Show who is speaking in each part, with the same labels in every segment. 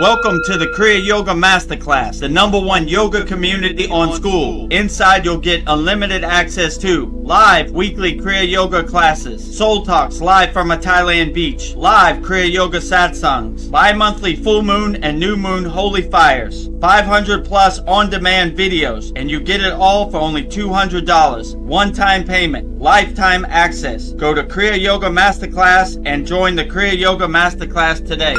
Speaker 1: Welcome to the Kriya Yoga Masterclass, the #1 yoga community on SKOOL. Inside you'll get unlimited access to live weekly Kriya Yoga classes, soul talks live from a Thailand beach, live Kriya Yoga Satsangs, bi-monthly full moon and new moon holy fires, 500 plus on-demand videos, and you get it all for only $200. One-time payment, lifetime access. Go to Kriya Yoga Masterclass and join the Kriya Yoga Masterclass today.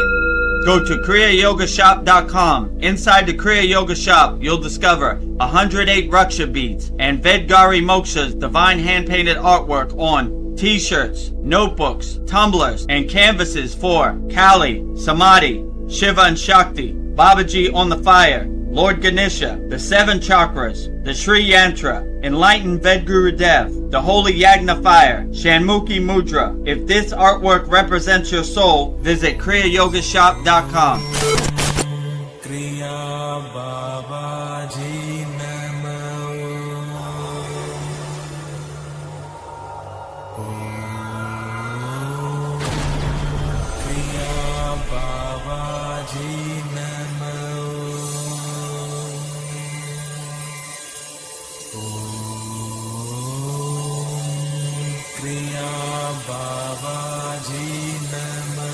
Speaker 1: Go to kriyayogamasterclass.com. Inside the Kriya Yoga shop, you'll discover 108 Raksha beads and Vedagurudev divine hand-painted artwork on t-shirts, notebooks, tumblers, and canvases for Kali, Samadhi, Shiva and Shakti, Babaji on the fire, Lord Ganesha, the 7 chakras, the Sri Yantra, Enlightened Vedagurudev, the Holy Yagna Fire, Shanmukhi Mudra. If this artwork represents your soul, visit kriyayogashop.com. Kriya Babaji Namo. Kriya Babaji Namo. Kriya Babaji Namo.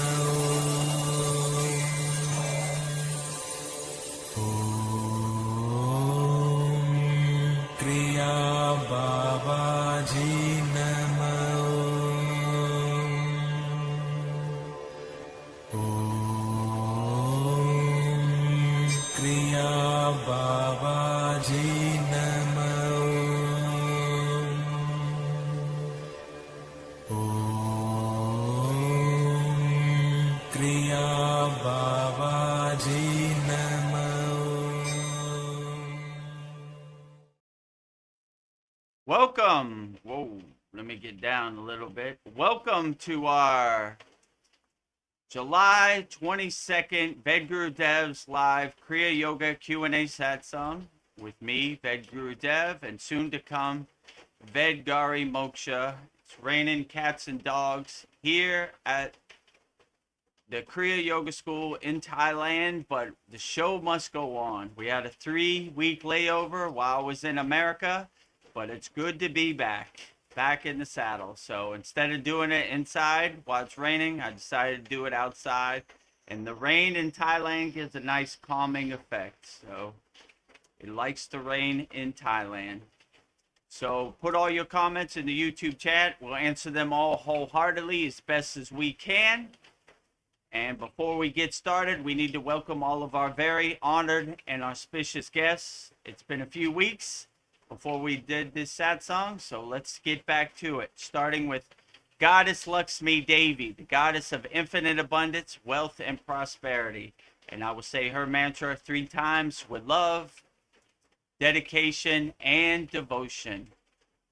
Speaker 1: Kriya Babaji Namo. Kriya Babaji Namo. Kriya Babaji Namo. Welcome. Whoa, let me get down a little bit. Welcome to our July 22nd Vedagurudev's live Kriya Yoga Q&A Satsang with me, Vedagurudev, and soon to come, Vedgari Moksha. It's raining cats and dogs here at the Kriya Yoga School in Thailand, but the show must go on. We had a 3-week layover while I was in America, but it's good to be back in the saddle. So instead of doing it inside while it's raining, I decided to do it outside. And the rain in Thailand gives a nice calming effect. So it likes to rain in Thailand. So put all your comments in the YouTube chat. We'll answer them all wholeheartedly as best as we can. And before we get started, we need to welcome all of our very honored and auspicious guests. It's been a few weeks before we did this satsang, so let's get back to it. Starting with Goddess Lakshmi Devi, the goddess of infinite abundance, wealth, and prosperity. And I will say her mantra 3 times with love, dedication, and devotion.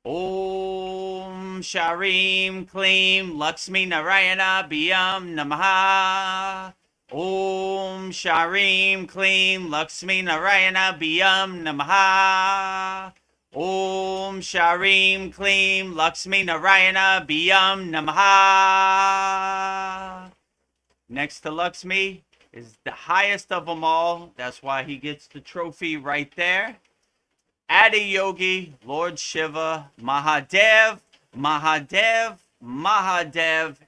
Speaker 1: Om Sharim Kleem Lakshmi Narayana Biyam Namaha. Om Sharim Kleem Lakshmi Narayana Biyam Namaha. Om Sharim Kleem Lakshmi Narayana Biyam Namaha. Next to Lakshmi is the highest of them all. That's why he gets the trophy right there. Adi Yogi, Lord Shiva, Mahadev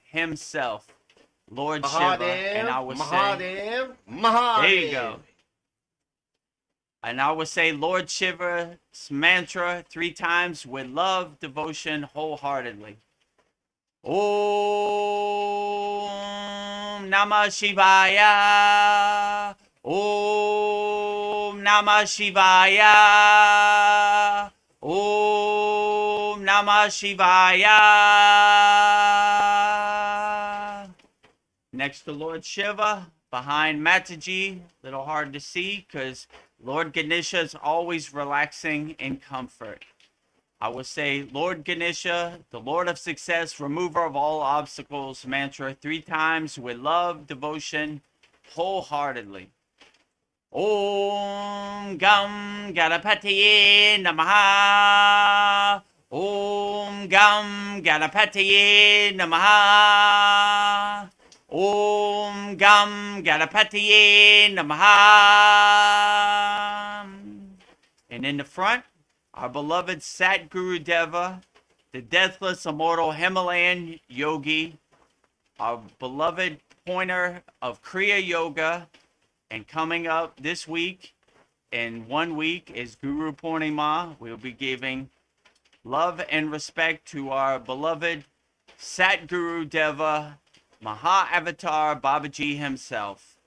Speaker 1: himself, Lord Shiva, and I would say, there you go. And I would say Lord Shiva's mantra 3 times with love, devotion, wholeheartedly. Om Namah Shivaya. Om Namah Shivaya. Om Namah Shivaya. Next to Lord Shiva, behind Mataji, little hard to see because Lord Ganesha is always relaxing in comfort. I would say Lord Ganesha, the Lord of success, remover of all obstacles, mantra 3 times with love, devotion, wholeheartedly. Om Gam Ganapataye Namaha. Om Gam Ganapataye Namaha. Om Gam Ganapatiye Namaha. And in the front, our beloved Satgurudeva, the deathless, immortal Himalayan yogi, our beloved pointer of Kriya Yoga. And coming up this week, in 1 week, is Guru Purnima. We'll be giving love and respect to our beloved Satgurudeva, Maha Avatar Babaji himself.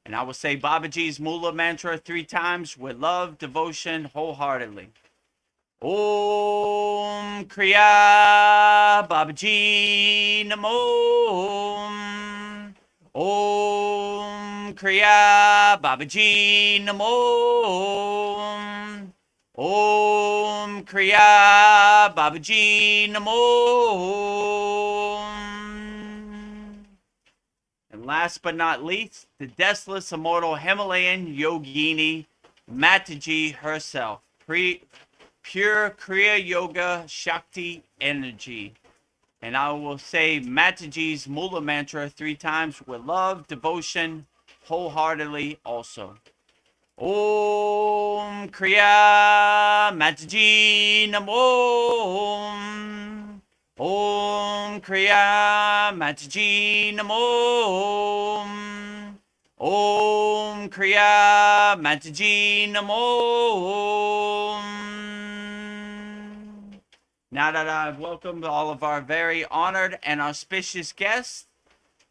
Speaker 1: And I will say Babaji's Mula mantra 3 times with love, devotion, wholeheartedly. Om Kriya Babaji Namo. Om Kriya Babaji Namo. Om Kriya Babaji Namo. And last but not least, the deathless, immortal Himalayan yogini, Mataji herself. Pure Kriya Yoga Shakti energy. And I will say Mataji's Mula mantra 3 times with love, devotion, wholeheartedly also. Om Kriya Mataji Namo. Om Kriya Mataji Namo. Om Kriya Mataji Namo. Now that I've welcomed all of our very honored and auspicious guests,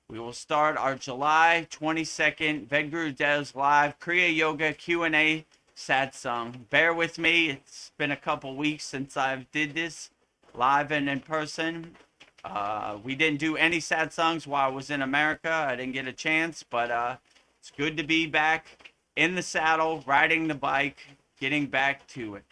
Speaker 1: we will start our July 22nd Vedgurudev's live Kriya Yoga Q&A Satsang. Bear with me, it's been a couple weeks since I did this live and in person. We didn't do any satsangs while I was in America. I didn't get a chance, but it's good to be back in the saddle, riding the bike, getting back to it.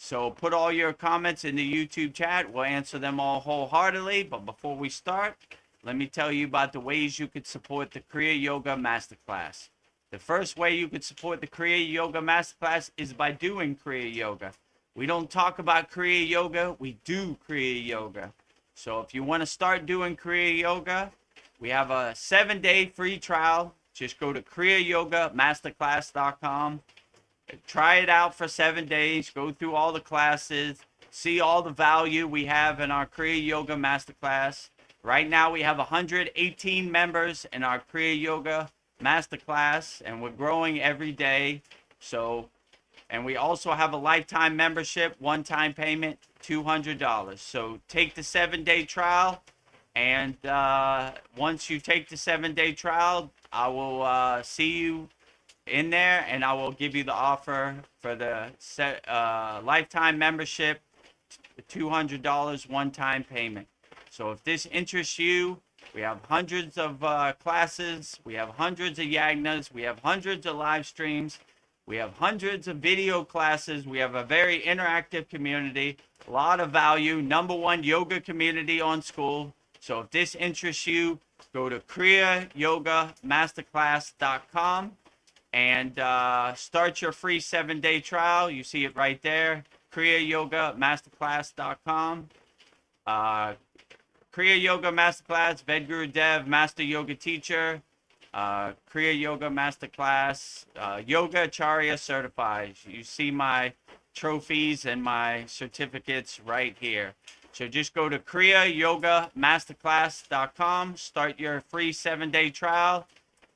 Speaker 1: So put all your comments in the YouTube chat. We'll answer them all wholeheartedly. But before we start, let me tell you about the ways you could support the Kriya Yoga Masterclass. The first way you could support the Kriya Yoga Masterclass is by doing Kriya Yoga. We don't talk about Kriya Yoga, we do Kriya Yoga. So if you want to start doing Kriya Yoga, we have a 7-day free trial. Just go to kriyayogamasterclass.com. Try it out for 7 days. Go through all the classes. See all the value we have in our Kriya Yoga Masterclass. Right now we have 118 members in our Kriya Yoga Masterclass, and we're growing every day. And we also have a lifetime membership, one-time payment, $200. So take the 7-day trial, and once you take the 7-day trial, I will see you in there, and I will give you the offer for the lifetime membership, $200 one-time payment. So if this interests you, we have hundreds of classes, we have hundreds of yagnas, we have hundreds of live streams, we have hundreds of video classes, we have a very interactive community, a lot of value, #1 yoga community on SKOOL. So if this interests you, go to kriyayogamasterclass.com and start your free 7-day trial. You see it right there, kriyayogamasterclass.com. Kriya Yoga Masterclass, Vedagurudev, Master Yoga Teacher, Kriya Yoga Masterclass, Yoga Acharya Certified. You see my trophies and my certificates right here. So just go to kriyayogamasterclass.com, start your free 7-day trial.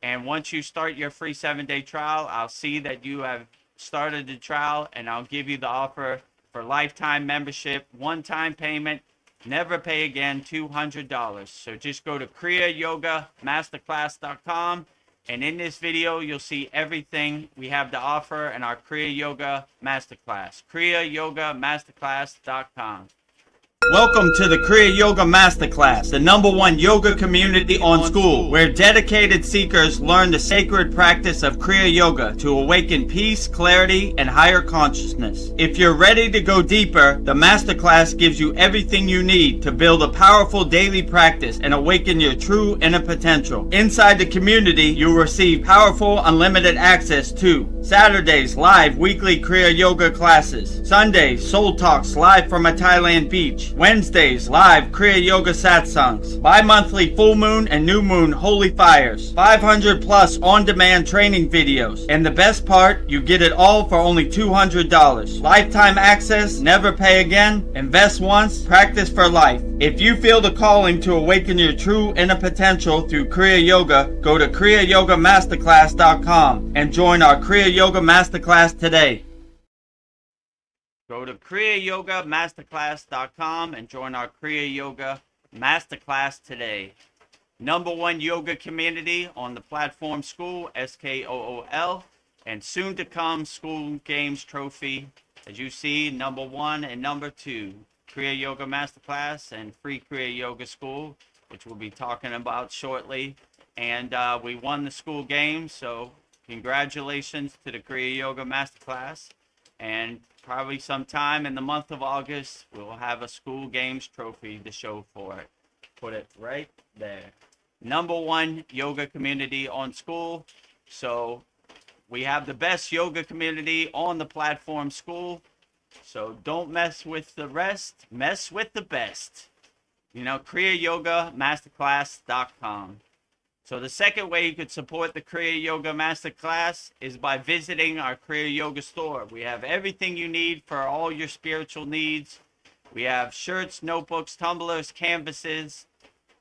Speaker 1: And once you start your free 7-day trial, I'll see that you have started the trial, and I'll give you the offer for lifetime membership, one-time payment, never pay again, $200. So just go to kriyayogamasterclass.com, and in this video, you'll see everything we have to offer in our Kriya Yoga Masterclass, kriyayogamasterclass.com. Welcome to the Kriya Yoga Masterclass, the #1 yoga community on SKOOL, where dedicated seekers learn the sacred practice of Kriya Yoga to awaken peace, clarity, and higher consciousness. If you're ready to go deeper, the Masterclass gives you everything you need to build a powerful daily practice and awaken your true inner potential. Inside the community, you'll receive powerful, unlimited access to Saturdays, live weekly Kriya Yoga classes. Sundays, Soul Talks live from a Thailand beach. Wednesdays, live Kriya Yoga Satsangs. Bi-monthly full moon and new moon holy fires. 500 plus on-demand training videos. And the best part, you get it all for only $200. Lifetime access, never pay again, invest once, practice for life. If you feel the calling to awaken your true inner potential through Kriya Yoga, go to kriyayogamasterclass.com and join our Kriya Yoga Masterclass today. Go to kriyayogamasterclass.com and join our Kriya Yoga Masterclass today. #1 yoga community on the platform SKOOL, SKOOL, and soon to come SKOOL Games Trophy. As you see, #1 and #2, Kriya Yoga Masterclass and free Kriya Yoga School, which we'll be talking about shortly. And we won the SKOOL Games, so congratulations to the Kriya Yoga Masterclass. And probably sometime in the month of August, we'll have a SKOOL Games trophy to show for it. Put it right there. #1 yoga community on SKOOL. So we have the best yoga community on the platform SKOOL. So don't mess with the rest, mess with the best. kriyayogamasterclass.com. So the second way you could support the Kriya Yoga Masterclass is by visiting our Kriya Yoga store. We have everything you need for all your spiritual needs. We have shirts, notebooks, tumblers, canvases,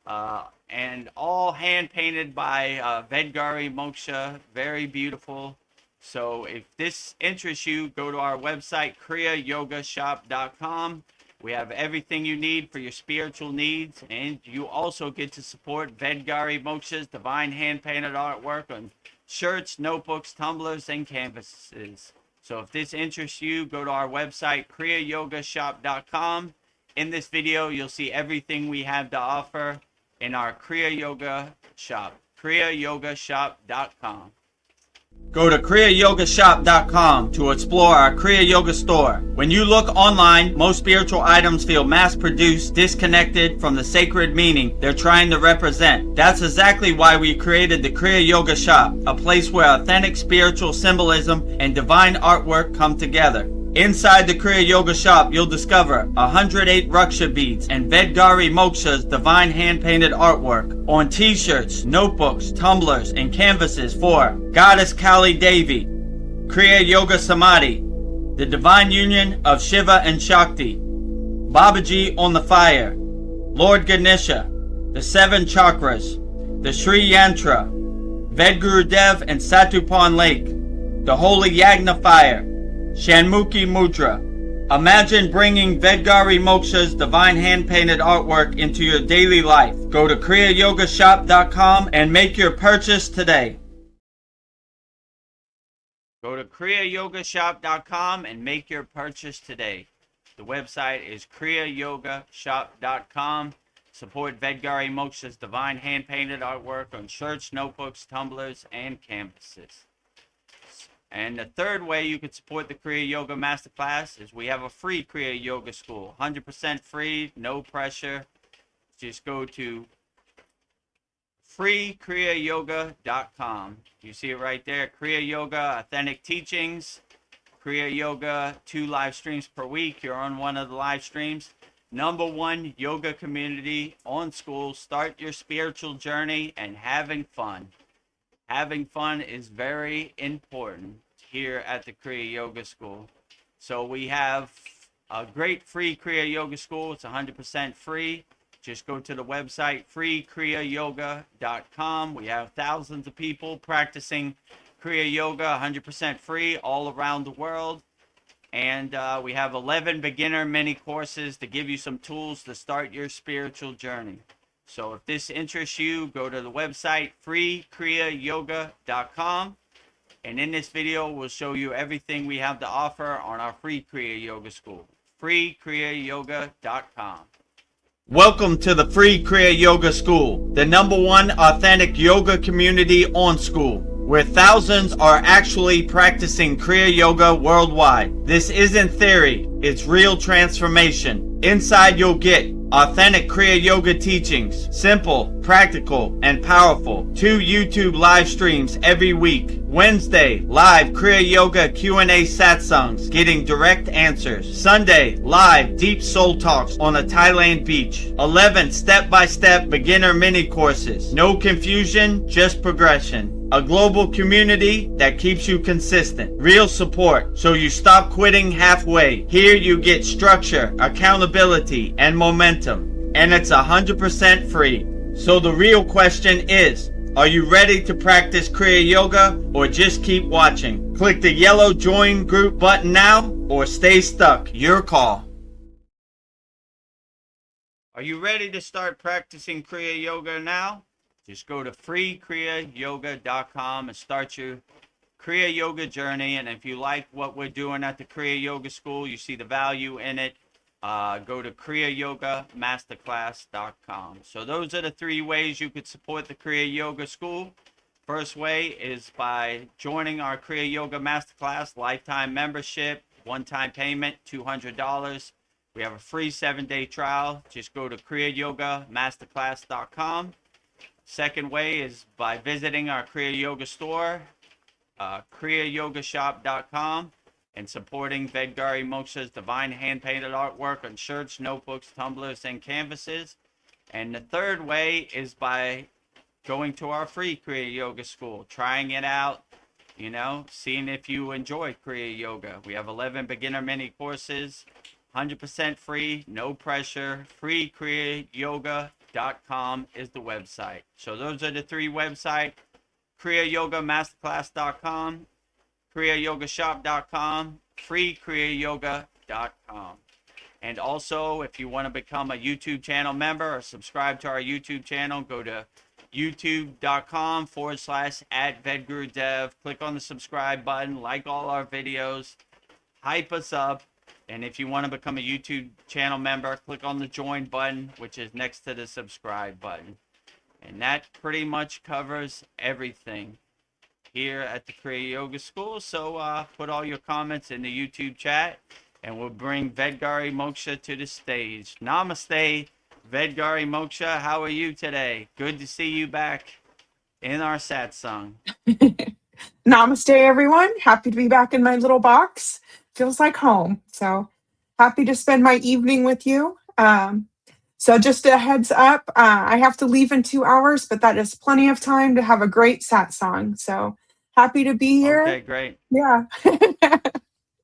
Speaker 1: and all hand-painted by Vedagurudev Moksha. Very beautiful. So if this interests you, go to our website, kriyayogashop.com. We have everything you need for your spiritual needs, and you also get to support Vedagurudev Moksha's divine hand-painted artwork on shirts, notebooks, tumblers, and canvases. So if this interests you, go to our website, kriyayogashop.com. In this video, you'll see everything we have to offer in our Kriya Yoga shop, kriyayogashop.com. Go to kriyayogashop.com to explore our Kriya Yoga store. When you look online, most spiritual items feel mass-produced, disconnected from the sacred meaning they're trying to represent. That's exactly why we created the Kriya Yoga shop, a place where authentic spiritual symbolism and divine artwork come together. Inside the Kriya Yoga shop, you'll discover 108 Raksha beads and Vedagurudev Moksha's divine hand-painted artwork on t-shirts, notebooks, tumblers, and canvases for Goddess Kali Devi, Kriya Yoga Samadhi, the divine union of Shiva and Shakti, Babaji on the fire, Lord Ganesha, the 7 chakras, the Sri Yantra, Vedagurudev and Satupon Lake, the Holy Yagna fire, Shanmukhi Mudra. Imagine bringing Vedagurudev Moksha's divine hand-painted artwork into your daily life. Go to kriyayogashop.com and make your purchase today. Go to kriyayogashop.com and make your purchase today. The website is kriyayogashop.com. Support Vedagurudev Moksha's divine hand-painted artwork on shirts, notebooks, tumblers, and canvases. And the third way you could support the Kriya Yoga Masterclass is we have a free Kriya Yoga School. 100% free, no pressure. Just go to freekriyayoga.com. You see it right there. Kriya Yoga, authentic teachings. Kriya Yoga, 2 live streams per week. You're on one of the live streams. #1 yoga community on SKOOL. Start your spiritual journey and having fun. Having fun is very important here at the Kriya Yoga School. So we have a great free Kriya Yoga School. It's 100% free. Just go to the website, freekriyayoga.com. We have thousands of people practicing Kriya Yoga, 100% free, all around the world. And we have 11 beginner mini courses to give you some tools to start your spiritual journey. So if this interests you, go to the website, freekriyayoga.com. And in this video, we'll show you everything we have to offer on our free Kriya Yoga School, freekriyayoga.com. Welcome to the free Kriya Yoga School, the #1 authentic yoga community on SKOOL, where thousands are actually practicing Kriya Yoga worldwide. This isn't theory, it's real transformation. Inside you'll get Authentic Kriya Yoga teachings, simple, practical, and powerful. 2 YouTube live streams every week. Wednesday, live Kriya Yoga Q&A satsangs, getting direct answers. Sunday, live deep soul talks on a Thailand beach. 11 step-by-step beginner mini courses. No confusion, just progression. A global community that keeps you consistent. Real support, so you stop quitting halfway. Here you get structure, accountability, and momentum. And it's 100% free. So the real question is, are you ready to practice Kriya Yoga or just keep watching? Click the yellow join group button now or stay stuck. Your call. Are you ready to start practicing Kriya Yoga now? Just go to freekriyayogamasterclass.com and start your Kriya Yoga journey. And if you like what we're doing at the Kriya Yoga School, you see the value in it, go to kriyayogamasterclass.com. So those are the 3 ways you could support the Kriya Yoga School. First way is by joining our Kriya Yoga Masterclass lifetime membership, one-time payment, $200. We have a free 7-day trial. Just go to kriyayogamasterclass.com. Second way is by visiting our Kriya Yoga store, kriyayogashop.com, and supporting Vedgari Moksha's divine hand-painted artwork on shirts, notebooks, tumblers, and canvases. And the third way is by going to our free Kriya Yoga school, trying it out, seeing if you enjoy Kriya Yoga. We have 11 beginner mini courses, 100% free, no pressure, freekriyayogamasterclass.com is the website. So those are the 3 websites: kriyayogamasterclass.com, kriyayogashop.com, freekriyayogamasterclass.com. And also, if you want to become a YouTube channel member or subscribe to our YouTube channel, go to youtube.com/@Vedagurudev. Click on the subscribe button, like all our videos, hype us up. And if you want to become a YouTube channel member, click on the join button, which is next to the subscribe button. And that pretty much covers everything here at the Kriya Yoga School. So put all your comments in the YouTube chat, and we'll bring Vedgari Moksha to the stage. Namaste, Vedgari Moksha. How are you today? Good to see you back in our satsang.
Speaker 2: Namaste, everyone. Happy to be back in my little box. Feels like home. So happy to spend my evening with you. So just a heads up, I have to leave in 2 hours, but that is plenty of time to have a great satsang. So happy to be here.
Speaker 1: Okay, great.
Speaker 2: Yeah.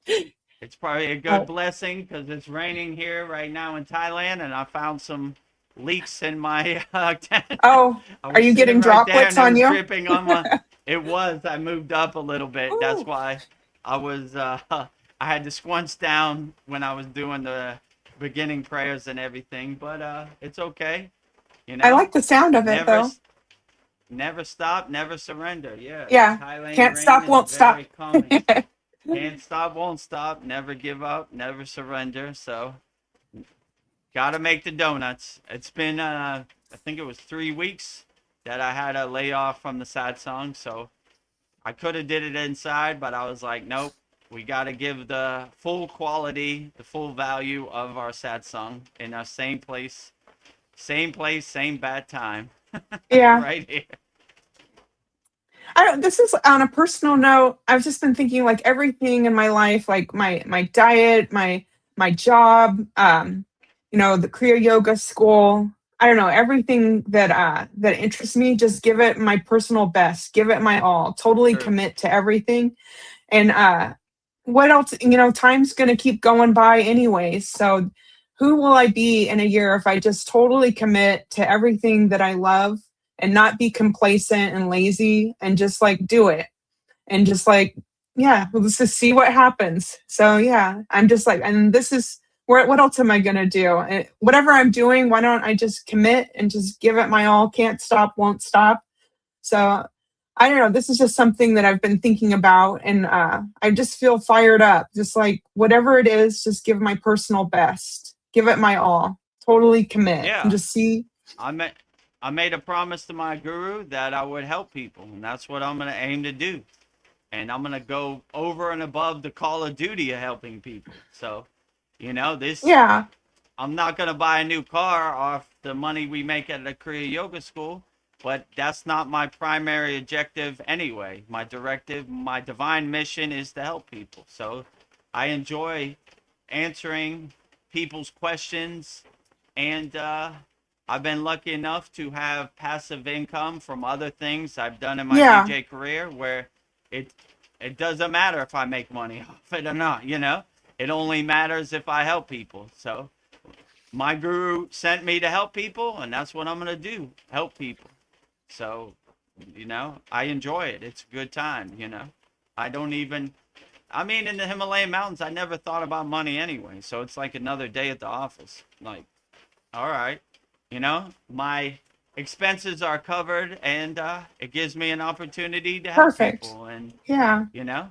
Speaker 1: It's probably a good blessing because it's raining here right now in Thailand, and I found some leaks in my tent.
Speaker 2: Oh, are you getting droplets on you?
Speaker 1: Dripping on my. It was. I moved up a little bit.
Speaker 2: Ooh.
Speaker 1: That's why I was. I had to squinch down when I was doing the beginning prayers and everything, but it's okay.
Speaker 2: I like the sound of it, though.
Speaker 1: Never stop, never surrender. Yeah.
Speaker 2: Yeah. Can't stop, won't stop.
Speaker 1: Can't stop, won't stop. Never give up, never surrender. So, gotta make the donuts. It's been, I think it was 3 weeks that I had a layoff from the satsang. So, I could have did it inside, but I was like, nope. We got to give the full quality, the full value of our satsang in our same place, same bad time.
Speaker 2: Yeah.
Speaker 1: Right here.
Speaker 2: This is on a personal note. I've just been thinking, like, everything in my life, like my diet, my job, the Kriya Yoga school. I don't know, everything that interests me. Just give it my personal best. Give it my all. Totally commit to everything. And what else? Time's going to keep going by anyways. So who will I be in a year if I just totally commit to everything that I love and not be complacent and lazy and just like do it and just like, yeah, let's just see what happens. So yeah, I'm just like, and this is what else am I going to do? And whatever I'm doing, why don't I just commit and just give it my all? Can't stop, won't stop. So I don't know. This is just something that I've been thinking about, and I just feel fired up. Just like whatever it is, just give my personal best, give it my all, totally commit, and just see.
Speaker 1: I made a promise to my guru that I would help people, and that's what I'm going to aim to do. And I'm going to go over and above the call of duty of helping people. So, this.
Speaker 2: Yeah.
Speaker 1: I'm not gonna buy a new car off the money we make at the Kriya Yoga School, but that's not my primary objective anyway. My directive, my divine mission is to help people. So I enjoy answering people's questions, and I've been lucky enough to have passive income from other things I've done in my
Speaker 2: Yeah,
Speaker 1: DJ career where it it doesn't matter if I make money off it or not, you know? It only matters if I help people. So my guru sent me to help people, and that's what I'm going to do, help people. So, I enjoy it. It's a good time. I don't even, I mean, in the Himalayan mountains, I never thought about money anyway. So it's like another day at the office. Like, all right, my expenses are covered, and it gives me an opportunity to help
Speaker 2: perfect.
Speaker 1: people. And,
Speaker 2: Yeah,
Speaker 1: you know,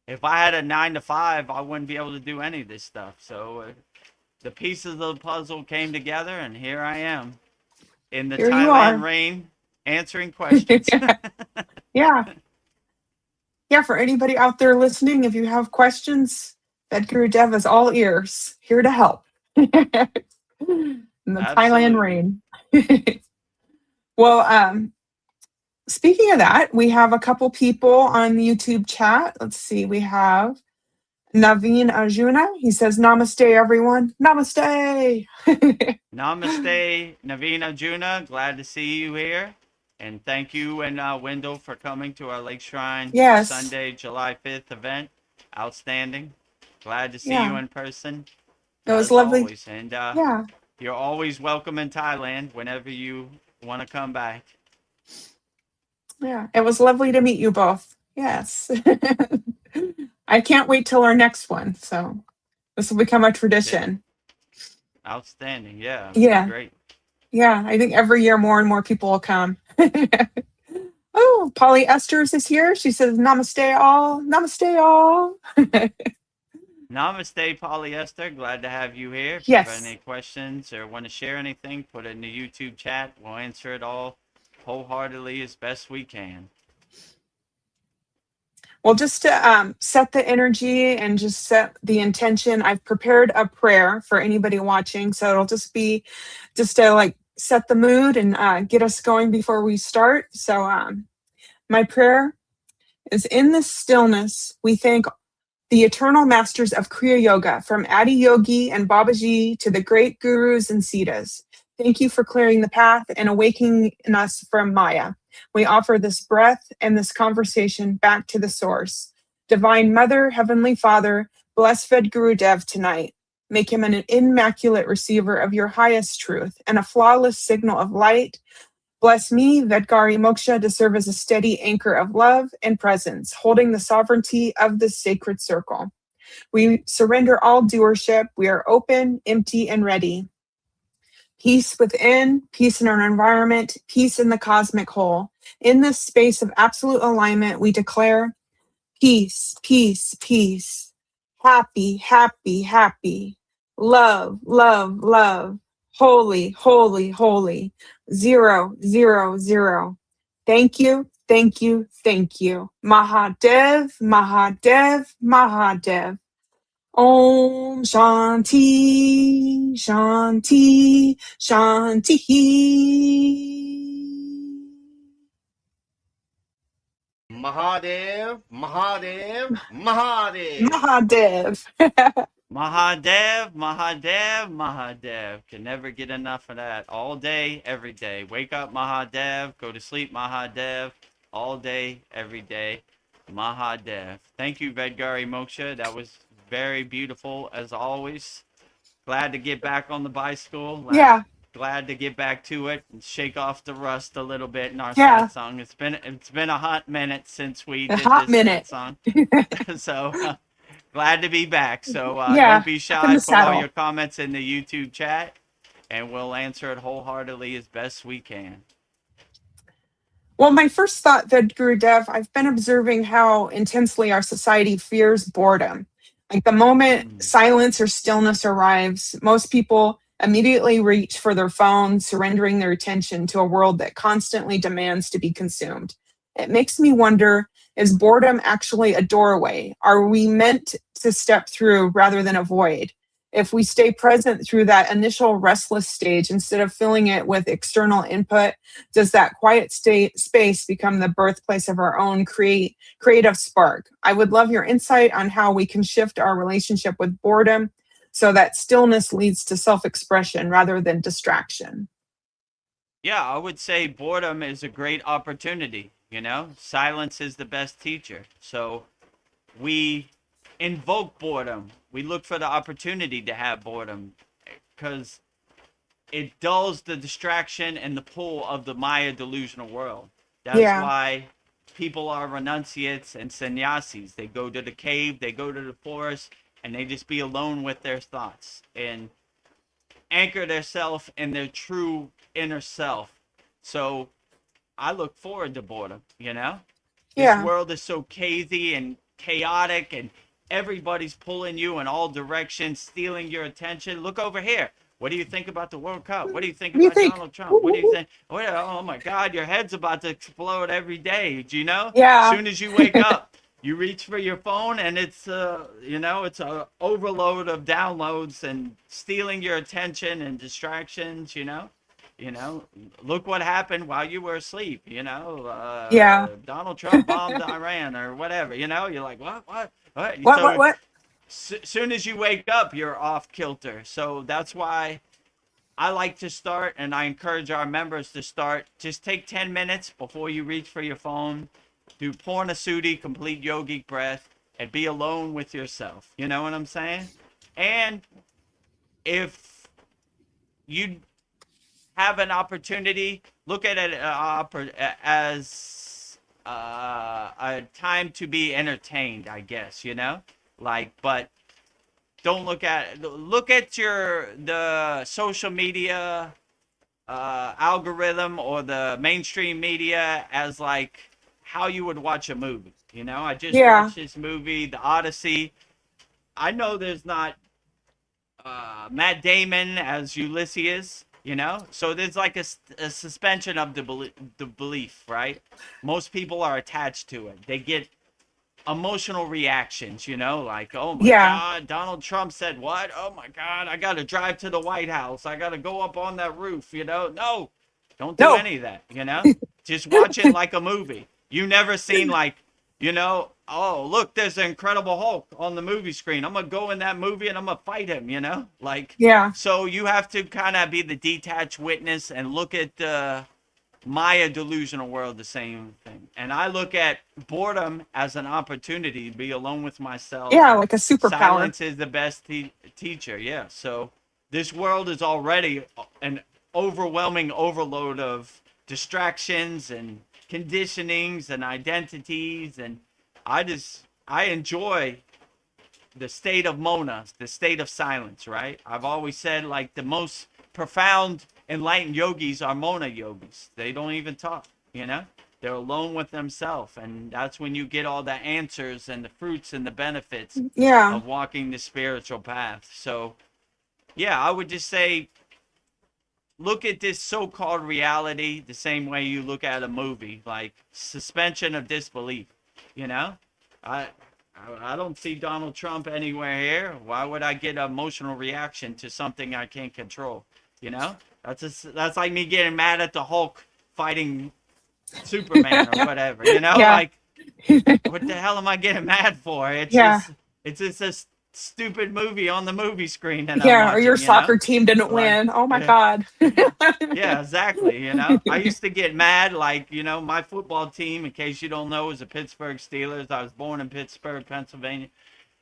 Speaker 1: if I had a 9 to 5, I wouldn't be able to do any of this stuff. So the pieces of the puzzle came together, and here I am in the
Speaker 2: here you
Speaker 1: Thailand
Speaker 2: are.
Speaker 1: rain answering questions.
Speaker 2: Yeah. Yeah, for anybody out there listening, if you have questions, Vedagurudev is all ears, here to help. In the Thailand
Speaker 1: Absolutely.
Speaker 2: rain. Well, speaking of that, we have a couple people on the YouTube chat. Let's see, we have Naveen Arjuna. He says, Namaste, everyone. Namaste.
Speaker 1: Namaste, Navina Juna. Glad to see you here. And thank you and Wendell for coming to our Lake Shrine
Speaker 2: Yes.
Speaker 1: Sunday, July 5th event. Outstanding. Glad to see you
Speaker 2: Yeah.
Speaker 1: in person,
Speaker 2: It was
Speaker 1: as
Speaker 2: lovely.
Speaker 1: always. And
Speaker 2: Yeah.
Speaker 1: you're always welcome in Thailand whenever you want to come back.
Speaker 2: Yeah. It was lovely to meet you both. Yes. I can't wait till our next one. So this will become a
Speaker 1: Yeah.
Speaker 2: tradition.
Speaker 1: Outstanding. Yeah, it'll be
Speaker 2: Yeah.
Speaker 1: great.
Speaker 2: Yeah. I think every year more and more people will come. Oh, Polly Esters is here. She says, Namaste all. Namaste all.
Speaker 1: Namaste, Polyester. Glad to have you here. If you've got
Speaker 2: Yes.
Speaker 1: any questions or want to share anything, put it in the YouTube chat. We'll answer it all wholeheartedly as best we can.
Speaker 2: Well, just to set the energy and just set the intention, I've prepared a prayer for anybody watching. So it'll just be just to like set the mood and get us going before we start. So my prayer is in this stillness, we thank the eternal masters of Kriya Yoga, from Adi Yogi and Babaji to the great gurus and siddhas. Thank you for clearing the path and awakening us from Maya. We offer this breath and this conversation back to the source. Divine Mother, Heavenly Father, bless Vedagurudev tonight. Make him an immaculate receiver of your highest truth and a flawless signal of light. Bless me, Vedgari Moksha, to serve as a steady anchor of love and presence, holding the sovereignty of this sacred circle. We surrender all doership. We are open, empty, and ready. Peace within, peace in our environment, peace in the cosmic whole. In this space of absolute alignment, we declare peace, peace, peace. Happy, happy, happy. Love, love, love. Holy, holy, holy. 0, 0, 0. Thank you, thank you, thank you. Mahadev, Mahadev, Mahadev. Om Shanti, Shanti, Shanti.
Speaker 3: Mahadev, Mahadev, Mahadev.
Speaker 2: Mahadev.
Speaker 1: Mahadev, Mahadev, Mahadev. Can never get enough of that. All day, every day. Wake up, Mahadev. Go to sleep, Mahadev. All day, every day. Mahadev. Thank you, Vedgari Moksha. That was very beautiful, as always. Glad to get back on the bicycle.
Speaker 2: Yeah,
Speaker 1: Glad to get back to it and shake off the rust a little bit in our
Speaker 2: yeah.
Speaker 1: satsang. It's been a hot minute since we
Speaker 2: A
Speaker 1: did
Speaker 2: hot
Speaker 1: this
Speaker 2: minute.
Speaker 1: satsang, so glad to be back. So
Speaker 2: Yeah,
Speaker 1: don't be
Speaker 2: back in
Speaker 1: shy.
Speaker 2: the
Speaker 1: Put all your
Speaker 2: saddle.
Speaker 1: comments in the YouTube chat, and we'll answer it wholeheartedly as best we can.
Speaker 2: Well, my first thought, Vedagurudev, I've been observing how intensely our society fears boredom. Like the moment
Speaker 1: Mm.
Speaker 2: silence or stillness arrives, most people immediately reach for their phone, surrendering their attention to a world that constantly demands to be consumed. It makes me wonder, is boredom actually a doorway? Are we meant to step through rather than avoid? if we stay present through that initial restless stage instead of filling it with external input, does that quiet space become the birthplace of our own creative spark? I would love your insight on how we can shift our relationship with boredom so that stillness leads to self-expression rather than distraction.
Speaker 1: Yeah, I would say boredom is a great opportunity. Silence is the best teacher. So we invoke boredom. We look for the opportunity to have boredom because it dulls the distraction and the pull of the Maya delusional world. That's
Speaker 2: Yeah.
Speaker 1: why people are renunciates and sannyasis. They go to the cave, they go to the forest, and they just be alone with their thoughts and anchor themselves in their true inner self. So I look forward to boredom, This
Speaker 2: Yeah.
Speaker 1: world is so crazy and chaotic, and everybody's pulling you in all directions, stealing your attention. Look over here. What do you think about the World Cup? What do you think
Speaker 2: What do you
Speaker 1: about
Speaker 2: think?
Speaker 1: Donald Trump? What do you think? Oh my God, your head's about to explode every day. Do you know? As
Speaker 2: Yeah.
Speaker 1: soon as you wake up, you reach for your phone, and it's it's a overload of downloads and stealing your attention and distractions. You know, look what happened while you were asleep.
Speaker 2: Yeah.
Speaker 1: Donald Trump bombed Iran or whatever. You're like, what? So
Speaker 2: What?
Speaker 1: soon as you wake up, you're off kilter. So that's why I like to start, and I encourage our members to start. Just take 10 minutes before you reach for your phone. Do Purnasuti, complete yogic breath, and be alone with yourself. You know what I'm saying? And if you have an opportunity, look at it as a time to be entertained, I guess, but don't look at the social media algorithm or the mainstream media as like how you would watch a movie. I just
Speaker 2: Yeah.
Speaker 1: watched this movie, The Odyssey. I know there's not Matt Damon as Ulysses, so there's like a suspension of the belief, right? Most people are attached to it. They get emotional reactions, like, oh my
Speaker 2: Yeah.
Speaker 1: God, Donald Trump said what? Oh my God, I got to drive to the White House. I got to go up on that roof, No, don't do
Speaker 2: No.
Speaker 1: any of that, Just watch it like a movie. You never seen like, oh, look, there's an Incredible Hulk on the movie screen. I'm going to go in that movie and I'm going to fight him, Like,
Speaker 2: Yeah.
Speaker 1: so you have to kind of be the detached witness and look at the Maya delusional world the same thing. And I look at boredom as an opportunity to be alone with myself.
Speaker 2: Yeah, like a superpower.
Speaker 1: Silence is the best teacher. Yeah. So this world is already an overwhelming overload of distractions and conditionings and identities. And I enjoy the state of Mona, the state of silence, right? I've always said like the most profound enlightened yogis are Mona yogis. They don't even talk, They're alone with themselves. And that's when you get all the answers and the fruits and the benefits
Speaker 2: Yeah.
Speaker 1: of walking the spiritual path. So, yeah, I would just say look at this so-called reality the same way you look at a movie, like suspension of disbelief, I I don't see Donald Trump anywhere here. Why would I get an emotional reaction to something I can't control? That's like me getting mad at the Hulk fighting Superman or whatever.
Speaker 2: Yeah.
Speaker 1: Like what the hell am I getting mad for?
Speaker 2: Yeah.
Speaker 1: It's just a stupid movie on the movie screen that I'm
Speaker 2: Yeah. Or your
Speaker 1: watching.
Speaker 2: soccer team didn't
Speaker 1: Like
Speaker 2: win. Oh my
Speaker 1: yeah.
Speaker 2: God.
Speaker 1: Yeah, exactly. I used to get mad, like, my football team, in case you don't know, is the Pittsburgh Steelers. I was born in Pittsburgh, Pennsylvania.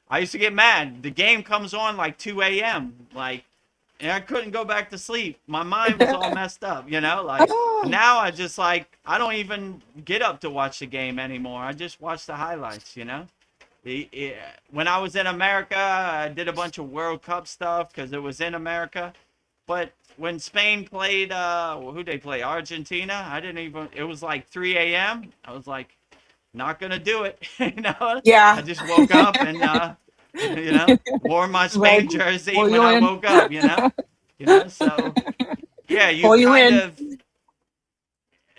Speaker 1: I used to get mad. The game comes on like 2 a.m. And I couldn't go back to sleep. My mind was all messed up, Like, now I don't even get up to watch the game anymore. I just watch the highlights, When I was in America, I did a bunch of World Cup stuff because it was in America. But when Spain played, who they play? Argentina? It was like 3 a.m. I was like, not going to do it.
Speaker 2: Yeah.
Speaker 1: I just woke up and, wore my
Speaker 2: Like,
Speaker 1: Spain jersey
Speaker 2: pull
Speaker 1: when
Speaker 2: you
Speaker 1: I
Speaker 2: in.
Speaker 1: woke up, So, yeah, you
Speaker 2: Pull you
Speaker 1: kind
Speaker 2: in.
Speaker 1: of,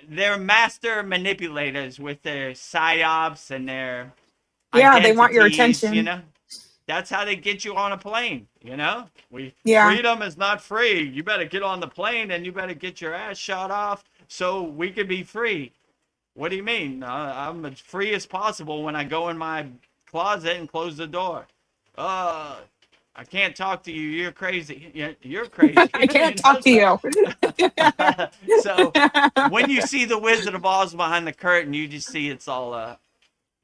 Speaker 1: they're master manipulators with their psyops and their
Speaker 2: Yeah, they want your
Speaker 1: identities,
Speaker 2: attention.
Speaker 1: that's how they get you on a plane, you know?
Speaker 2: Yeah.
Speaker 1: Freedom is not free. You better get on the plane and you better get your ass shot off so we can be free. What do you mean? I'm as free as possible when I go in my closet and close the door. I can't talk to you. You're crazy. You're crazy.
Speaker 2: I can't talk to you.
Speaker 1: So when you see the Wizard of Oz behind the curtain, you just see it's all a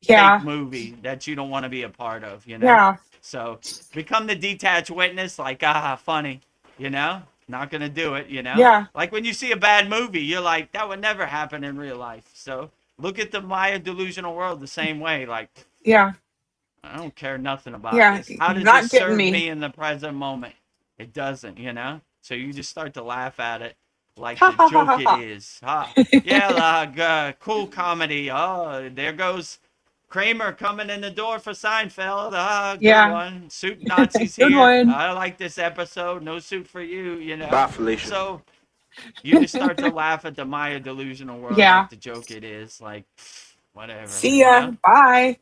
Speaker 1: fake
Speaker 2: Yeah.
Speaker 1: movie that you don't want to be a part of, you know?
Speaker 2: Yeah.
Speaker 1: So become the detached witness, like, funny, you know? Not going to do it, you know?
Speaker 2: Yeah.
Speaker 1: Like when you see a bad movie, you're like, that would never happen in real life. So look at the Maya delusional world the same way. Like,
Speaker 2: Yeah.
Speaker 1: I don't care nothing about
Speaker 2: Yeah.
Speaker 1: this. How
Speaker 2: You're
Speaker 1: does
Speaker 2: not
Speaker 1: this
Speaker 2: getting
Speaker 1: serve
Speaker 2: me.
Speaker 1: me in the present moment? It doesn't, you know? So you just start to laugh at it like
Speaker 2: Ha
Speaker 1: the
Speaker 2: ha ha
Speaker 1: joke
Speaker 2: ha
Speaker 1: it
Speaker 2: ha.
Speaker 1: is. Yeah, cool comedy. Oh, there goes Kramer coming in the door for Seinfeld. Good
Speaker 2: Yeah.
Speaker 1: one. Suit Nazis
Speaker 2: Good
Speaker 1: here.
Speaker 2: one.
Speaker 1: I like this episode. No suit for you, you know?
Speaker 3: Bye, Felicia.
Speaker 1: So you just start to laugh at the Maya delusional world
Speaker 2: Yeah.
Speaker 1: like the joke it is. Like, whatever,
Speaker 2: See
Speaker 1: you
Speaker 2: ya.
Speaker 1: know?
Speaker 2: Bye.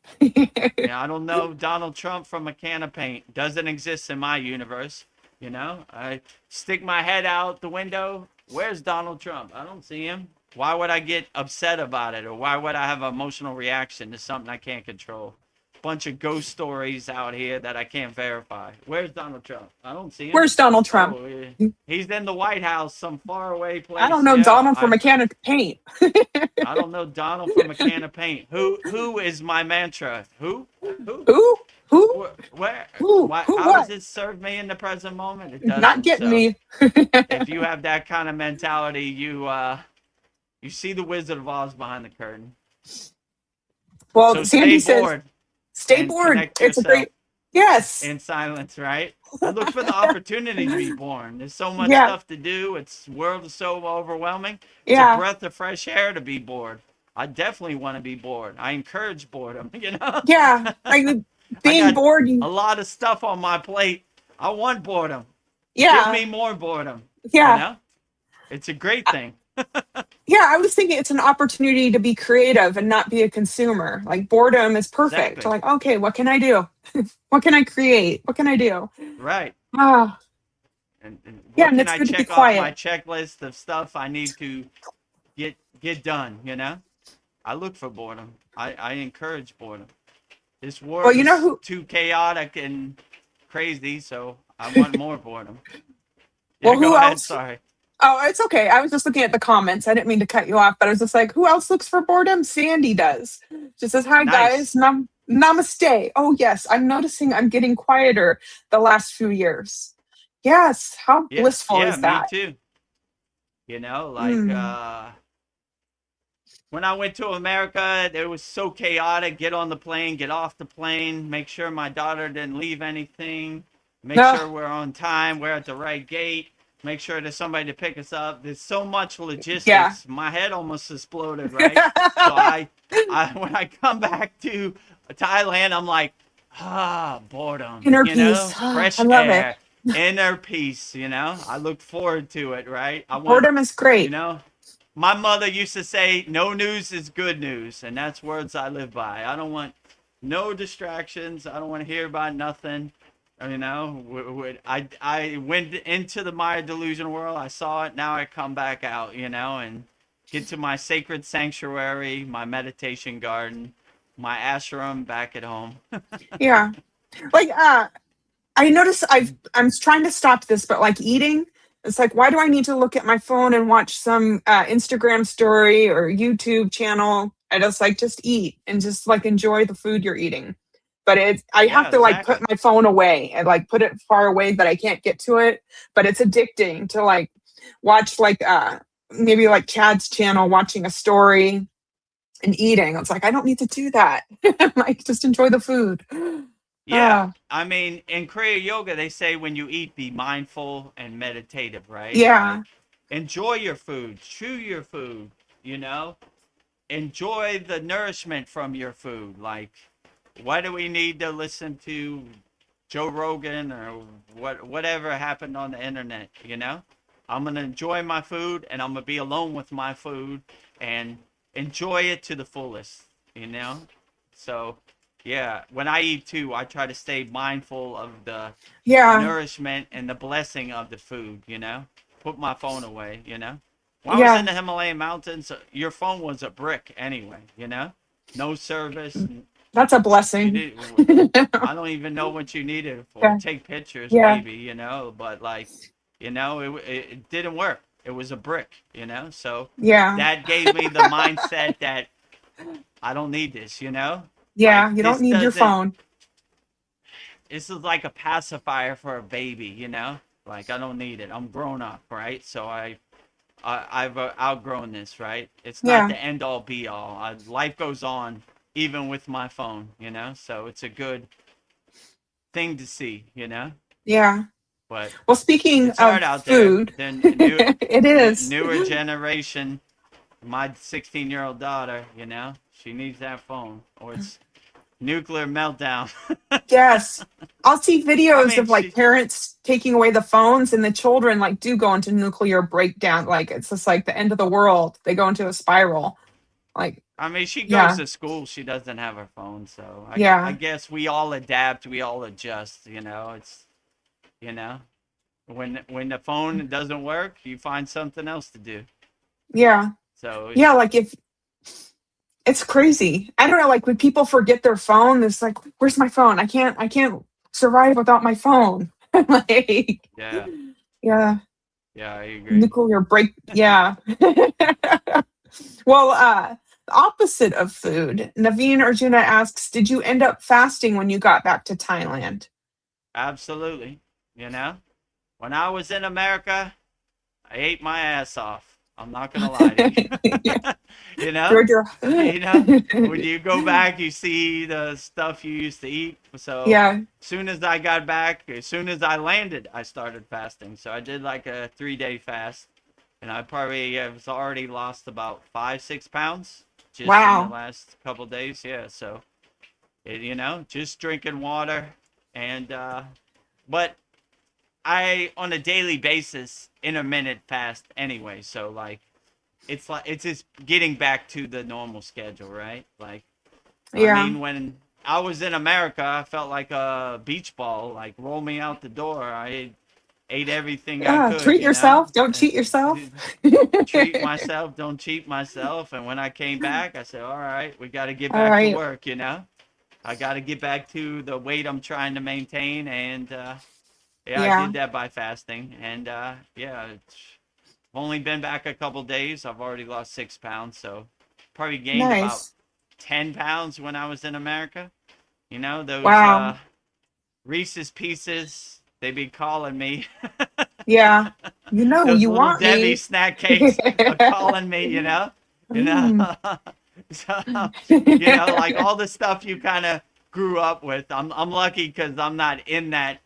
Speaker 1: Yeah, I don't know Donald Trump from a can of paint. Doesn't exist in my universe. You know, I stick my head out the window. Where's Donald Trump? I don't see him. Why would I get upset about it? Or why would I have an emotional reaction to something I can't control? Bunch of ghost stories out here that I can't verify. Where's Donald Trump? I don't see him.
Speaker 2: Where's Donald Trump?
Speaker 1: Oh, yeah. He's in the White House, some faraway
Speaker 2: I
Speaker 1: place.
Speaker 2: don't know
Speaker 1: Yeah,
Speaker 2: Donald from a can of paint.
Speaker 1: I don't know Donald from a can of paint. Who is my mantra? Who?
Speaker 2: Who? Who?
Speaker 1: Where?
Speaker 2: Who?
Speaker 1: Why?
Speaker 2: Who?
Speaker 1: How does
Speaker 2: What?
Speaker 1: it serve me in the present moment? It
Speaker 2: Not
Speaker 1: doesn't.
Speaker 2: getting
Speaker 1: So
Speaker 2: me.
Speaker 1: if you have that kind of mentality, you see the Wizard of Oz behind the curtain.
Speaker 2: Well,
Speaker 1: So
Speaker 2: Sandy
Speaker 1: stay
Speaker 2: says,
Speaker 1: bored
Speaker 2: stay
Speaker 1: and
Speaker 2: bored.
Speaker 1: connect
Speaker 2: It's a
Speaker 1: yourself
Speaker 2: great. Yes.
Speaker 1: in silence, right? I look for the opportunity to be born. There's so much
Speaker 2: Yeah.
Speaker 1: stuff to do. It's world is so overwhelming. It's a
Speaker 2: Yeah.
Speaker 1: breath of fresh air to be bored. I definitely want to be bored. I encourage boredom, you know?
Speaker 2: Yeah. Like
Speaker 1: I
Speaker 2: being
Speaker 1: got
Speaker 2: bored.
Speaker 1: a lot of stuff on my plate. I want boredom. Give
Speaker 2: Yeah.
Speaker 1: me more boredom. You
Speaker 2: Yeah.
Speaker 1: know? It's a great thing.
Speaker 2: Yeah. I was thinking it's an opportunity to be creative and not be a consumer. Like boredom is perfect.
Speaker 1: Exactly.
Speaker 2: Like, okay, what can I do? What can I create? What can I do?
Speaker 1: Right.
Speaker 2: Ah,
Speaker 1: And
Speaker 2: yeah.
Speaker 1: what
Speaker 2: And
Speaker 1: can
Speaker 2: it's
Speaker 1: I
Speaker 2: good to be
Speaker 1: check off my
Speaker 2: quiet.
Speaker 1: checklist of stuff I need to get done, you know? I look for boredom. I encourage boredom. This
Speaker 2: Well,
Speaker 1: world
Speaker 2: you know
Speaker 1: is
Speaker 2: who?
Speaker 1: too chaotic and crazy, so I want more boredom.
Speaker 2: Well,
Speaker 1: Yeah, go
Speaker 2: who
Speaker 1: ahead.
Speaker 2: else?
Speaker 1: Sorry.
Speaker 2: Oh, it's okay. I was just looking at the comments. I didn't mean to cut you off, but I was just like, who else looks for boredom? Sandy does. She says, hi, guys.
Speaker 1: Nice.
Speaker 2: Namaste. Oh, yes. I'm noticing I'm getting quieter the last few years. Yes. How
Speaker 1: Yeah,
Speaker 2: blissful
Speaker 1: yeah,
Speaker 2: is
Speaker 1: me
Speaker 2: that?
Speaker 1: too. You know, like
Speaker 2: Mm,
Speaker 1: when I went to America, it was so chaotic. Get on the plane, get off the plane, make sure my daughter didn't leave anything, make
Speaker 2: ugh,
Speaker 1: sure we're on time, we're at the right gate, make sure there's somebody to pick us up. There's so much
Speaker 2: yeah.
Speaker 1: logistics. My head almost exploded, right? So I when I come back to Thailand, I'm like, boredom,
Speaker 2: Inner
Speaker 1: you know,
Speaker 2: peace. Ah, I
Speaker 1: fresh
Speaker 2: love it.
Speaker 1: air, inner peace, you know. I look forward to it, right? I want,
Speaker 2: Boredom is
Speaker 1: you
Speaker 2: great.
Speaker 1: know, my mother used to say, no news is good news. And that's words I live by. I don't want no distractions. I don't want to hear about nothing. You know, I went into the Maya delusion world. I saw it. Now I come back out, you know, and get to my sacred sanctuary, my meditation garden, my ashram back at home.
Speaker 2: Yeah. Like, I notice I'm trying to stop this, but like eating, it's like, why do I need to look at my phone and watch some Instagram story or YouTube channel? I just eat and just like enjoy the food you're eating. But I have
Speaker 1: Yeah,
Speaker 2: to like put
Speaker 1: exactly.
Speaker 2: my phone away and like put it far away that I can't get to it. But it's addicting to like watch like maybe like Chad's channel watching a story and eating. It's like I don't need to do that. Like just enjoy the food.
Speaker 1: Yeah.
Speaker 2: Ah,
Speaker 1: I mean, in Kriya Yoga, they say when you eat, be mindful and meditative, right? Like,
Speaker 2: yeah.
Speaker 1: enjoy your food, chew your food, you know? Enjoy the nourishment from your food. Like, why do we need to listen to Joe Rogan or whatever happened on the internet, you know? I'm going to enjoy my food and I'm going to be alone with my food and enjoy it to the fullest, you know? So yeah, when I eat too, I try to stay mindful of the
Speaker 2: Yeah.
Speaker 1: nourishment and the blessing of the food, Put my phone away, When I was in
Speaker 2: Yeah.
Speaker 1: the Himalayan mountains, your phone was a brick anyway, No service.
Speaker 2: That's a
Speaker 1: You
Speaker 2: blessing.
Speaker 1: did. I don't even know what you needed it for.
Speaker 2: Yeah.
Speaker 1: Take pictures,
Speaker 2: Yeah.
Speaker 1: maybe, but like, it didn't work. It was a brick, So
Speaker 2: Yeah.
Speaker 1: that gave me the mindset that I don't need this, Like
Speaker 2: Yeah. You don't
Speaker 1: this
Speaker 2: need your
Speaker 1: doesn't.
Speaker 2: phone.
Speaker 1: This is like a pacifier for a baby, Like I don't need it. I'm grown up, right? So I've outgrown this, right? It's not
Speaker 2: Yeah.
Speaker 1: the end all be all. Life goes on, even with my phone, So it's a good thing to see,
Speaker 2: Yeah.
Speaker 1: But
Speaker 2: Well, speaking
Speaker 1: it's
Speaker 2: of
Speaker 1: hard out there.
Speaker 2: food,
Speaker 1: Then
Speaker 2: it is.
Speaker 1: newer generation, my 16-year-old daughter, she needs that phone, or it's nuclear meltdown.
Speaker 2: Yes. I'll see
Speaker 1: I
Speaker 2: videos
Speaker 1: mean,
Speaker 2: of like
Speaker 1: she.
Speaker 2: parents taking away the phones and the children like do go into nuclear breakdown. Like it's just like the end of the world. They go into a spiral. Like,
Speaker 1: I mean, she goes
Speaker 2: yeah.
Speaker 1: to school. She doesn't have her phone, so I
Speaker 2: Yeah.
Speaker 1: guess we all adapt. We all adjust. It's you know when the phone doesn't work, you find something else to do.
Speaker 2: Yeah.
Speaker 1: So
Speaker 2: Yeah. Like if it's crazy. I don't know, like when people forget their phone, it's like, where's my phone? I can't survive without my phone. Like,
Speaker 1: yeah,
Speaker 2: yeah,
Speaker 1: yeah, I agree.
Speaker 2: nuclear break. Yeah. Well, the opposite of food. Naveen Arjuna asks, did you end up fasting when you got back to Thailand?
Speaker 1: Absolutely. When I was in America, I ate my ass off. I'm not gonna lie to
Speaker 2: Yeah.
Speaker 1: you. you know,
Speaker 2: You're-
Speaker 1: you know, when you go back, you see the stuff you used to eat. So
Speaker 2: yeah.
Speaker 1: as soon as I got back, as soon as I landed, I started fasting. So I did like a 3-day fast, and I probably have already lost about 5-6 pounds just in the
Speaker 2: Wow.
Speaker 1: last couple days. Yeah. So just drinking water, and but I on a daily basis intermittent fast anyway. So like it's just getting back to the normal schedule, right? Like I
Speaker 2: Yeah.
Speaker 1: mean when I was in America, I felt like a beach ball, like roll me out the door. I ate everything I
Speaker 2: Yeah.
Speaker 1: could,
Speaker 2: Treat yourself. Don't cheat yourself.
Speaker 1: treat myself, don't cheat myself. And when I came back, I said, all right, we got to get
Speaker 2: All
Speaker 1: back to
Speaker 2: right.
Speaker 1: work, I got to get back to the weight I'm trying to maintain. And yeah, I
Speaker 2: Yeah.
Speaker 1: did that by fasting. And yeah, I've only been back a couple days. I've already lost 6 pounds. So probably gained about
Speaker 2: Nice.
Speaker 1: 10 pounds when I was in America. Those
Speaker 2: Wow.
Speaker 1: Reese's Pieces, they be calling me.
Speaker 2: Yeah.
Speaker 1: Those
Speaker 2: You
Speaker 1: little
Speaker 2: want
Speaker 1: Debbie
Speaker 2: me.
Speaker 1: snack cakes are calling me, you know.
Speaker 2: Mm.
Speaker 1: So, like all the stuff you kind of grew up with. I'm lucky because I'm not in that.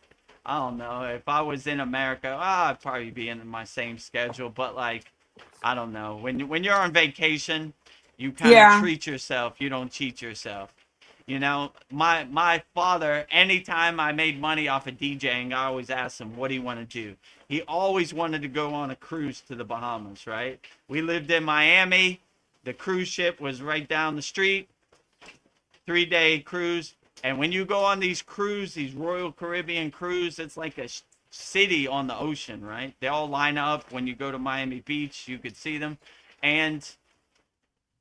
Speaker 1: I don't know. If I was in America, I'd probably be in my same schedule. But like, I don't know. When you're on vacation, you kind of
Speaker 2: Yeah.
Speaker 1: treat yourself. You don't cheat yourself. My father, anytime I made money off of DJing, I always asked him, what do you want to do? He always wanted to go on a cruise to the Bahamas, right? We lived in Miami. The cruise ship was right down the street, 3-day cruise. And when you go on these cruise, these Royal Caribbean cruise, it's like a city on the ocean, right? They all line up. When you go to Miami Beach, you could see them. And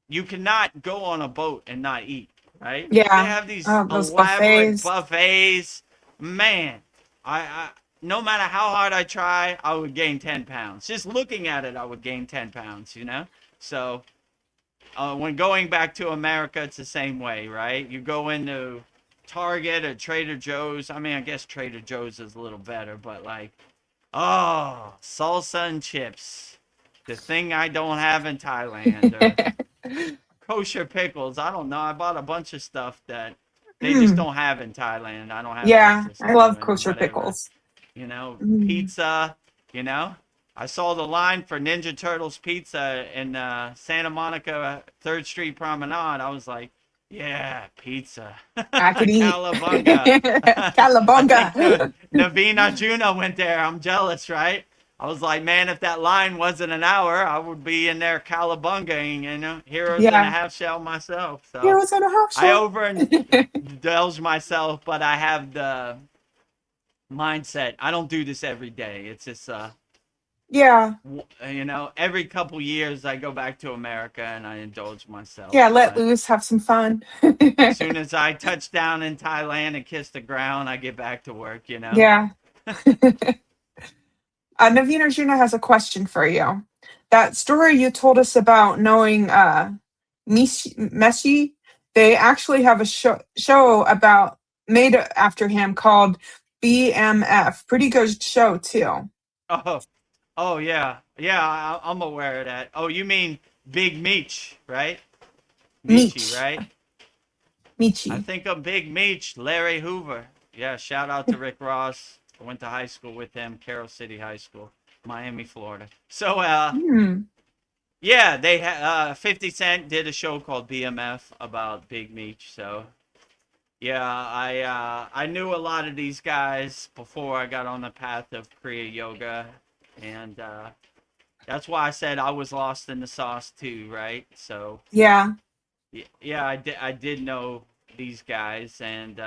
Speaker 1: you cannot go on a boat and not eat, right? They
Speaker 2: Yeah.
Speaker 1: have these
Speaker 2: Oh, those
Speaker 1: elaborate
Speaker 2: buffets.
Speaker 1: buffets. Man, I no matter how hard I try, I would gain 10 pounds. Just looking at it, I would gain 10 pounds, So when going back to America, it's the same way, right? You go into Target or Trader Joe's. I mean, I guess Trader Joe's is a little better, but like, oh, salsa and chips. The thing I don't have in Thailand, or kosher pickles. I don't know. I bought a bunch of stuff that they just
Speaker 2: Mm.
Speaker 1: don't have in Thailand. I don't have
Speaker 2: Yeah.
Speaker 1: access
Speaker 2: I
Speaker 1: to,
Speaker 2: love
Speaker 1: and
Speaker 2: kosher
Speaker 1: whatever.
Speaker 2: pickles. Mm.
Speaker 1: Pizza, you know. I saw the line for Ninja Turtles pizza in Santa Monica 3rd Street Promenade. I was like, yeah, pizza.
Speaker 2: I could eat.
Speaker 1: Calabunga. I think
Speaker 2: Calabunga.
Speaker 1: Naveen Arjuna went there. I'm jealous, right? I was like, man, if that line wasn't an hour, I would be in there cowabungaing, heroes and a
Speaker 2: Yeah.
Speaker 1: half shell myself. So
Speaker 2: Heroes on a half
Speaker 1: I
Speaker 2: shell.
Speaker 1: overindulge myself, but I have the mindset. I don't do this every day. It's just,
Speaker 2: Yeah.
Speaker 1: every couple years I go back to America and I indulge
Speaker 2: Yeah,
Speaker 1: myself.
Speaker 2: let
Speaker 1: But
Speaker 2: loose, have some fun.
Speaker 1: as soon as I touch down in Thailand and kiss the ground, I get back to work.
Speaker 2: Yeah. Naveen Arjuna has a question for you. That story you told us about knowing Messi, they actually have a show about made after him called BMF. Pretty good show too.
Speaker 1: Oh, oh yeah, yeah. I'm aware of that. Oh, you mean Big Meech, right? Meechy,
Speaker 2: Meech.
Speaker 1: right? I
Speaker 2: Michi.
Speaker 1: think of Big Meech, Larry Hoover. Yeah, shout out to Rick Ross. I went to high school with him, Carroll City High School, Miami, Florida. So,
Speaker 2: Hmm.
Speaker 1: yeah, 50 Cent did a show called BMF about Big Meech. So, yeah, I knew a lot of these guys before I got on the path of Kriya Yoga, and that's why I said I was lost in the sauce too, right? So,
Speaker 2: Yeah.
Speaker 1: yeah, I did know these guys, and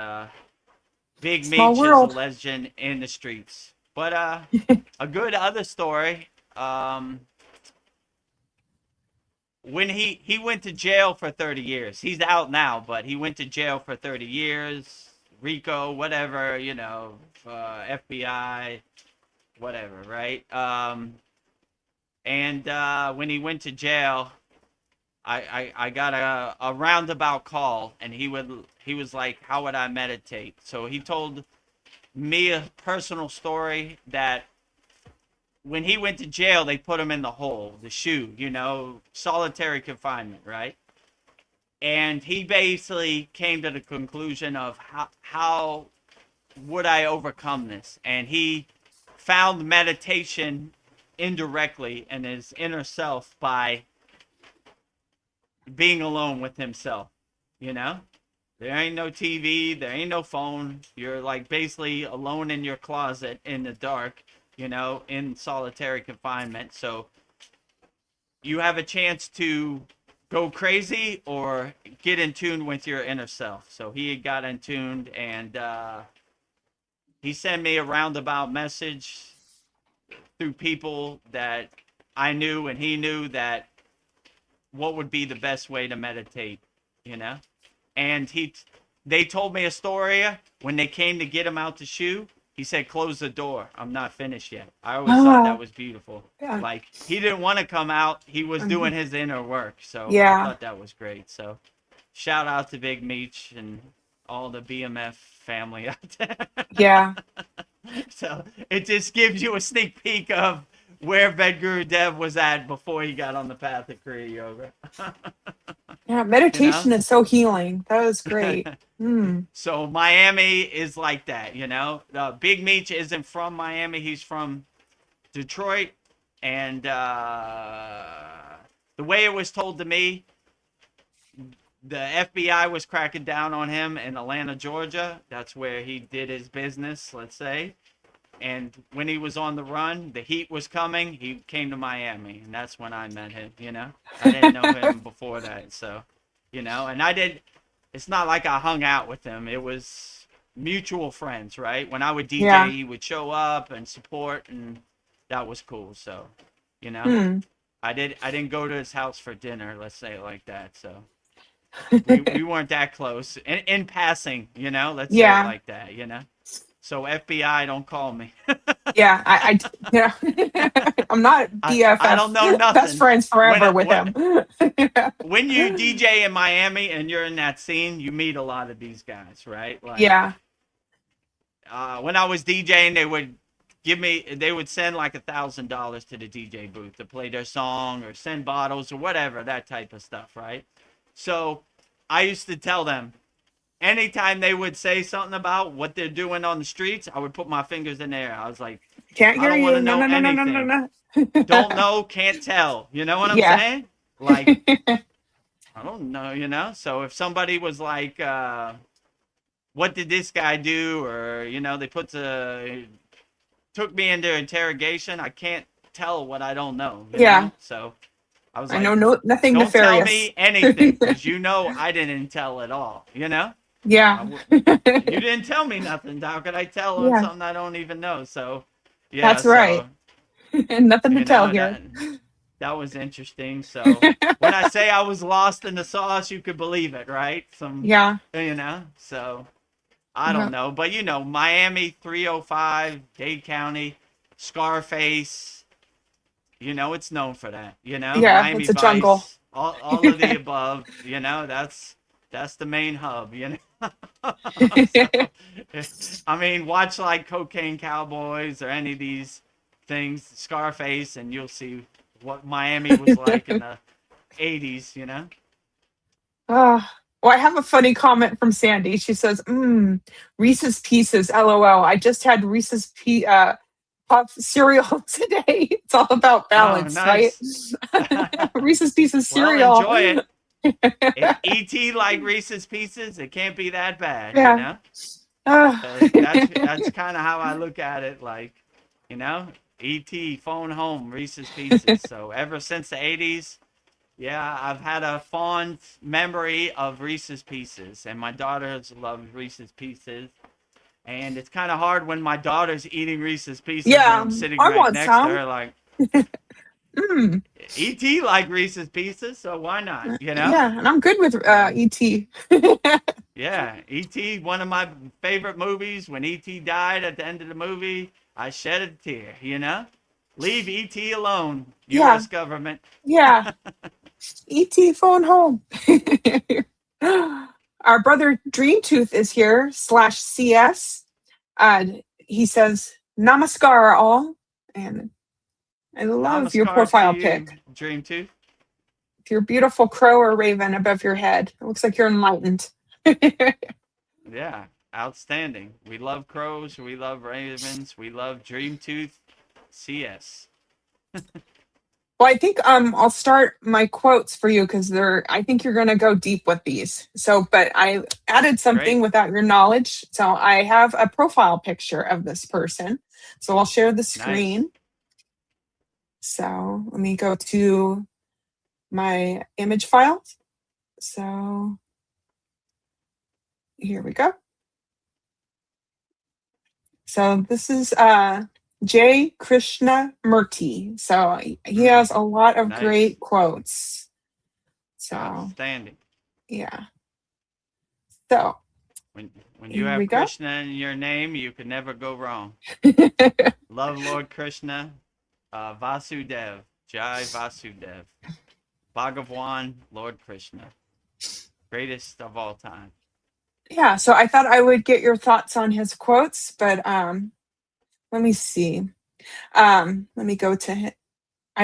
Speaker 1: Big
Speaker 2: Small
Speaker 1: Meech is a
Speaker 2: world.
Speaker 1: legend in the streets. But a good other story. When he went to jail for 30 years. He's out now, but he went to jail for 30 years. Rico, whatever, FBI, whatever, right? And when he went to jail, I got a roundabout call, and he was like, how would I meditate? So he told me a personal story that when he went to jail, they put him in the hole, the shoe, solitary confinement, right? And he basically came to the conclusion of how would I overcome this? And he found meditation indirectly in his inner self by being alone with himself, you know? There ain't no TV, there ain't no phone. You're like basically alone in your closet in the dark, in solitary confinement. So you have a chance to go crazy or get in tune with your inner self. So he got in tuned, and he sent me a roundabout message through people that I knew, and he knew that what would be the best way to meditate, you know? And they told me a story when they came to get him out to shoe. He said, close the door. I'm not finished yet. I always thought that
Speaker 2: Ah,
Speaker 1: was beautiful.
Speaker 2: yeah.
Speaker 1: Like, he didn't want to come out. He was doing his inner work. So I
Speaker 2: Yeah.
Speaker 1: thought that was great. So shout out to Big Meech and all the BMF family out there.
Speaker 2: Yeah.
Speaker 1: So it just gives you a sneak peek of where Vedagurudev was at before he got on the path of Kriya Yoga.
Speaker 2: Yeah.
Speaker 1: you know?
Speaker 2: Meditation is so healing. That was great. Hmm.
Speaker 1: So Miami is like that. Big Meech isn't from Miami. He's from Detroit. And the way it was told to me, the FBI was cracking down on him in Atlanta, Georgia. That's where he did his business, let's say. And when he was on the run, the heat was coming. He came to Miami, and that's when I met him. I didn't know him before that. So, and I did. It's not like I hung out with him. It was mutual friends, right? When I would DJ,
Speaker 2: Yeah.
Speaker 1: he would show up and support, and that was cool. So, you know,
Speaker 2: Hmm.
Speaker 1: I didn't go to his house for dinner. Let's say it like that. So we weren't that close. In passing, let's say it
Speaker 2: Yeah.
Speaker 1: like that. So FBI, don't call me.
Speaker 2: Yeah. Yeah. I'm not
Speaker 1: I don't know
Speaker 2: BFF, best
Speaker 1: nothing.
Speaker 2: friends
Speaker 1: When
Speaker 2: forever with him.
Speaker 1: when you DJ in Miami and you're in that scene, you meet a lot of these guys, right? Like
Speaker 2: Yeah.
Speaker 1: when I was DJing, they would send like $1,000 to the DJ booth to play their song or send bottles or whatever, that type of stuff, right? So I used to tell them, anytime they would say something about what they're doing on the streets, I would put my fingers in the air. I was like,
Speaker 2: Can't
Speaker 1: I
Speaker 2: hear
Speaker 1: don't want to
Speaker 2: you. No,
Speaker 1: know
Speaker 2: no, no, no, no,
Speaker 1: anything.
Speaker 2: no,
Speaker 1: Don't
Speaker 2: no.
Speaker 1: know, can't tell. You know what I'm
Speaker 2: Yeah.
Speaker 1: saying? Like, I don't know. So if somebody was like, what did this guy do? Or, they put took me into interrogation, I can't tell what I don't know. You
Speaker 2: Yeah.
Speaker 1: know? So I was
Speaker 2: I
Speaker 1: like,
Speaker 2: know nothing
Speaker 1: don't tell
Speaker 2: nefarious.
Speaker 1: me anything, because you know I didn't tell at all. You know?
Speaker 2: Yeah.
Speaker 1: You didn't tell me nothing. How could I tell on
Speaker 2: Yeah.
Speaker 1: something I don't even know? So, yeah.
Speaker 2: That's right. And nothing to
Speaker 1: You
Speaker 2: tell
Speaker 1: know
Speaker 2: here.
Speaker 1: that was interesting. So when I say I was lost in the sauce, you could believe it, right?
Speaker 2: Yeah.
Speaker 1: You know. So I
Speaker 2: Yeah.
Speaker 1: don't know, but you know, Miami 305, Dade County, Scarface. You know, it's known for that. You know,
Speaker 2: Yeah.
Speaker 1: Miami
Speaker 2: It's a jungle.
Speaker 1: Vice, all of the above. You know, that's the main hub. You know. So, I mean, watch like Cocaine Cowboys or any of these things, Scarface, and you'll see what Miami was like in the 80s, you know?
Speaker 2: Well, I have a funny comment from Sandy. She says, Reese's Pieces, LOL. I just had Puff cereal today. It's all about
Speaker 1: Oh,
Speaker 2: balance, right?
Speaker 1: nice.
Speaker 2: Reese's Pieces
Speaker 1: Well,
Speaker 2: cereal.
Speaker 1: enjoy it. If E.T. like Reese's Pieces, it can't be that bad, you
Speaker 2: Yeah.
Speaker 1: know?
Speaker 2: Uh,
Speaker 1: That's kind of how I look at it, like, you know, E.T. phone home, Reese's Pieces. So ever since the 80s, yeah, I've had a fond memory of Reese's Pieces, and my daughters love Reese's Pieces. And it's kind of hard when my daughter's eating Reese's Pieces and
Speaker 2: yeah,
Speaker 1: I'm sitting
Speaker 2: I
Speaker 1: right
Speaker 2: want
Speaker 1: next to
Speaker 2: some.
Speaker 1: her, like,
Speaker 2: Mm,
Speaker 1: E.T. like Reese's Pieces, so why not, you know?
Speaker 2: yeah, and I'm good with
Speaker 1: So,
Speaker 2: ET.
Speaker 1: yeah, E.T., one of my favorite movies. When E.T. died at the end of the movie, I shed a tear, you know? Leave E.T. alone,
Speaker 2: Yeah,
Speaker 1: U.S. government.
Speaker 2: yeah. ET phone home. Our brother Dreamtooth is here /CS. He says, Namaskar all. And I love your
Speaker 1: Namaskar to
Speaker 2: profile
Speaker 1: you,
Speaker 2: pic.
Speaker 1: Dream Tooth.
Speaker 2: Your beautiful crow or raven above your head. It looks like you're enlightened.
Speaker 1: Yeah, outstanding. We love crows. We love ravens. We love Dream Tooth. CS.
Speaker 2: Well, I think I'll start my quotes for you because I think you're gonna go deep with these. So, but I added something
Speaker 1: Great.
Speaker 2: without your knowledge. So I have a profile picture of this person. So I'll share the
Speaker 1: Nice.
Speaker 2: screen. So let me go to my image file. So here we go. So this is J. Krishnamurti. So he has a lot of
Speaker 1: Nice.
Speaker 2: great quotes. So
Speaker 1: Outstanding.
Speaker 2: yeah. So
Speaker 1: When you
Speaker 2: here we
Speaker 1: have
Speaker 2: go.
Speaker 1: Krishna in your name, you can never go wrong. Love Lord Krishna. Vasudev. Jai Vasudev. Bhagavan, Lord Krishna. Greatest of all time.
Speaker 2: Yeah, so I thought I would get your thoughts on his quotes, but let me see. Let me go to him. I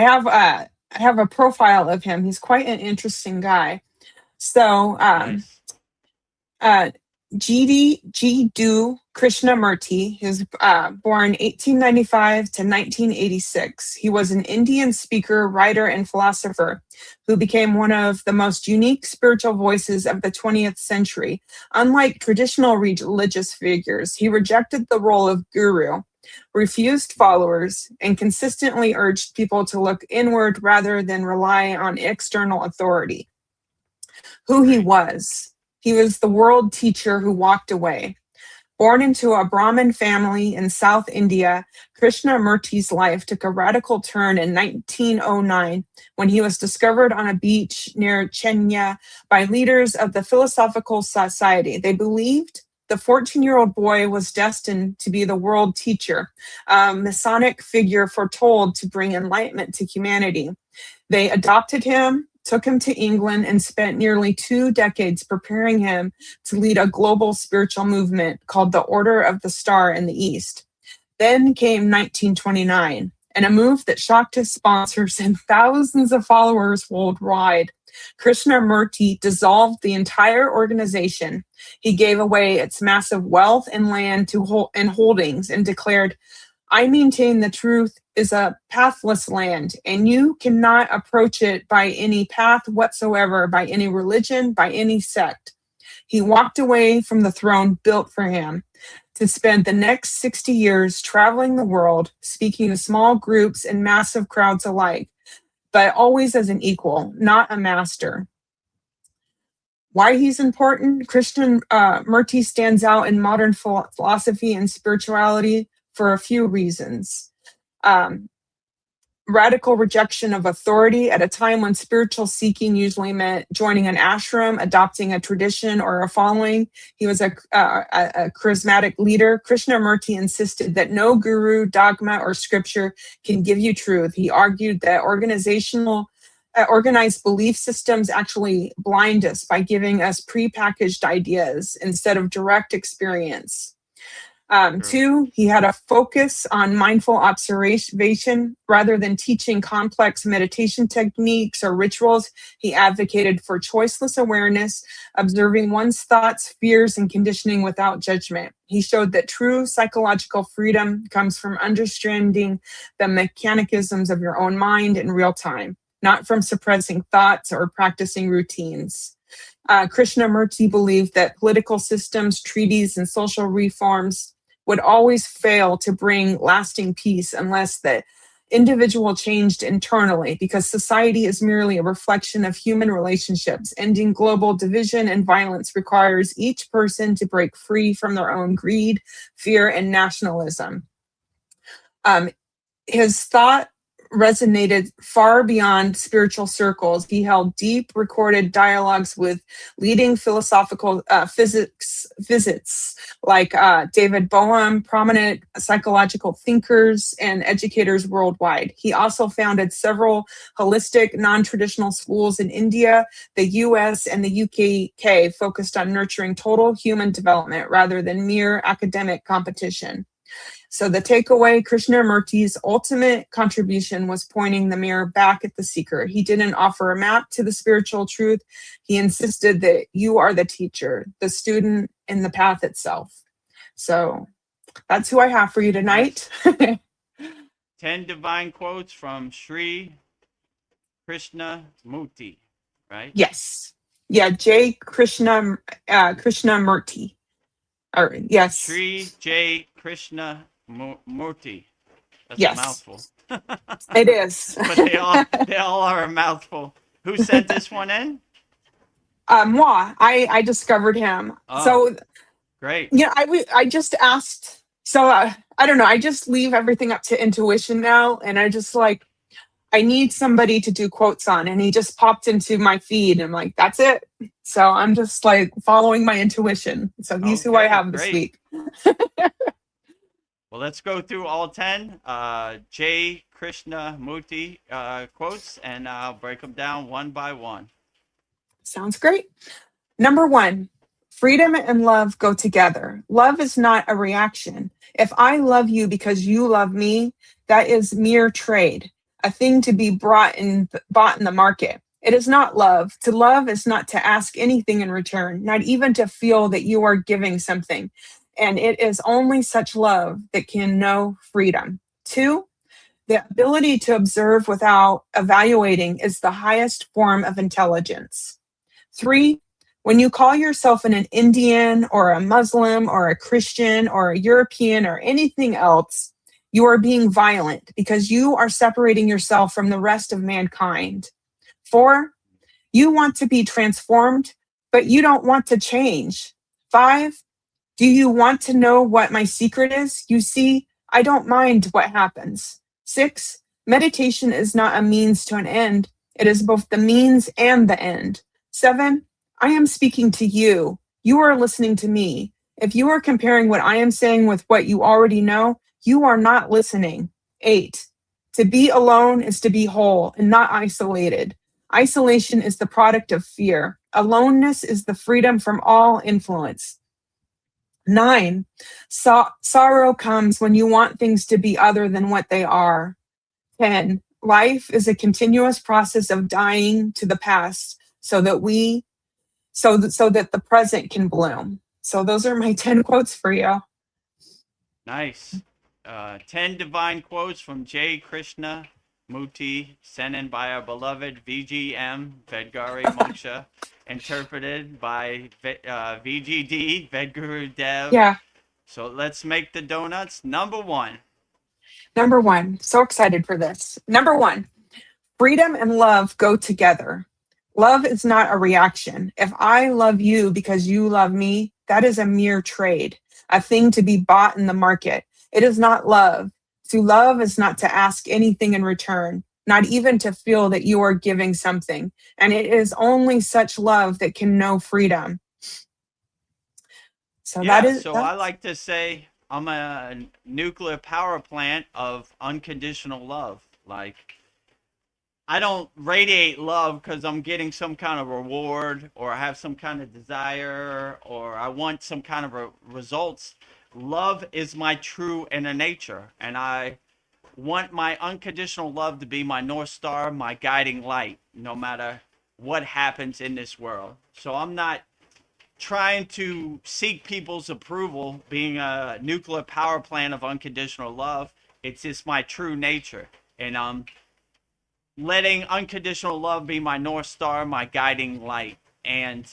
Speaker 2: have a profile of him. He's quite an interesting guy. So
Speaker 1: Nice.
Speaker 2: G.D. Krishnamurti. He was born 1895 to 1986. He was an Indian speaker, writer, and philosopher who became one of the most unique spiritual voices of the 20th century. Unlike traditional religious figures, he rejected the role of guru, refused followers, and consistently urged people to look inward rather than rely on external authority. Who he was. He was the world teacher who walked away. Born into a Brahmin family in South India, Krishnamurti's life took a radical turn in 1909 when he was discovered on a beach near Chennai by leaders of the Philosophical Society. They believed the 14-year-old boy was destined to be the world teacher, a Masonic figure foretold to bring enlightenment to humanity. They adopted him, took him to England, and spent nearly 2 decades preparing him to lead a global spiritual movement called the Order of the Star in the East. Then came 1929, and a move that shocked his sponsors and thousands of followers worldwide. Krishnamurti dissolved the entire organization. He gave away its massive wealth and land and holdings and declared, I maintain the truth is a pathless land, and you cannot approach it by any path whatsoever, by any religion, by any sect. He walked away from the throne built for him to spend the next 60 years traveling the world, speaking to small groups and massive crowds alike, but always as an equal, not a master. Why he's important? Krishnamurti stands out in modern philosophy and spirituality for a few reasons. Radical rejection of authority at a time when spiritual seeking usually meant joining an ashram, adopting a tradition or a following. He was a charismatic leader. Krishnamurti insisted that no guru, dogma, or scripture can give you truth. He argued that organized belief systems actually blind us by giving us prepackaged ideas instead of direct experience. Two, he had a focus on mindful observation rather than teaching complex meditation techniques or rituals. He advocated for choiceless awareness, observing one's thoughts, fears, and conditioning without judgment. He showed that true psychological freedom comes from understanding the mechanisms of your own mind in real time, not from suppressing thoughts or practicing routines. Krishnamurti believed that political systems, treaties, and social reforms would always fail to bring lasting peace unless the individual changed internally, because society is merely a reflection of human relationships. Ending global division and violence requires each person to break free from their own greed, fear, and nationalism. His thought resonated far beyond spiritual circles. He held deep recorded dialogues with leading philosophical physicists like David Bohm, prominent psychological thinkers and educators worldwide. He also founded several holistic, non-traditional schools in India, the US, and the UK, focused on nurturing total human development rather than mere academic competition. So the takeaway, Krishnamurti's ultimate contribution was pointing the mirror back at the seeker. He didn't offer a map to the spiritual truth. He insisted that you are the teacher, the student, and the path itself. So that's who I have for you tonight.
Speaker 1: 10 divine quotes from Sri Krishnamurti, right?
Speaker 2: Yes. Yeah, J. Krishnamurti. Or, yes.
Speaker 1: Sri J. Krishnamurti. That's
Speaker 2: Yes.
Speaker 1: a mouthful.
Speaker 2: It is.
Speaker 1: But they all are a mouthful. Who sent this one in?
Speaker 2: Moi. I discovered him.
Speaker 1: Oh,
Speaker 2: So
Speaker 1: great.
Speaker 2: yeah, I just asked. So I don't know. I just leave everything up to intuition now, and I just like I need somebody to do quotes on, and he just popped into my feed. And I'm like, that's it. So I'm just like following my intuition. So he's who I have this week.
Speaker 1: Well, let's go through all 10 J. Krishnamurti quotes, and I'll break them down one by one.
Speaker 2: Sounds great. Number 1, freedom and love go together. Love is not a reaction. If I love you because you love me, that is mere trade, a thing to be bought in the market. It is not love. To love is not to ask anything in return, not even to feel that you are giving something. And it is only such love that can know freedom. 2, the ability to observe without evaluating is the highest form of intelligence. 3, when you call yourself an Indian or a Muslim or a Christian or a European or anything else, you are being violent because you are separating yourself from the rest of mankind. 4, you want to be transformed, but you don't want to change. 5, do you want to know what my secret is? You see, I don't mind what happens. 6, meditation is not a means to an end. It is both the means and the end. 7, I am speaking to you. You are listening to me. If you are comparing what I am saying with what you already know, you are not listening. 8, to be alone is to be whole and not isolated. Isolation is the product of fear. Aloneness is the freedom from all influence. 9, sorrow comes when you want things to be other than what they are. 10, life is a continuous process of dying to the past so that the present can bloom. So those are my 10 quotes for you.
Speaker 1: Nice. 10 divine quotes from J. Krishnamurti. Muti, sent in by our beloved VGM, Vedgari Moksha, interpreted by VGD, Vedagurudev.
Speaker 2: Yeah.
Speaker 1: So let's make the donuts. Number one.
Speaker 2: Number one. So excited for this. Number one. Freedom and love go together. Love is not a reaction. If I love you because you love me, that is a mere trade, a thing to be bought in the market. It is not love. To love is not to ask anything in return, not even to feel that you are giving something. And it is only such love that can know freedom. So that
Speaker 1: Yeah,
Speaker 2: is
Speaker 1: so I
Speaker 2: that's
Speaker 1: like to say I'm a nuclear power plant of unconditional love. Like, I don't radiate love because I'm getting some kind of reward or I have some kind of desire or I want some kind of results. Love is my true inner nature, and I want my unconditional love to be my North Star, my guiding light, no matter what happens in this world. So I'm not trying to seek people's approval, being a nuclear power plant of unconditional love. It's just my true nature. And letting unconditional love be my North Star, my guiding light. And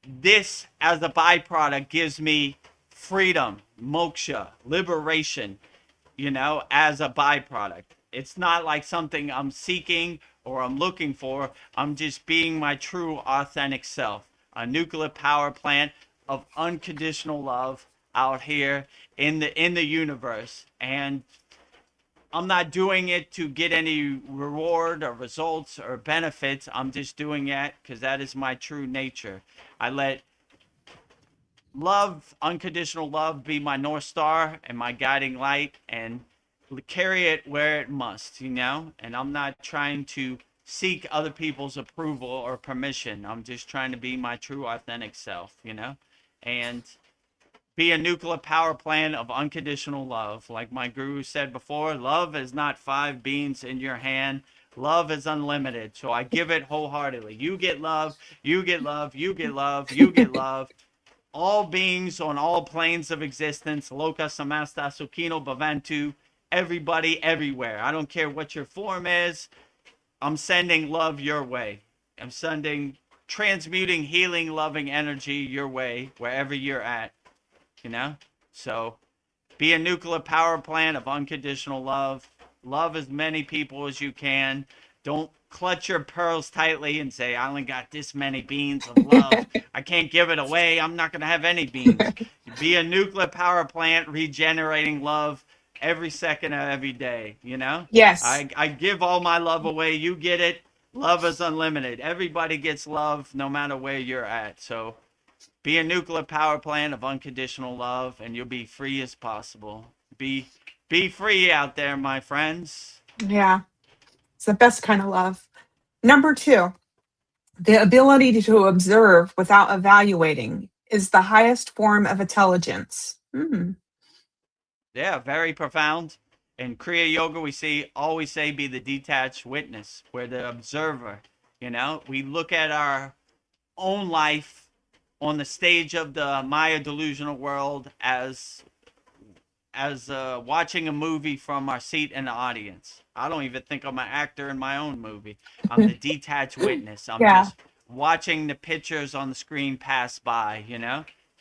Speaker 1: this, as a byproduct, gives me freedom, moksha, liberation, as a byproduct. It's not like something I'm seeking or I'm looking for. I'm just being my true, authentic self. A nuclear power plant of unconditional love out here in the universe. And I'm not doing it to get any reward or results or benefits. I'm just doing it because that is my true nature. I let love, unconditional love, be my North Star and my guiding light and carry it where it must, And I'm not trying to seek other people's approval or permission. I'm just trying to be my true, authentic self. And be a nuclear power plant of unconditional love. Like my guru said before, love is not 5 beans in your hand. Love is unlimited. So I give it wholeheartedly. You get love, you get love, you get love, you get love. All beings on all planes of existence, loka samasta sukino bhavantu, everybody everywhere. I don't care what your form is. I'm sending love your way. I'm sending transmuting, healing, loving energy your way wherever you're at. you know? So be a nuclear power plant of unconditional love. Love as many people as you can. Don't clutch your pearls tightly and say, I only got this many beans of love. I can't give it away. I'm not going to have any beans. Be a nuclear power plant regenerating love every second of every day.
Speaker 2: yes.
Speaker 1: I give all my love away. You get it. Love is unlimited. Everybody gets love no matter where you're at. So be a nuclear power plant of unconditional love, and you'll be free as possible. Be free out there, my friends.
Speaker 2: Yeah. It's the best kind of love. Number two, the ability to observe without evaluating is the highest form of intelligence. Hmm.
Speaker 1: Yeah, very profound. In Kriya Yoga, we always say be the detached witness. We're the observer. We look at our own life on the stage of the Maya delusional world as watching a movie from our seat in the audience. I don't even think I'm an actor in my own movie. I'm the detached witness. I'm
Speaker 2: Yeah.
Speaker 1: just watching the pictures on the screen pass by.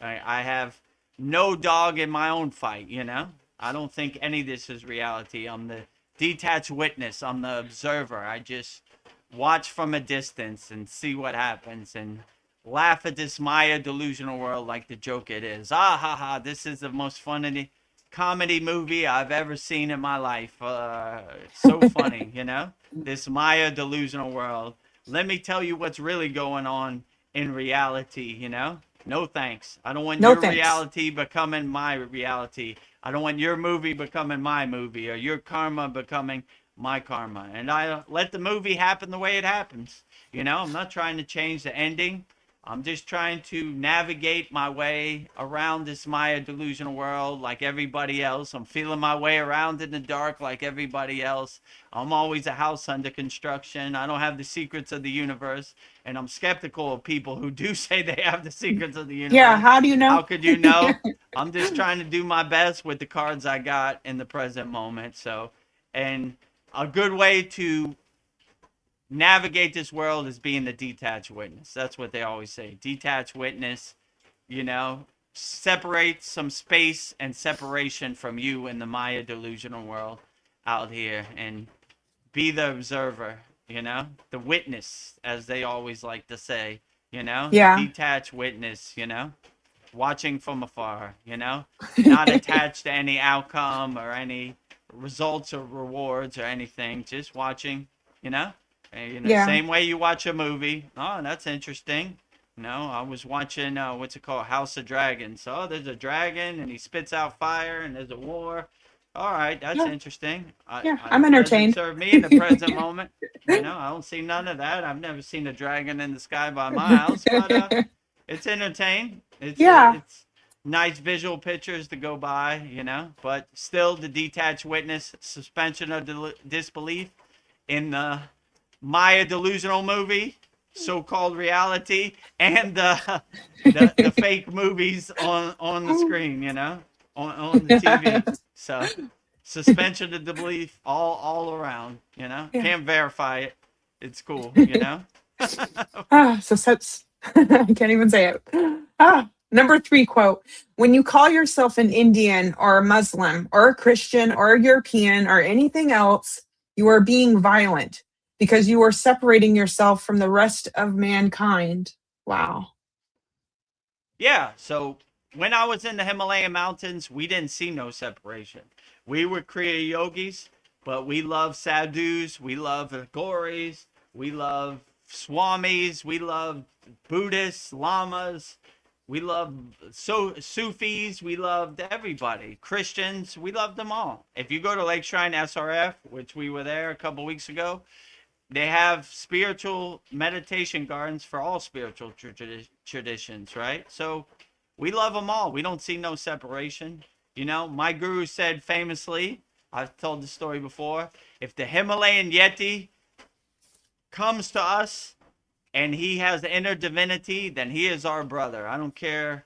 Speaker 1: I have no dog in my own fight. I don't think any of this is reality. I'm the detached witness. I'm the observer. I just watch from a distance and see what happens and laugh at this Maya delusional world like the joke it is. Ah ha ha, this is the most funny comedy movie I've ever seen in my life. So funny. This Maya delusional world. Let me tell you what's really going on in reality. No thanks. I don't want
Speaker 2: No
Speaker 1: your
Speaker 2: thanks.
Speaker 1: reality becoming my reality. I don't want your movie becoming my movie or your karma becoming my karma. And I let the movie happen the way it happens. I'm not trying to change the ending. I'm just trying to navigate my way around this Maya delusional world like everybody else. I'm feeling my way around in the dark like everybody else. I'm always a house under construction. I don't have the secrets of the universe. And I'm skeptical of people who do say they have the secrets of the
Speaker 2: Yeah.
Speaker 1: universe.
Speaker 2: How do you know?
Speaker 1: How could you know? I'm just trying to do my best with the cards I got in the present moment. And a good way to navigate this world is being the detached witness. That's what they always say. Detached witness, you know, separate some space and separation from you in the Maya delusional world out here and be the observer, you know, the witness, as they always like to say, you know, the
Speaker 2: Yeah.
Speaker 1: detached witness, you know, watching from afar, you know, not attached to any outcome or any results or rewards or anything, just watching, you know, and, you know,
Speaker 2: Yeah.
Speaker 1: same way you watch a movie. Oh, that's interesting. You know, I was watching what's it called, House of Dragons. Oh, there's a dragon and he spits out fire and there's a war. All right, that's
Speaker 2: Yeah.
Speaker 1: interesting.
Speaker 2: Yeah.
Speaker 1: I
Speaker 2: I'm
Speaker 1: doesn't
Speaker 2: entertained.
Speaker 1: serve me in the present moment. You know, I don't see none of that. I've never seen a dragon in the sky by my house, but it's entertaining.
Speaker 2: Yeah.
Speaker 1: It's nice visual pictures to go by, you know, but still the detached witness, suspension of disbelief in the Maya delusional movie, so-called reality, and the fake movies on the screen, you know, on the TV. So suspension of disbelief all around, you know.
Speaker 2: Yeah.
Speaker 1: Can't verify it. It's cool, you know.
Speaker 2: So that's, I can't even say it. Number 3 quote. When you call yourself an Indian or a Muslim or a Christian or a European or anything else, you are being violent because you are separating yourself from the rest of mankind. Wow.
Speaker 1: Yeah, so when I was in the Himalayan mountains, we didn't see no separation. We were Kriya yogis, but we love sadhus, we love goris, we love swamis, we love Buddhists, lamas, we love Sufis, we loved everybody. Christians, we loved them all. If you go to Lake Shrine SRF, which we were there a couple weeks ago, they have spiritual meditation gardens for all spiritual traditions, right? So we love them all. We don't see no separation. You know, my guru said famously, I've told the story before, if the Himalayan Yeti comes to us and he has inner divinity, then he is our brother. I don't care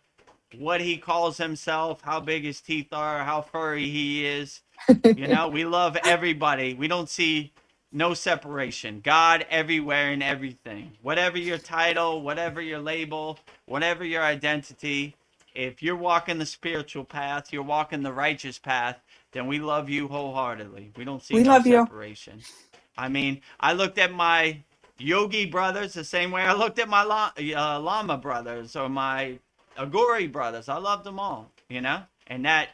Speaker 1: what he calls himself, how big his teeth are, how furry he is. You know, we love everybody. We don't see no separation. God everywhere and everything. Whatever your title, whatever your label, whatever your identity, if you're walking the spiritual path, you're walking the righteous path, then we love you wholeheartedly. We don't see
Speaker 2: We
Speaker 1: no
Speaker 2: love you.
Speaker 1: separation. I mean, I looked at my yogi brothers the same way I looked at my Lama brothers or my Agori brothers. I loved them all, you know? And that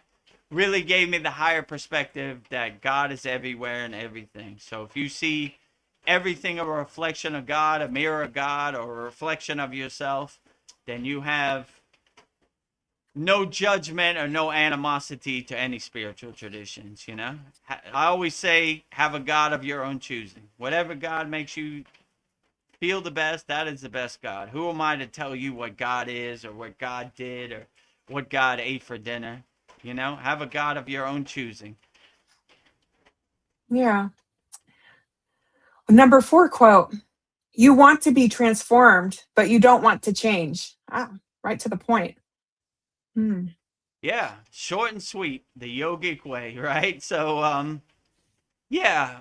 Speaker 1: really gave me the higher perspective that God is everywhere and everything. So if you see everything a reflection of God, a mirror of God, or a reflection of yourself, then you have no judgment or no animosity to any spiritual traditions, you know? I always say, have a God of your own choosing. Whatever God makes you feel the best, that is the best God. Who am I to tell you what God is or what God did or what God ate for dinner? You know, have a God of your own choosing.
Speaker 2: Yeah. Number 4 quote. You want to be transformed, but you don't want to change. Right to the point. Hmm.
Speaker 1: Yeah, short and sweet, the yogic way, right? So, yeah,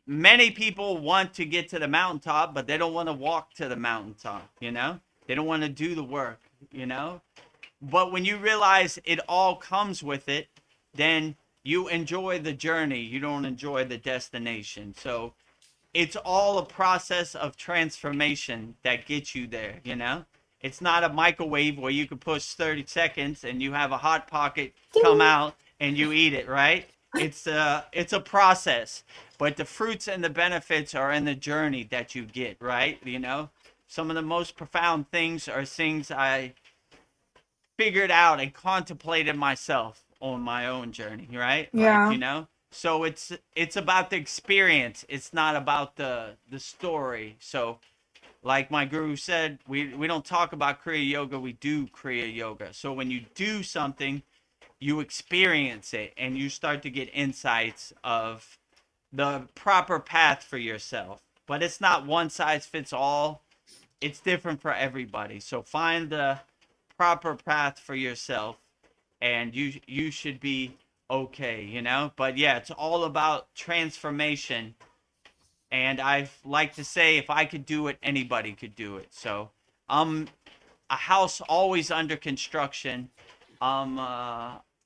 Speaker 1: many people want to get to the mountaintop, but they don't want to walk to the mountaintop, you know? They don't want to do the work, you know? But when you realize it all comes with it, then you enjoy the journey. You don't enjoy the destination. So it's all a process of transformation that gets you there, you know? It's not a microwave where you can push 30 seconds and you have a hot pocket come
Speaker 2: Ding.
Speaker 1: out and you eat it, right? It's a process, but the fruits and the benefits are in the journey that you get, right? You know, some of the most profound things are things I figured out and contemplated myself on my own journey, right? Like,
Speaker 2: Yeah.
Speaker 1: you know, so it's about the experience. It's not about the story. So like my guru said, we don't talk about Kriya yoga, we do Kriya yoga. So when you do something, you experience it and you start to get insights of the proper path for yourself. But it's not one size fits all. It's different for everybody. So find the proper path for yourself and you should be okay, but yeah, it's all about transformation. And I like to say, if I could do it, anybody could do it. So I'm a house always under construction. I'm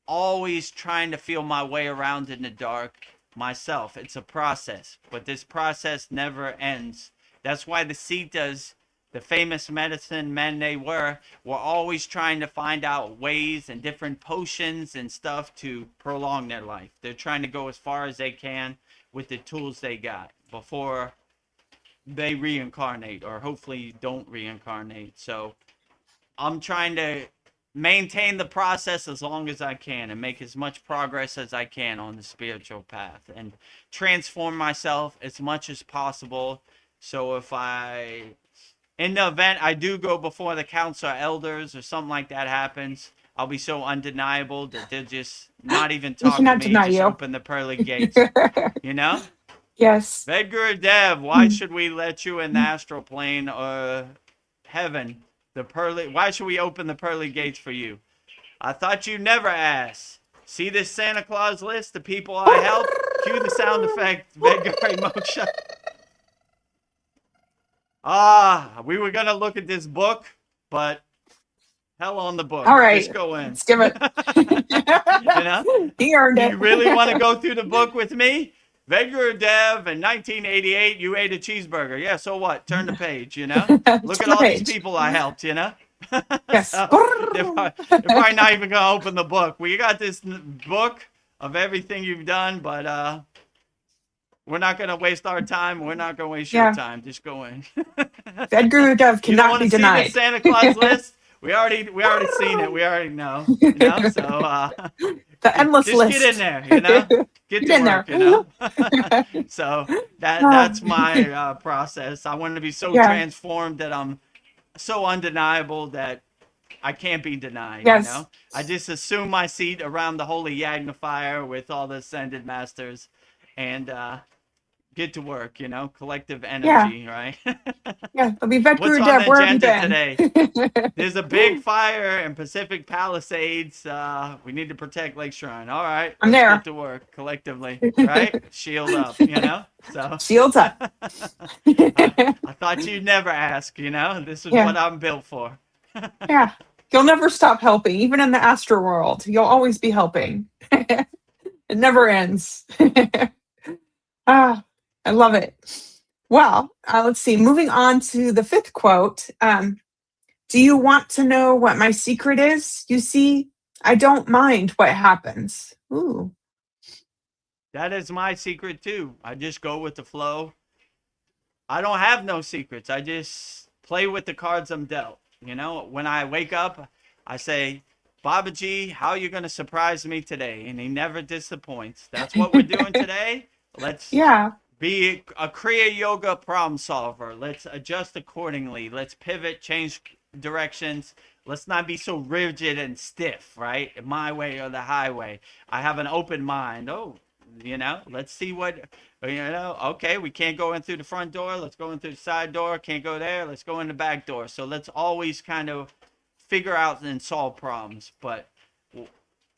Speaker 1: always trying to feel my way around in the dark myself. It's a process, but this process never ends. That's why the Cetas, the famous medicine men they were always trying to find out ways and different potions and stuff to prolong their life. They're trying to go as far as they can with the tools they got before they reincarnate, or hopefully don't reincarnate. So I'm trying to maintain the process as long as I can and make as much progress as I can on the spiritual path and transform myself as much as possible. So if in the event I do go before the council of elders or something like that happens, I'll be so undeniable that they'll just not even
Speaker 2: We
Speaker 1: talk to
Speaker 2: cannot
Speaker 1: me,
Speaker 2: deny
Speaker 1: just
Speaker 2: you.
Speaker 1: open the pearly gates, you know?
Speaker 2: Yes.
Speaker 1: Vedagurudev, why should we let you in the astral plane or heaven? Why should we open the pearly gates for you? I thought you never asked. See this Santa Claus list, the people I helped? Cue the sound effect, Vedgari Moksha. We were gonna look at this book, but hell on the book.
Speaker 2: All right.
Speaker 1: Just go in.
Speaker 2: Let's give it. He earned
Speaker 1: Do
Speaker 2: it.
Speaker 1: you really want to go through the book with me? Vedagurudev in 1988, you ate a cheeseburger. Yeah, so what? Turn the page, Look at all these people I helped,
Speaker 2: Yes.
Speaker 1: So they're probably not even going to open the book. We got this book of everything you've done, but we're not going to waste our time. We're not going to waste your time. Just go in.
Speaker 2: Vedagurudev
Speaker 1: You don't
Speaker 2: cannot
Speaker 1: want
Speaker 2: be
Speaker 1: to see
Speaker 2: denied.
Speaker 1: the Santa Claus list? We already seen it. We already know. So
Speaker 2: the endless
Speaker 1: just
Speaker 2: list.
Speaker 1: get in there, Get to
Speaker 2: in
Speaker 1: work,
Speaker 2: there.
Speaker 1: So that's my process. I want to be so transformed that I'm so undeniable that I can't be denied,
Speaker 2: Yes.
Speaker 1: I just assume my seat around the holy Yagna fire with all the ascended masters and get to work, collective energy, right?
Speaker 2: Yeah, it'll be
Speaker 1: What's on
Speaker 2: Vedagurudev.
Speaker 1: the
Speaker 2: Where have you
Speaker 1: agenda
Speaker 2: been?
Speaker 1: today? There's a big fire in Pacific Palisades. We need to protect Lake Shrine. All right,
Speaker 2: I'm
Speaker 1: let's
Speaker 2: there.
Speaker 1: get to work collectively, right? Shield up, So
Speaker 2: Shields up.
Speaker 1: I thought you'd never ask, This is what I'm built for.
Speaker 2: Yeah. You'll never stop helping, even in the astral world. You'll always be helping. It never ends. I love it. Well, let's see. Moving on to the fifth quote. Do you want to know what my secret is? You see, I don't mind what happens. Ooh.
Speaker 1: That is my secret too. I just go with the flow. I don't have no secrets. I just play with the cards I'm dealt. When I wake up, I say, Babaji, how are you going to surprise me today? And he never disappoints. That's what we're doing today. Let's be a Kriya Yoga problem solver. Let's adjust accordingly. Let's pivot, change directions. Let's not be so rigid and stiff, right? My way or the highway. I have an open mind. Let's see what, okay, we can't go in through the front door. Let's go in through the side door. Can't go there. Let's go in the back door. So let's always kind of figure out and solve problems. But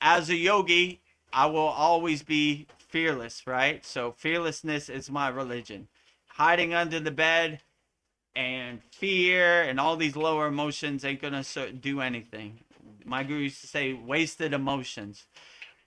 Speaker 1: as a yogi, I will always be fearless, right? So fearlessness is my religion. Hiding under the bed and fear and all these lower emotions ain't going to do anything. My guru used to say, wasted emotions.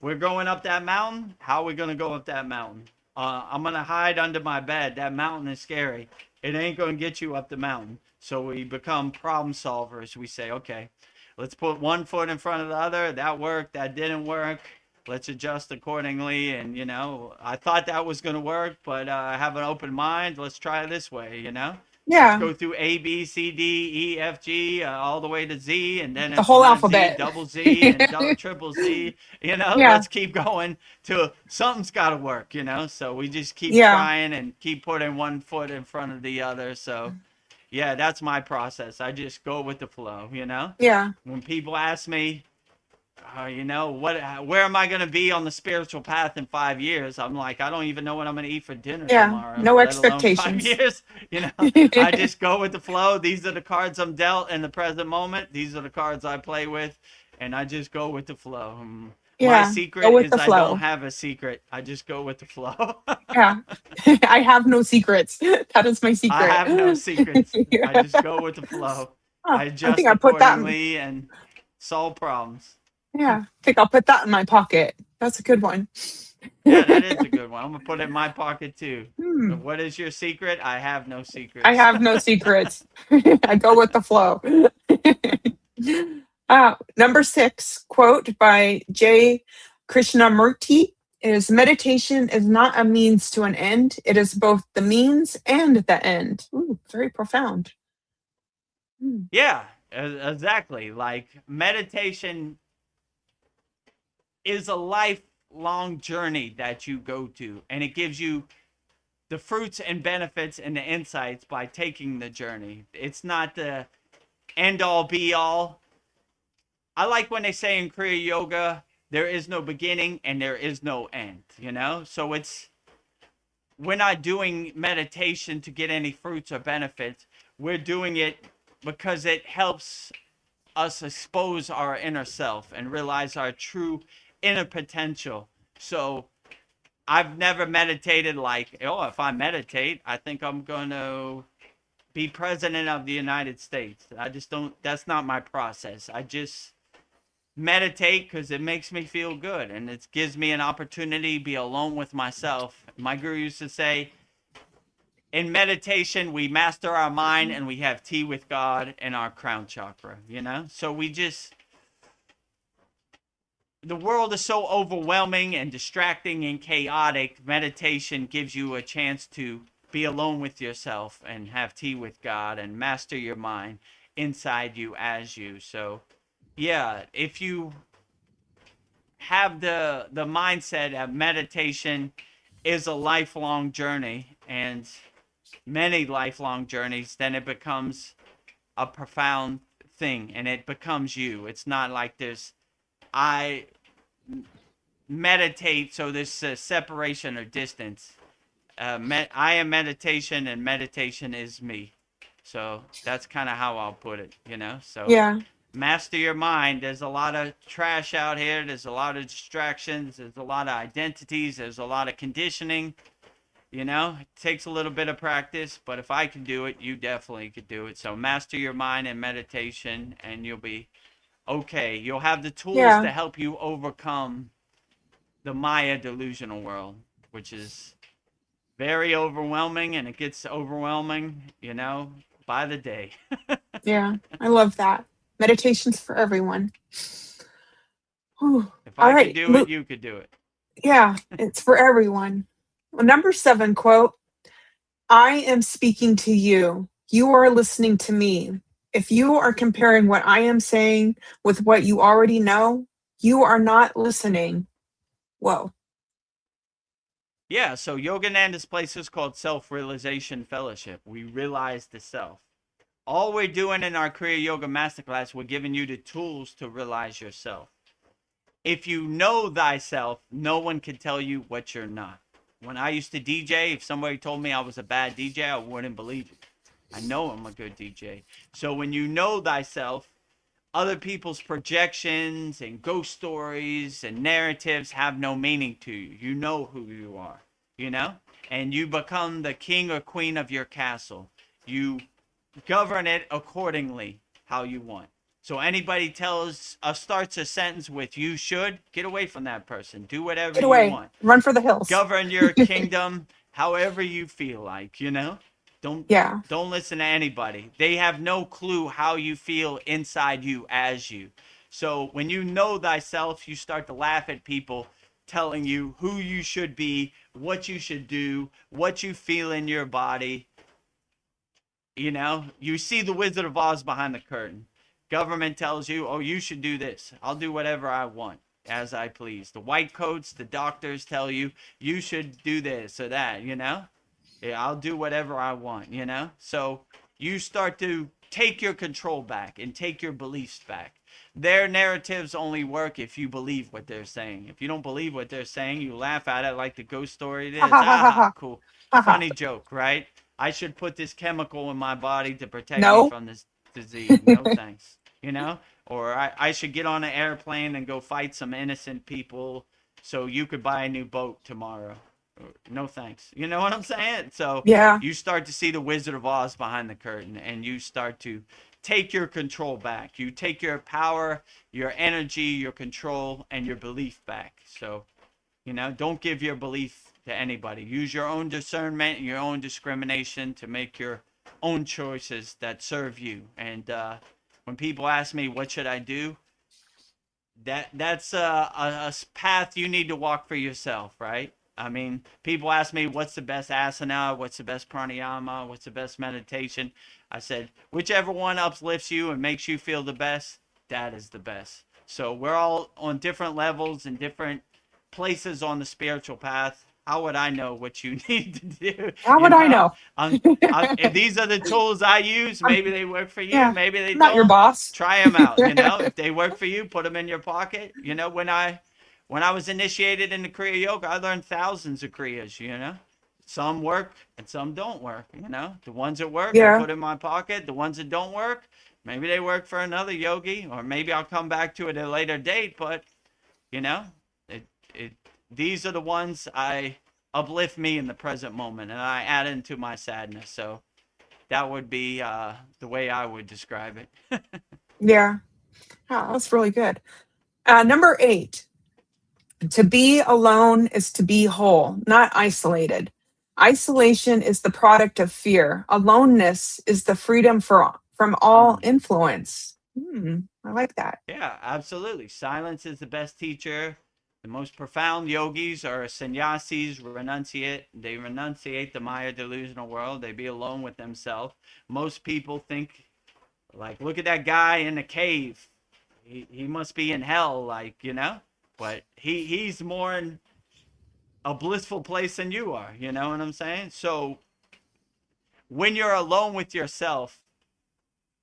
Speaker 1: We're going up that mountain. How are we going to go up that mountain? I'm going to hide under my bed. That mountain is scary. It ain't going to get you up the mountain. So we become problem solvers. We say, okay, let's put one foot in front of the other. That worked. That didn't work. Let's adjust accordingly. And, I thought that was going to work, but I have an open mind. Let's try it this way,
Speaker 2: Yeah.
Speaker 1: Let's go through A, B, C, D, E, F, G, all the way to Z, and then
Speaker 2: The
Speaker 1: it's
Speaker 2: whole
Speaker 1: not
Speaker 2: alphabet.
Speaker 1: Z, double Z, and triple Z. Let's keep going till something's got to work. So we just keep trying and keep putting one foot in front of the other. So, yeah, that's my process. I just go with the flow.
Speaker 2: Yeah.
Speaker 1: When people ask me, where am I going to be on the spiritual path in 5 years? I'm like, I don't even know what I'm going to eat for dinner tomorrow.
Speaker 2: No
Speaker 1: let
Speaker 2: expectations.
Speaker 1: Alone 5 years. I just go with the flow. These are the cards I'm dealt in the present moment. These are the cards I play with, and I just go with the flow. My
Speaker 2: Yeah. Go
Speaker 1: secret
Speaker 2: with
Speaker 1: is
Speaker 2: the
Speaker 1: I don't
Speaker 2: flow.
Speaker 1: have a secret. I just go with the flow.
Speaker 2: Yeah. I have no secrets. That is my
Speaker 1: I
Speaker 2: secret.
Speaker 1: have no secrets. I
Speaker 2: Yeah.
Speaker 1: just go with the flow.
Speaker 2: Oh,
Speaker 1: I
Speaker 2: I think
Speaker 1: adjust
Speaker 2: I put that.
Speaker 1: accordingly and solve problems.
Speaker 2: Yeah. I think I'll put that in my pocket. That's a good one.
Speaker 1: Yeah, that is a good one. I'm gonna put it in my pocket too.
Speaker 2: Hmm.
Speaker 1: What is your secret? I have no
Speaker 2: I
Speaker 1: secrets.
Speaker 2: have no secrets. I go with the flow. Number 6, quote by J. Krishnamurti is meditation is not a means to an end. It is both the means and the end. Ooh, very profound. Hmm.
Speaker 1: Yeah, exactly. Like meditation is a lifelong journey that you go to, and it gives you the fruits and benefits and the insights by taking the journey. It's not the end all be all. I like when they say in Kriya Yoga, there is no beginning and there is no end, you know? So we're not doing meditation to get any fruits or benefits. We're doing it because it helps us expose our inner self and realize our true inner potential. So I've never meditated like, oh, if I meditate, I think I'm going to be president of the United States. I just don't, that's not my process. I just meditate because it makes me feel good and it gives me an opportunity to be alone with myself. My guru used to say, in meditation, we master our mind and we have tea with God in our crown chakra, you know? So we just, the world is so overwhelming and distracting and chaotic. Meditation gives you a chance to be alone with yourself and have tea with God and master your mind inside you as you. So, yeah, if you have the mindset that meditation is a lifelong journey and many lifelong journeys, then it becomes a profound thing and it becomes you. It's not like there's I meditate, so this separation or distance. I am meditation, and meditation is me. So that's kind of how I'll put it, you know. So
Speaker 2: Yeah.
Speaker 1: master your mind. There's a lot of trash out here. There's a lot of distractions. There's a lot of identities. There's a lot of conditioning. You know, it takes a little bit of practice, but if I can do it, you definitely could do it. So master your mind in meditation, and you'll be okay. You'll have the tools
Speaker 2: Yeah.
Speaker 1: to help you overcome the Maya delusional world, which is very overwhelming, and it gets overwhelming, you know, by the day.
Speaker 2: Yeah. I love that. Meditation's for everyone. Whew.
Speaker 1: If
Speaker 2: All
Speaker 1: I could
Speaker 2: right.
Speaker 1: do it, you could do it.
Speaker 2: Yeah, it's for everyone. Well, number 7, quote, I am speaking to you. You are listening to me. If you are comparing what I am saying with what you already know, you are not listening. Whoa.
Speaker 1: Yeah, so Yogananda's place is called Self Realization Fellowship. We realize the self. All we're doing in our Kriya Yoga Masterclass, we're giving you the tools to realize yourself. If you know thyself, no one can tell you what you're not. When I used to DJ, if somebody told me I was a bad DJ, I wouldn't believe it. I know I'm a good DJ. So when you know thyself, other people's projections and ghost stories and narratives have no meaning to you. You know who you are, you know? And you become the king or queen of your castle. You govern it accordingly how you want. So anybody starts a sentence with you should, get away from that person. Do whatever
Speaker 2: Get
Speaker 1: you
Speaker 2: away.
Speaker 1: want.
Speaker 2: Run for the hills.
Speaker 1: Govern your kingdom however you feel like, you know? Don't
Speaker 2: Yeah.
Speaker 1: don't listen to anybody. They have no clue how you feel inside you as you. So when you know thyself, you start to laugh at people telling you who you should be, what you should do, what you feel in your body. You know, you see the Wizard of Oz behind the curtain. Government tells you, oh, you should do this. I'll do whatever I want as I please. The white coats, the doctors tell you, you should do this or that, you know? Yeah, I'll do whatever I want, you know? So you start to take your control back and take your beliefs back. Their narratives only work if you believe what they're saying. If you don't believe what they're saying, you laugh at it like the ghost story it
Speaker 2: Ha
Speaker 1: is.
Speaker 2: ha ha ha
Speaker 1: Aha,
Speaker 2: ha.
Speaker 1: cool.
Speaker 2: Ha ha.
Speaker 1: Funny joke, right? I should put this chemical in my body to protect me
Speaker 2: No.
Speaker 1: from this disease. No thanks. You know? or I should get on an airplane and go fight some innocent people so you could buy a new boat tomorrow. No thanks. You know what I'm saying? So
Speaker 2: Yeah.
Speaker 1: you start to see the Wizard of Oz behind the curtain, and you start to take your control back. You take your power, your energy, your control, and your belief back. So, don't give your belief to anybody. Use your own discernment and your own discrimination to make your own choices that serve you. And when people ask me, what should I do? That's a path you need to walk for yourself, right? I mean, people ask me, what's the best asana? What's the best pranayama? What's the best meditation? I said, whichever one uplifts you and makes you feel the best, that is the best. So we're all on different levels and different places on the spiritual path. How would I know what you need to do?
Speaker 2: How would I know?
Speaker 1: If these are the tools I use,
Speaker 2: I'm,
Speaker 1: maybe they work for you,
Speaker 2: yeah,
Speaker 1: maybe they
Speaker 2: I'm not your
Speaker 1: don't.
Speaker 2: boss.
Speaker 1: Try them out. If they work for you, put them in your pocket. When I was initiated into Kriya Yoga, I learned thousands of Kriyas. Some work and some don't work. The ones that work, I
Speaker 2: Yeah.
Speaker 1: put in my pocket. The ones that don't work, maybe they work for another yogi, or maybe I'll come back to it at a later date. But you know, it, it these are the ones I uplift me in the present moment, and I add into my sadness. So that would be the way I would describe it.
Speaker 2: Yeah. Oh, that's really good. Number 8. To be alone is to be whole, not isolated. Isolation is the product of fear. Aloneness is the freedom from all influence. I like that.
Speaker 1: Yeah, absolutely. Silence is the best teacher. The most profound yogis are sannyasis, renunciate. They renunciate the Maya delusional world. They be alone with themselves. Most people think, like, look at that guy in the cave. He must be in hell, but he's more in a blissful place than you are. You know what I'm saying? So when you're alone with yourself,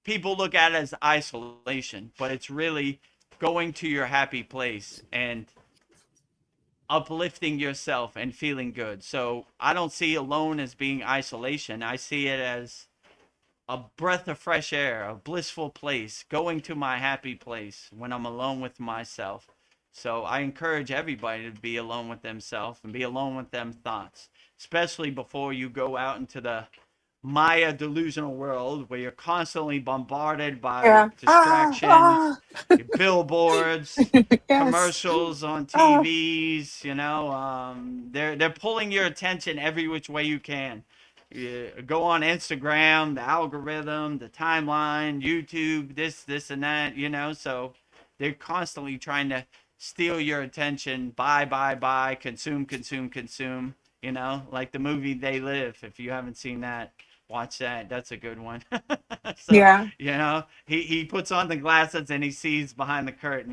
Speaker 1: people look at it as isolation, but it's really going to your happy place and uplifting yourself and feeling good. So I don't see alone as being isolation. I see it as a breath of fresh air, a blissful place, going to my happy place when I'm alone with myself. So I encourage everybody to be alone with themselves and be alone with them thoughts, especially before you go out into the Maya delusional world where you're constantly bombarded by
Speaker 2: Yeah.
Speaker 1: distractions, billboards,
Speaker 2: Yes.
Speaker 1: commercials on
Speaker 2: Ah,
Speaker 1: TVs. They're pulling your attention every which way you can. You go on Instagram, the algorithm, the timeline, YouTube, this and that. So they're constantly trying to steal your attention. Buy, consume, consume, consume. Like the movie They Live. If you haven't seen that, watch that. That's a good one. So,
Speaker 2: yeah.
Speaker 1: he puts on the glasses and he sees behind the curtain,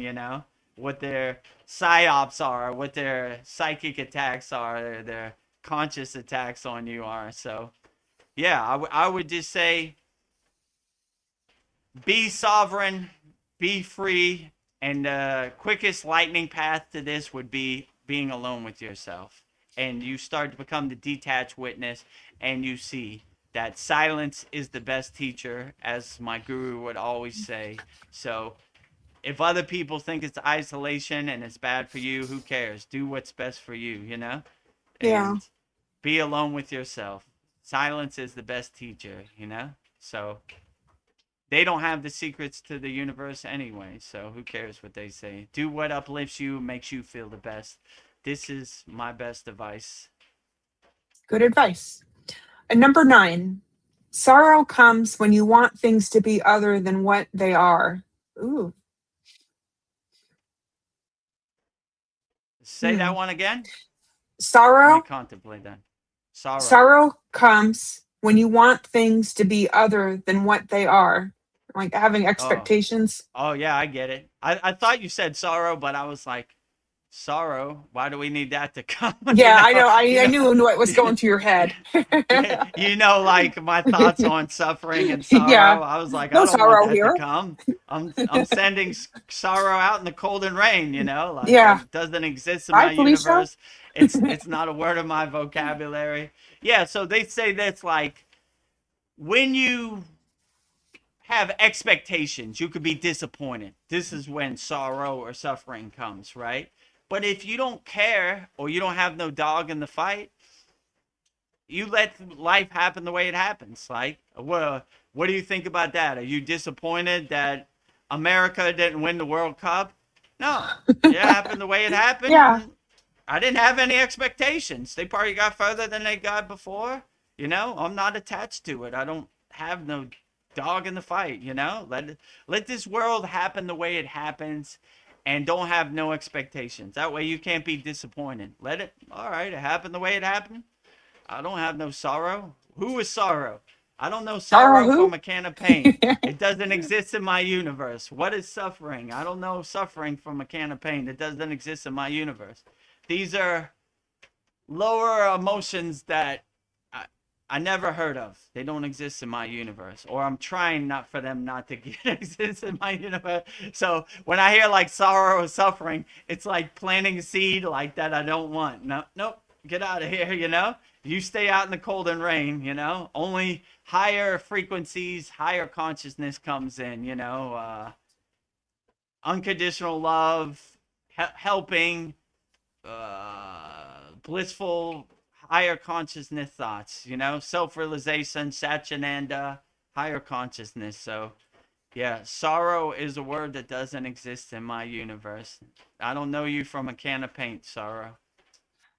Speaker 1: what their psyops are, what their psychic attacks are, their conscious attacks on you are. So, yeah, I would just say be sovereign, be free, and the quickest lightning path to this would be being alone with yourself. And you start to become the detached witness, and you see that silence is the best teacher, as my guru would always say. So if other people think it's isolation and it's bad for you, who cares? Do what's best for you.
Speaker 2: Yeah.
Speaker 1: And be alone with yourself. Silence is the best teacher. So they don't have the secrets to the universe anyway, so who cares what they say? Do what uplifts you, makes you feel the best. This is my best advice.
Speaker 2: Good advice. And number 9. Sorrow comes when you want things to be other than what they are. Ooh.
Speaker 1: Say that
Speaker 2: Hmm.
Speaker 1: one again. Let me
Speaker 2: Sorrow
Speaker 1: contemplate that. Sorrow.
Speaker 2: Sorrow comes when you want things to be other than what they are, like having
Speaker 1: Oh,
Speaker 2: expectations.
Speaker 1: oh yeah, I get it. I thought you said sorrow, but I was like, sorrow. Why do we need that to come? you
Speaker 2: Yeah, I
Speaker 1: know,
Speaker 2: know.
Speaker 1: you
Speaker 2: I
Speaker 1: know,
Speaker 2: knew what was going through your head.
Speaker 1: yeah, like my thoughts on suffering and
Speaker 2: Yeah,
Speaker 1: sorrow. I was like, I
Speaker 2: no
Speaker 1: don't want
Speaker 2: sorrow
Speaker 1: that to
Speaker 2: here.
Speaker 1: come. I'm sending sorrow out in the cold and rain. Like
Speaker 2: Yeah.
Speaker 1: it doesn't exist in
Speaker 2: Bye,
Speaker 1: my
Speaker 2: Felicia.
Speaker 1: universe. It's not a word of my vocabulary. Yeah, so they say that's like when you have expectations. You could be disappointed. This is when sorrow or suffering comes, right? But if you don't care or you don't have no dog in the fight, you let life happen the way it happens. Like, what do you think about that? Are you disappointed that America didn't win the World Cup? No, it happened the way it
Speaker 2: Yeah.
Speaker 1: happened. I didn't have any expectations. They probably got further than they got before. I'm not attached to it. I don't have no dog in the fight. Let this world happen the way it happens, and don't have no expectations. That way you can't be disappointed. Let it. All right, it happened the way it happened. I don't have no sorrow. Who is sorrow? I don't know
Speaker 2: Sorrow
Speaker 1: sorrow
Speaker 2: who?
Speaker 1: from a can of paint. It doesn't exist in my universe. What is suffering? I don't know suffering from a can of paint. It doesn't exist in my universe. These are lower emotions that I never heard of. They don't exist in my universe, or I'm trying not for them not to exist in my universe. So when I hear like sorrow or suffering, it's like planting a seed like that I don't want. No, nope, get out of here. You stay out in the cold and rain. Only higher frequencies, higher consciousness comes in. Unconditional love, helping, blissful, higher consciousness thoughts, self-realization, Satchinanda, higher consciousness. So, yeah, sorrow is a word that doesn't exist in my universe. I don't know you from a can of paint, sorrow.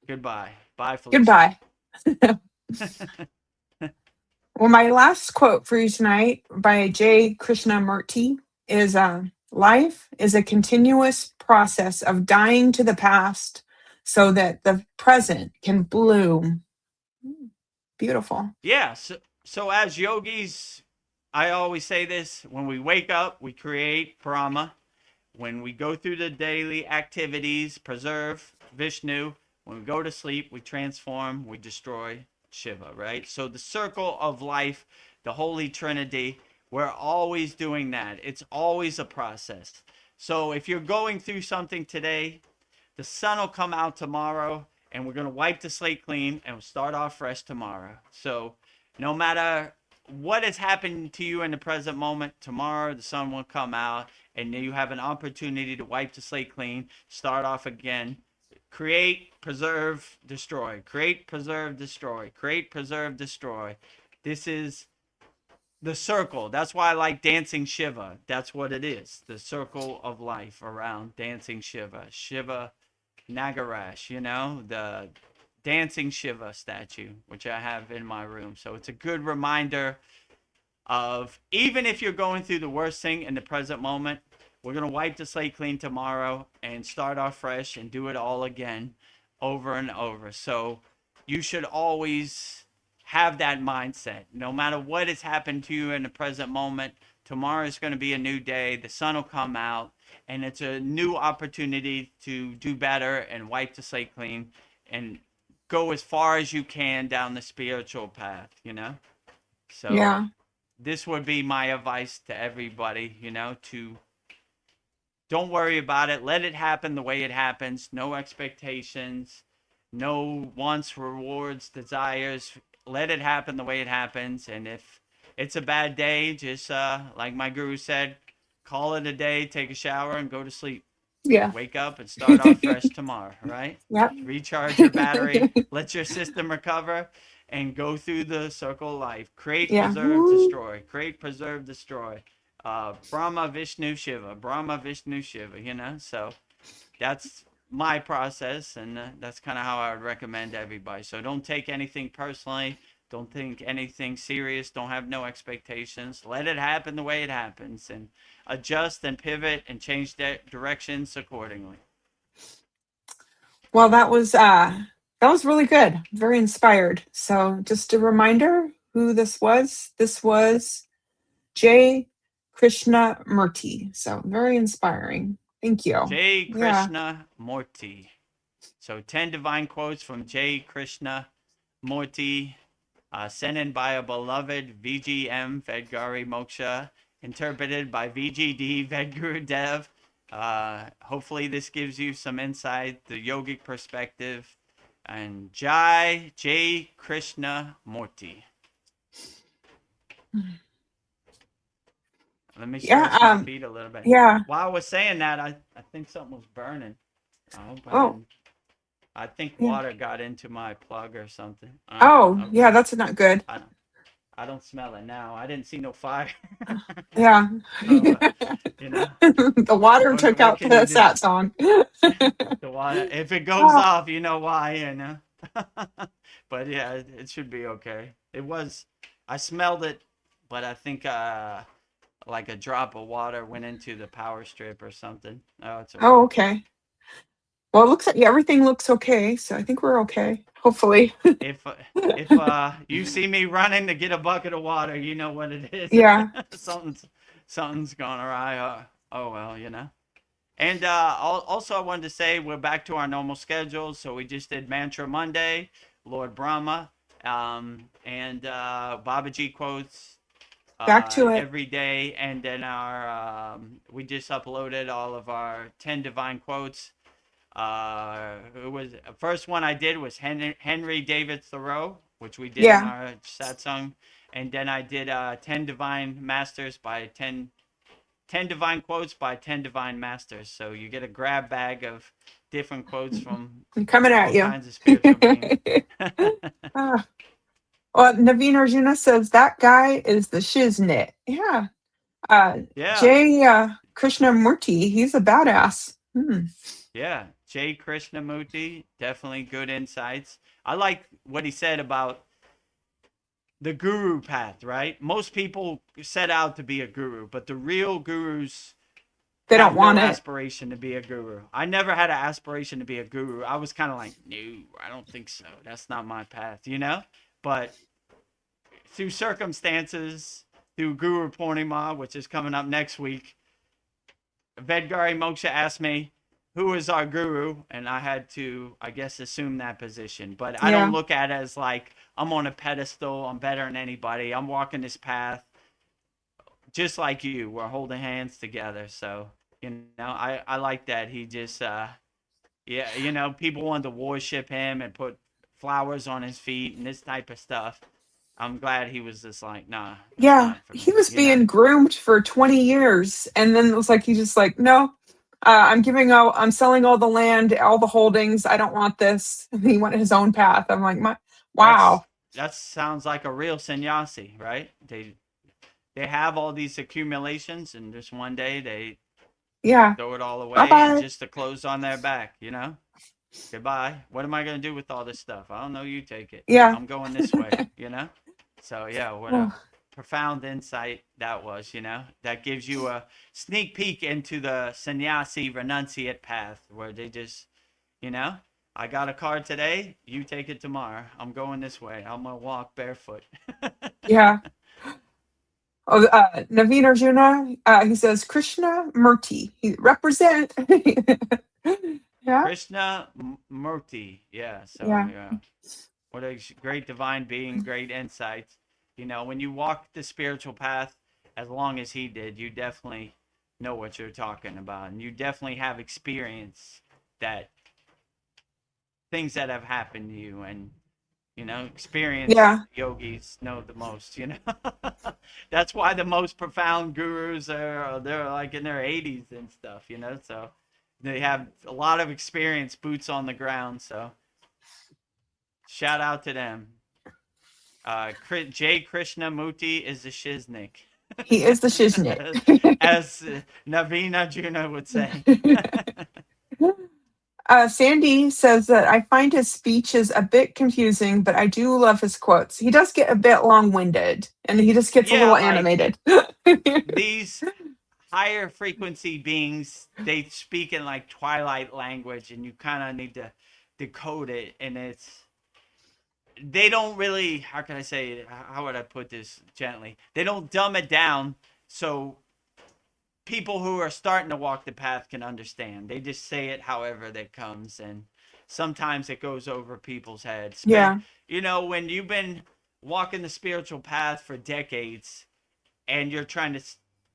Speaker 1: Goodbye. Bye, Felicia.
Speaker 2: Goodbye. Well, my last quote for you tonight by J. Krishnamurti is life is a continuous process of dying to the past so that the present can bloom. Beautiful.
Speaker 1: Yeah, so as yogis, I always say this: when we wake up, we create prana. When we go through the daily activities, preserve Vishnu. When we go to sleep, we transform, we destroy Shiva, right? So the circle of life, the Holy Trinity, we're always doing that. It's always a process. So if you're going through something today, the sun will come out tomorrow, and we're going to wipe the slate clean and we'll start off fresh tomorrow. So no matter what has happened to you in the present moment, tomorrow the sun will come out and you have an opportunity to wipe the slate clean, start off again. Create, preserve, destroy. Create, preserve, destroy. Create, preserve, destroy. This is the circle. That's why I like dancing Shiva. That's what it is. The circle of life around dancing Shiva. Shiva Nagarash, the dancing Shiva statue, which I have in my room. So it's a good reminder of, even if you're going through the worst thing in the present moment, we're going to wipe the slate clean tomorrow and start off fresh and do it all again over and over. So you should always have that mindset. No matter what has happened to you in the present moment, tomorrow is going to be a new day. The sun will come out, and it's a new opportunity to do better and wipe the slate clean and go as far as you can down the spiritual path, So
Speaker 2: Yeah.
Speaker 1: this would be my advice to everybody, to don't worry about it. Let it happen the way it happens. No expectations, no wants, rewards, desires. Let it happen the way it happens. And if it's a bad day, just like my guru said, call it a day, take a shower, and go to sleep.
Speaker 2: Yeah.
Speaker 1: Wake up and start off fresh tomorrow, right?
Speaker 2: Yep.
Speaker 1: Recharge your battery, let your system recover, and go through the circle of life. Create,
Speaker 2: Yeah.
Speaker 1: preserve, destroy. Create, preserve, destroy. Brahma, Vishnu, Shiva. Brahma, Vishnu, Shiva, So that's my process, and that's kind of how I would recommend everybody. So don't take anything personally. Don't think anything serious. Don't have no expectations. Let it happen the way it happens, and adjust and pivot and change directions accordingly.
Speaker 2: Well, that was really good. Very inspired. So just a reminder who this was. This was J. Krishnamurti. So very inspiring. Thank you.
Speaker 1: J.
Speaker 2: Yeah.
Speaker 1: Krishna Murti. So 10 divine quotes from J. Krishna Murti, sent in by a beloved VGM Vedgari Moksha, interpreted by VGD Vedagurudev. Hopefully this gives you some insight, the yogic perspective. And J. Krishna Murti. Let me
Speaker 2: Yeah.
Speaker 1: stretch my feet a little bit.
Speaker 2: Yeah.
Speaker 1: While I was saying that, I think something was burning. I hope I
Speaker 2: Oh.
Speaker 1: didn't. I think
Speaker 2: Yeah.
Speaker 1: water got into my plug or something.
Speaker 2: Oh. Yeah.
Speaker 1: Okay.
Speaker 2: That's not good.
Speaker 1: I don't smell it now. I didn't see no fire.
Speaker 2: Yeah.
Speaker 1: So, you know,
Speaker 2: The water took
Speaker 1: what
Speaker 2: out
Speaker 1: can you
Speaker 2: the
Speaker 1: do?
Speaker 2: Satsang.
Speaker 1: The water, if it goes
Speaker 2: Oh,
Speaker 1: off, you know why, you know. But yeah, it should be okay. It was, I smelled it, but I think like a drop of water went into the power strip or something. Oh, it's
Speaker 2: oh,
Speaker 1: okay.
Speaker 2: okay. Well, it looks like everything looks okay, so I think we're okay. Hopefully.
Speaker 1: If if you see me running to get a bucket of water, you know what it is.
Speaker 2: Yeah.
Speaker 1: Something's gone awry. Oh well, you know. And also, I wanted to say we're back to our normal schedule. So we just did Mantra Monday, Lord Brahma, and Babaji quotes
Speaker 2: Back to it.
Speaker 1: every day. And then we just uploaded all of our 10 divine quotes. It was first one I did was Henry David Thoreau, which we did in
Speaker 2: Yeah.
Speaker 1: our satsang, and then I did 10 divine masters by 10 divine quotes by 10 divine masters. So you get a grab bag of different quotes from
Speaker 2: I'm coming at
Speaker 1: all
Speaker 2: you.
Speaker 1: kinds of spiritual beings.
Speaker 2: Ah. Well, Naveen Arjuna says that guy is the shiznit. Yeah.
Speaker 1: Yeah,
Speaker 2: Jay Krishnamurti, he's a badass. Hmm.
Speaker 1: yeah. Jay Krishnamurti, definitely good insights. I like what he said about the guru path, right? Most people set out to be a guru, but the real gurus
Speaker 2: They don't
Speaker 1: have no
Speaker 2: want it.
Speaker 1: aspiration to be a guru. I never had an aspiration to be a guru. I was kind of like, no, I don't think so. That's not my path, you know? But through circumstances, through Guru Purnima, which is coming up next week, Vedgari Moksha asked me, who is our guru? And I had to, I guess, assume that position. But I don't
Speaker 2: Yeah.
Speaker 1: look at it as like I'm on a pedestal, I'm better than anybody. I'm walking this path just like you. We're holding hands together. So, you know, I like that. He just, yeah, you know, people wanted to worship him and put flowers on his feet and this type of stuff. I'm glad he was just like, nah, that's
Speaker 2: Yeah.
Speaker 1: not for
Speaker 2: He
Speaker 1: me,
Speaker 2: was
Speaker 1: you know?
Speaker 2: being groomed for 20 years. And then it was like, he's just like, no, I'm selling all the land, all the holdings. I don't want this. And he went his own path. I'm like,
Speaker 1: That's
Speaker 2: wow.
Speaker 1: that sounds like a real sannyasi, right? They have all these accumulations and just one day they
Speaker 2: Yeah.
Speaker 1: throw it all
Speaker 2: Bye
Speaker 1: away and
Speaker 2: bye.
Speaker 1: just the clothes on their back, you know? Goodbye. What am I going to do with all this stuff? I don't know. You take it.
Speaker 2: Yeah.
Speaker 1: I'm going this way, you know? So, yeah, what a
Speaker 2: Oh,
Speaker 1: profound insight that was, you know? That gives you a sneak peek into the sannyasi renunciate path where they just, you know, I got a card today. You take it tomorrow. I'm going this way. I'm going to walk barefoot.
Speaker 2: yeah. Oh, Naveen Arjuna, he says, Krishna Murti. He represent. Yeah.
Speaker 1: Krishna Murti. Yeah. So,
Speaker 2: Yeah.
Speaker 1: yeah. What a great divine being, great insights. You know, when you walk the spiritual path as long as he did, you definitely know what you're talking about. And you definitely have experience that things that have happened to you. And, you know, experienced
Speaker 2: Yeah.
Speaker 1: yogis know the most, you know. That's why the most profound gurus they're like in their 80s and stuff, you know. So they have a lot of experience, boots on the ground. So shout out to them. Jay Krishnamurti is the shiznik,
Speaker 2: He is the shiznit.
Speaker 1: as Naveen Arjuna would say.
Speaker 2: Sandy says that I find his speech is a bit confusing, but I do love his quotes. He does get a bit long winded and he just gets a
Speaker 1: Yeah,
Speaker 2: little
Speaker 1: like
Speaker 2: animated.
Speaker 1: these higher frequency beings, they speak in like twilight language, and you kind of need to decode it. And they don't really, how can I say it? How would I put this gently? They don't dumb it down so people who are starting to walk the path can understand. They just say it however that comes, and sometimes it goes over people's heads.
Speaker 2: Yeah.
Speaker 1: You know, when you've been walking the spiritual path for decades and you're trying to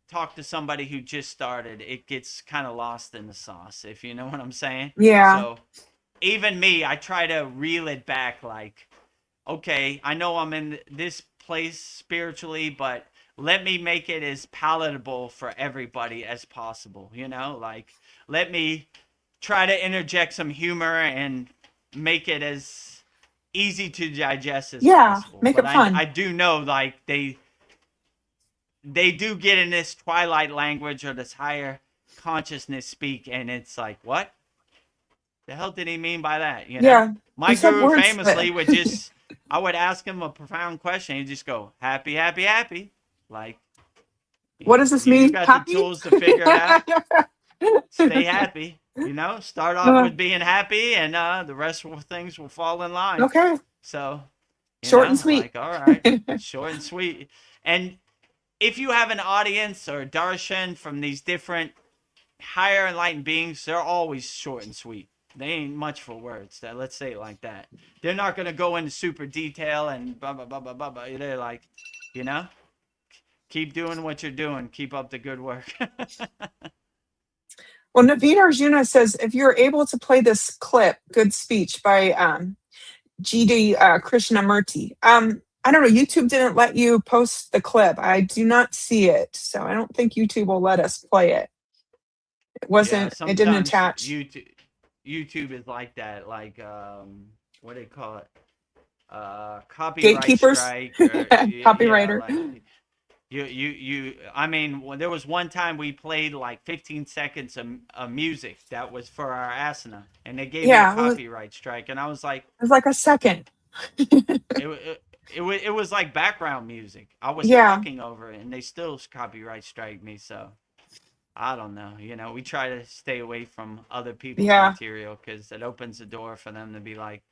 Speaker 1: talk to somebody who just started, it gets kind of lost in the sauce, if you know what I'm saying.
Speaker 2: Yeah.
Speaker 1: So even me, I try to reel it back like, okay, I know I'm in this place spiritually, but let me make it as palatable for everybody as possible, like let me try to interject some humor and make it as easy to digest as
Speaker 2: Yeah,
Speaker 1: possible.
Speaker 2: make
Speaker 1: But
Speaker 2: it fun.
Speaker 1: I do know like they do get in this twilight language or this higher consciousness speak, and it's like, what the hell did he mean by that?
Speaker 2: Yeah,
Speaker 1: My
Speaker 2: he said
Speaker 1: guru
Speaker 2: word salad.
Speaker 1: famously would just, I would ask him a profound question. He'd just go, happy, happy, happy. Like,
Speaker 2: What does this
Speaker 1: you
Speaker 2: mean?
Speaker 1: got the
Speaker 2: Happy?
Speaker 1: tools to figure it out. Stay happy. Start off
Speaker 2: Uh,
Speaker 1: with being happy, and the rest of things will fall in line.
Speaker 2: okay,
Speaker 1: So,
Speaker 2: short and sweet.
Speaker 1: like, all right, short and sweet. And if you have an audience or darshan from these different higher enlightened beings, they're always short and sweet. They ain't much for words. Let's say it like that. They're not gonna go into super detail and blah blah blah blah blah. Blah. They're like, you know, keep doing what you're doing. Keep up the good work.
Speaker 2: Well, Naveen Arjuna says if you're able to play this clip, "Good Speech" by G.D. Krishnamurti. I don't know. YouTube didn't let you post the clip. I do not see it, so I don't think YouTube will let us play it. It
Speaker 1: Yeah,
Speaker 2: wasn't. It didn't
Speaker 1: sometimes
Speaker 2: attach.
Speaker 1: YouTube is like that. Like what do they call it? Copyright
Speaker 2: Gatekeepers,
Speaker 1: strike, or yeah,
Speaker 2: copywriter.
Speaker 1: like I mean, there was one time we played like 15 seconds of music that was for our asana, and they gave me a
Speaker 2: Yeah, it
Speaker 1: copyright strike, and I was like,
Speaker 2: was like a second.
Speaker 1: it was like background music. I was
Speaker 2: Yeah,
Speaker 1: talking over it, and they still copyright strike me. So I don't know. We try to stay away from other people's
Speaker 2: yeah.
Speaker 1: material because it opens the door for them to be like,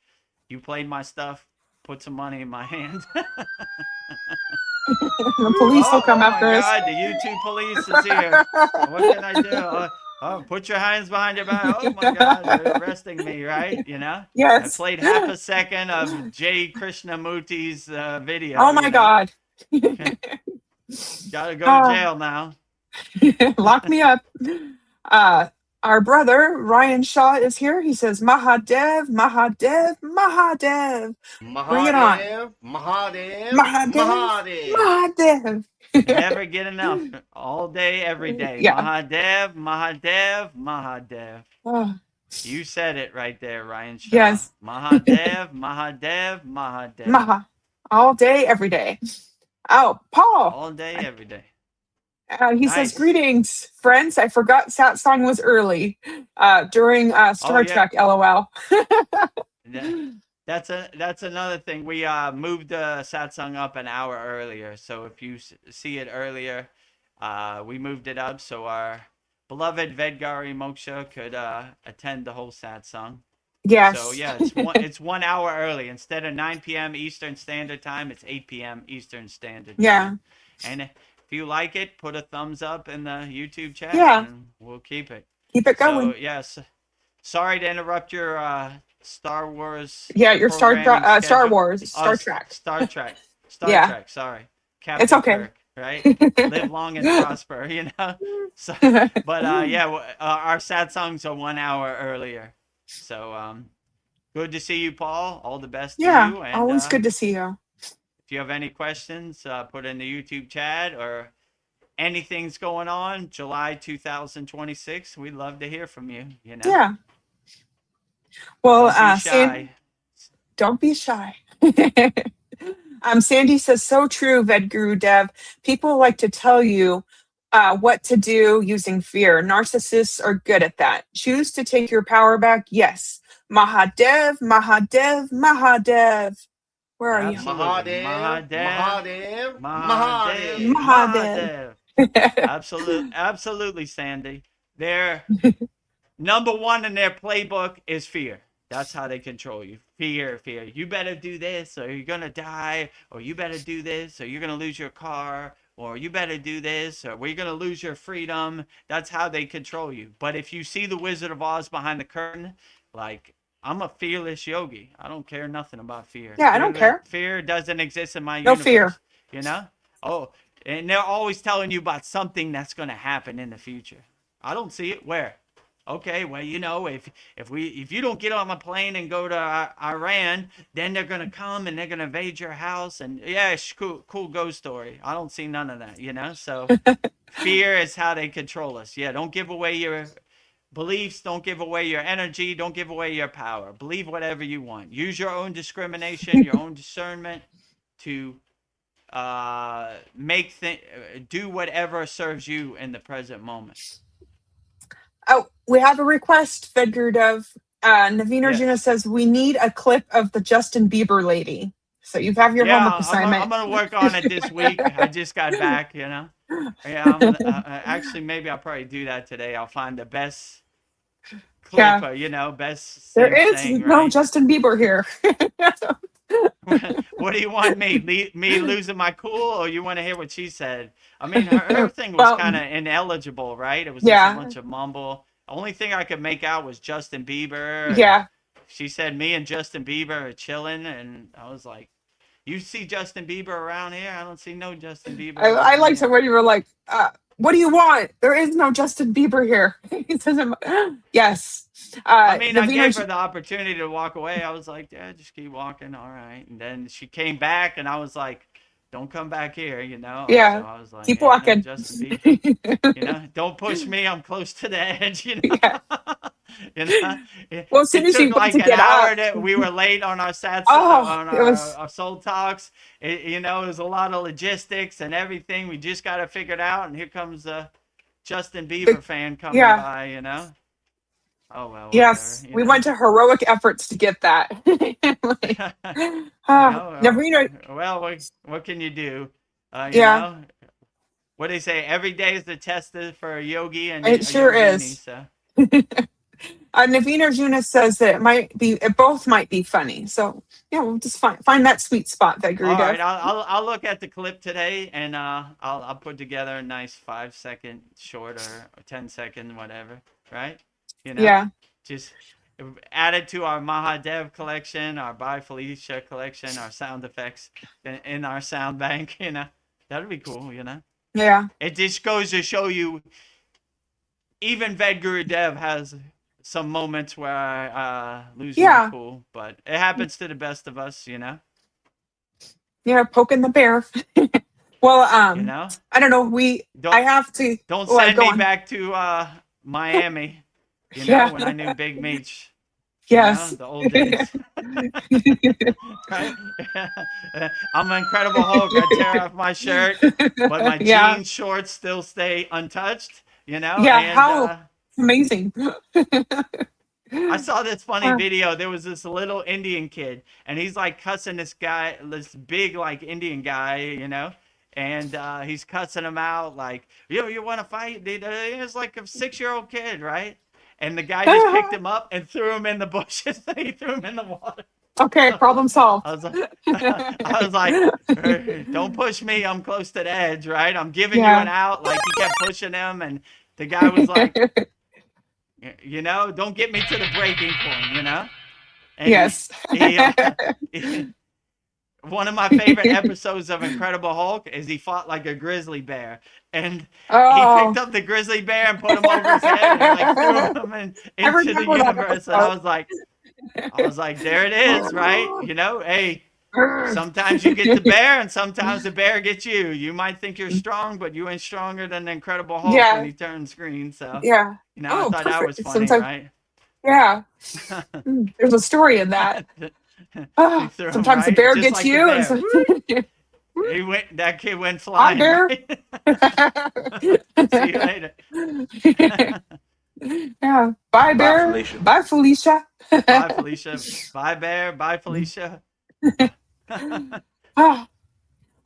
Speaker 1: you played my stuff, put some money in my hand.
Speaker 2: The police will come
Speaker 1: Oh my
Speaker 2: after us.
Speaker 1: God, the YouTube police is here. What can I do? Put your hands behind your back. Oh my God, they're arresting me, right? I
Speaker 2: Yes.
Speaker 1: played half a second of J. Krishnamurti's video,
Speaker 2: Oh my God.
Speaker 1: Gotta go to
Speaker 2: Ah,
Speaker 1: jail now.
Speaker 2: lock me up. Uh, our brother Ryan Shaw is here. He says, Mahadev, Mahadev, Mahadev. Bring it on.
Speaker 3: Mahadev, Mahadev,
Speaker 2: Mahadev,
Speaker 3: Mahadev.
Speaker 2: Mahadev.
Speaker 1: Never get enough. All day, every day.
Speaker 2: Yeah.
Speaker 1: Mahadev, Mahadev, Mahadev.
Speaker 2: Oh,
Speaker 1: You said it right there, Ryan Shaw.
Speaker 2: yes.
Speaker 1: Mahadev, Mahadev, Mahadev.
Speaker 2: Maha. All day, every day. Oh, Paul.
Speaker 1: All day, every day.
Speaker 2: He says,
Speaker 1: Nice.
Speaker 2: greetings, friends. I forgot Satsang was early during
Speaker 1: Oh
Speaker 2: Star
Speaker 1: yeah.
Speaker 2: Trek, LOL.
Speaker 1: That's another thing. We moved Satsang up an hour earlier. So if you see it earlier, we moved it up so our beloved Vedgari Moksha could attend the whole Satsang.
Speaker 2: Yes.
Speaker 1: So yeah, it's 1 hour early. Instead of 9 p.m. Eastern Standard Time, it's 8 p.m. Eastern Standard Time.
Speaker 2: Yeah.
Speaker 1: And if you like it, put a thumbs up in the YouTube chat,
Speaker 2: Yeah.
Speaker 1: and we'll keep it.
Speaker 2: Keep it going.
Speaker 1: So yes, sorry to interrupt your Star Wars.
Speaker 2: Yeah, your Star
Speaker 1: schedule.
Speaker 2: Wars, Star Trek.
Speaker 1: Star Trek.
Speaker 2: Yeah.
Speaker 1: Trek. Sorry, Captain
Speaker 2: It's okay.
Speaker 1: Kirk. Right? Live long and prosper. So, but yeah, our satsangs are 1 hour earlier. So good to see you, Paul. All the best to
Speaker 2: Yeah,
Speaker 1: you. And
Speaker 2: always good to see you.
Speaker 1: if you have any questions, put in the YouTube chat or anything's going on, July 2026. We'd love to hear from you.
Speaker 2: Yeah. Well,
Speaker 1: don't be shy.
Speaker 2: Don't be shy. Sandy says, so true, Vedagurudev. People like to tell you what to do using fear. Narcissists are good at that. Choose to take your power back. Yes. Mahadev, Mahadev, Mahadev. Where are you?
Speaker 1: Absolutely.
Speaker 3: Mahadev, Mahadev,
Speaker 1: Mahadev.
Speaker 3: Mahadev.
Speaker 1: Mahadev. Absolutely, Sandy. Their number one in their playbook is fear. That's how they control you. Fear. You better do this or you're going to die, or you better do this or you're going to lose your car, or you better do this or we're going to lose your freedom. That's how they control you. But if you see the Wizard of Oz behind the curtain, like, I'm a fearless yogi. I don't care nothing about fear.
Speaker 2: Yeah, I don't care.
Speaker 1: Fear doesn't exist in my
Speaker 2: No
Speaker 1: universe.
Speaker 2: fear.
Speaker 1: Oh, and they're always telling you about something that's going to happen in the future. I don't see it. Where? Okay, well, if you don't get on the plane and go to Iran, then they're gonna come and they're gonna invade your house, and yeah, it's cool ghost story. I don't see none of that. So fear is how they control us. Yeah, don't give away your beliefs, don't give away your energy, don't give away your power. Believe whatever you want. Use your own discrimination, your own discernment to do whatever serves you in the present moment.
Speaker 2: Oh, we have a request, Vedagurudev. Naveen Arjuna
Speaker 1: Yes.
Speaker 2: says we need a clip of the Justin Bieber lady. So you have your homework
Speaker 1: Yeah,
Speaker 2: assignment.
Speaker 1: I'm gonna work on it this week. I just got back. Yeah, I'm gonna, actually, maybe I'll probably do that today. I'll find the best clip,
Speaker 2: Yeah.
Speaker 1: best
Speaker 2: There
Speaker 1: thing
Speaker 2: is
Speaker 1: saying,
Speaker 2: no
Speaker 1: right?
Speaker 2: Justin Bieber here.
Speaker 1: What do you want me losing my cool, or you want to hear what she said? I mean, her thing was
Speaker 2: Well,
Speaker 1: kind of ineligible, right? It was just a
Speaker 2: yeah,
Speaker 1: bunch of mumble. The only thing I could make out was Justin Bieber, and
Speaker 2: yeah.
Speaker 1: she said me and Justin Bieber are chilling, and I was like, you see Justin Bieber around here? I don't see no Justin Bieber
Speaker 2: I
Speaker 1: around
Speaker 2: liked it
Speaker 1: here.
Speaker 2: when you were like, what do you want? There is no Justin Bieber here. He says, yes.
Speaker 1: I mean, I
Speaker 2: Naveen
Speaker 1: gave her
Speaker 2: Arjuna,
Speaker 1: the opportunity to walk away. I was like, yeah, just keep walking. All right. And then she came back, and I was like, don't come back here. So
Speaker 2: yeah,
Speaker 1: I was like,
Speaker 2: keep
Speaker 1: yeah, no
Speaker 2: walking.
Speaker 1: Justin Bieber. Don't push me. I'm close to the edge.
Speaker 2: Yeah.
Speaker 1: You know,
Speaker 2: Well, as soon
Speaker 1: it
Speaker 2: as you
Speaker 1: took
Speaker 2: got
Speaker 1: like
Speaker 2: to
Speaker 1: an
Speaker 2: get up,
Speaker 1: hour that we were late on our
Speaker 2: oh,
Speaker 1: on
Speaker 2: it was,
Speaker 1: our soul talks. It was a lot of logistics and everything. We just got to figure it out. And here comes a Justin Bieber fan coming
Speaker 2: yeah,
Speaker 1: by. Oh well, whatever.
Speaker 2: yes. We went to heroic efforts to get that. Like, Naveen,
Speaker 1: Well, what can you do?
Speaker 2: yeah,
Speaker 1: What they say, every day is the test for a yogi and
Speaker 2: it
Speaker 1: a
Speaker 2: sure
Speaker 1: yogini.
Speaker 2: is.
Speaker 1: So,
Speaker 2: Naveen Arjuna says that it both might be funny. So yeah, we'll just find that sweet spot,
Speaker 1: all
Speaker 2: Vedagurudev.
Speaker 1: right, I'll look at the clip today, and I'll put together a nice 5 second short or 10 second whatever, right? You know,
Speaker 2: Yeah.
Speaker 1: just add it to our Mahadev collection, our By Felicia collection, our sound effects in our sound bank. That'd be cool.
Speaker 2: Yeah.
Speaker 1: It just goes to show you, even Vedagurudev has some moments where I lose my
Speaker 2: Yeah.
Speaker 1: cool, but it happens to the best of us.
Speaker 2: Yeah. Poking the bear. Well,
Speaker 1: You know.
Speaker 2: I don't know. I
Speaker 1: Don't
Speaker 2: have to.
Speaker 1: don't
Speaker 2: Well,
Speaker 1: send
Speaker 2: go
Speaker 1: me
Speaker 2: on.
Speaker 1: back to Miami.
Speaker 2: Yeah.
Speaker 1: When I knew Big Meech.
Speaker 2: Yes.
Speaker 1: The old days. Right? I'm an Incredible Hulk. I tear off my shirt, but my
Speaker 2: Yeah.
Speaker 1: jeans shorts still stay untouched.
Speaker 2: Yeah.
Speaker 1: And
Speaker 2: How amazing.
Speaker 1: I saw this funny video. There was this little Indian kid, and he's like cussing this guy, this big like Indian guy. And he's cussing him out like, you want to fight? It's like a 6-year-old kid, right? And the guy just picked him up and threw him in the bushes. And he threw him in the water.
Speaker 2: Okay, problem solved.
Speaker 1: I was like, don't push me. I'm close to the edge, right? I'm giving you an out. Like, he kept pushing him, and the guy was like, don't get me to the breaking point. And
Speaker 2: yes.
Speaker 1: one of my favorite episodes of Incredible Hulk is he fought like a grizzly bear, and he picked up the grizzly bear and put him over his head and like threw him into the universe. And I was like, there it is, right? Hey, sometimes you get the bear, and sometimes the bear gets you. You might think you're strong, but you ain't stronger than the Incredible Hulk when he turns green. So
Speaker 2: yeah.
Speaker 1: I thought
Speaker 2: perfect.
Speaker 1: that was funny, right?
Speaker 2: Yeah. There's a story in that. Sometimes the bear gets
Speaker 1: like
Speaker 2: you.
Speaker 1: That kid went flying.
Speaker 2: Bear.
Speaker 1: Right? See you later.
Speaker 2: Yeah. Bye, Bear.
Speaker 3: Felicia.
Speaker 2: Bye, Felicia.
Speaker 1: Bye, Felicia. Bye, Bear. Bye, Felicia.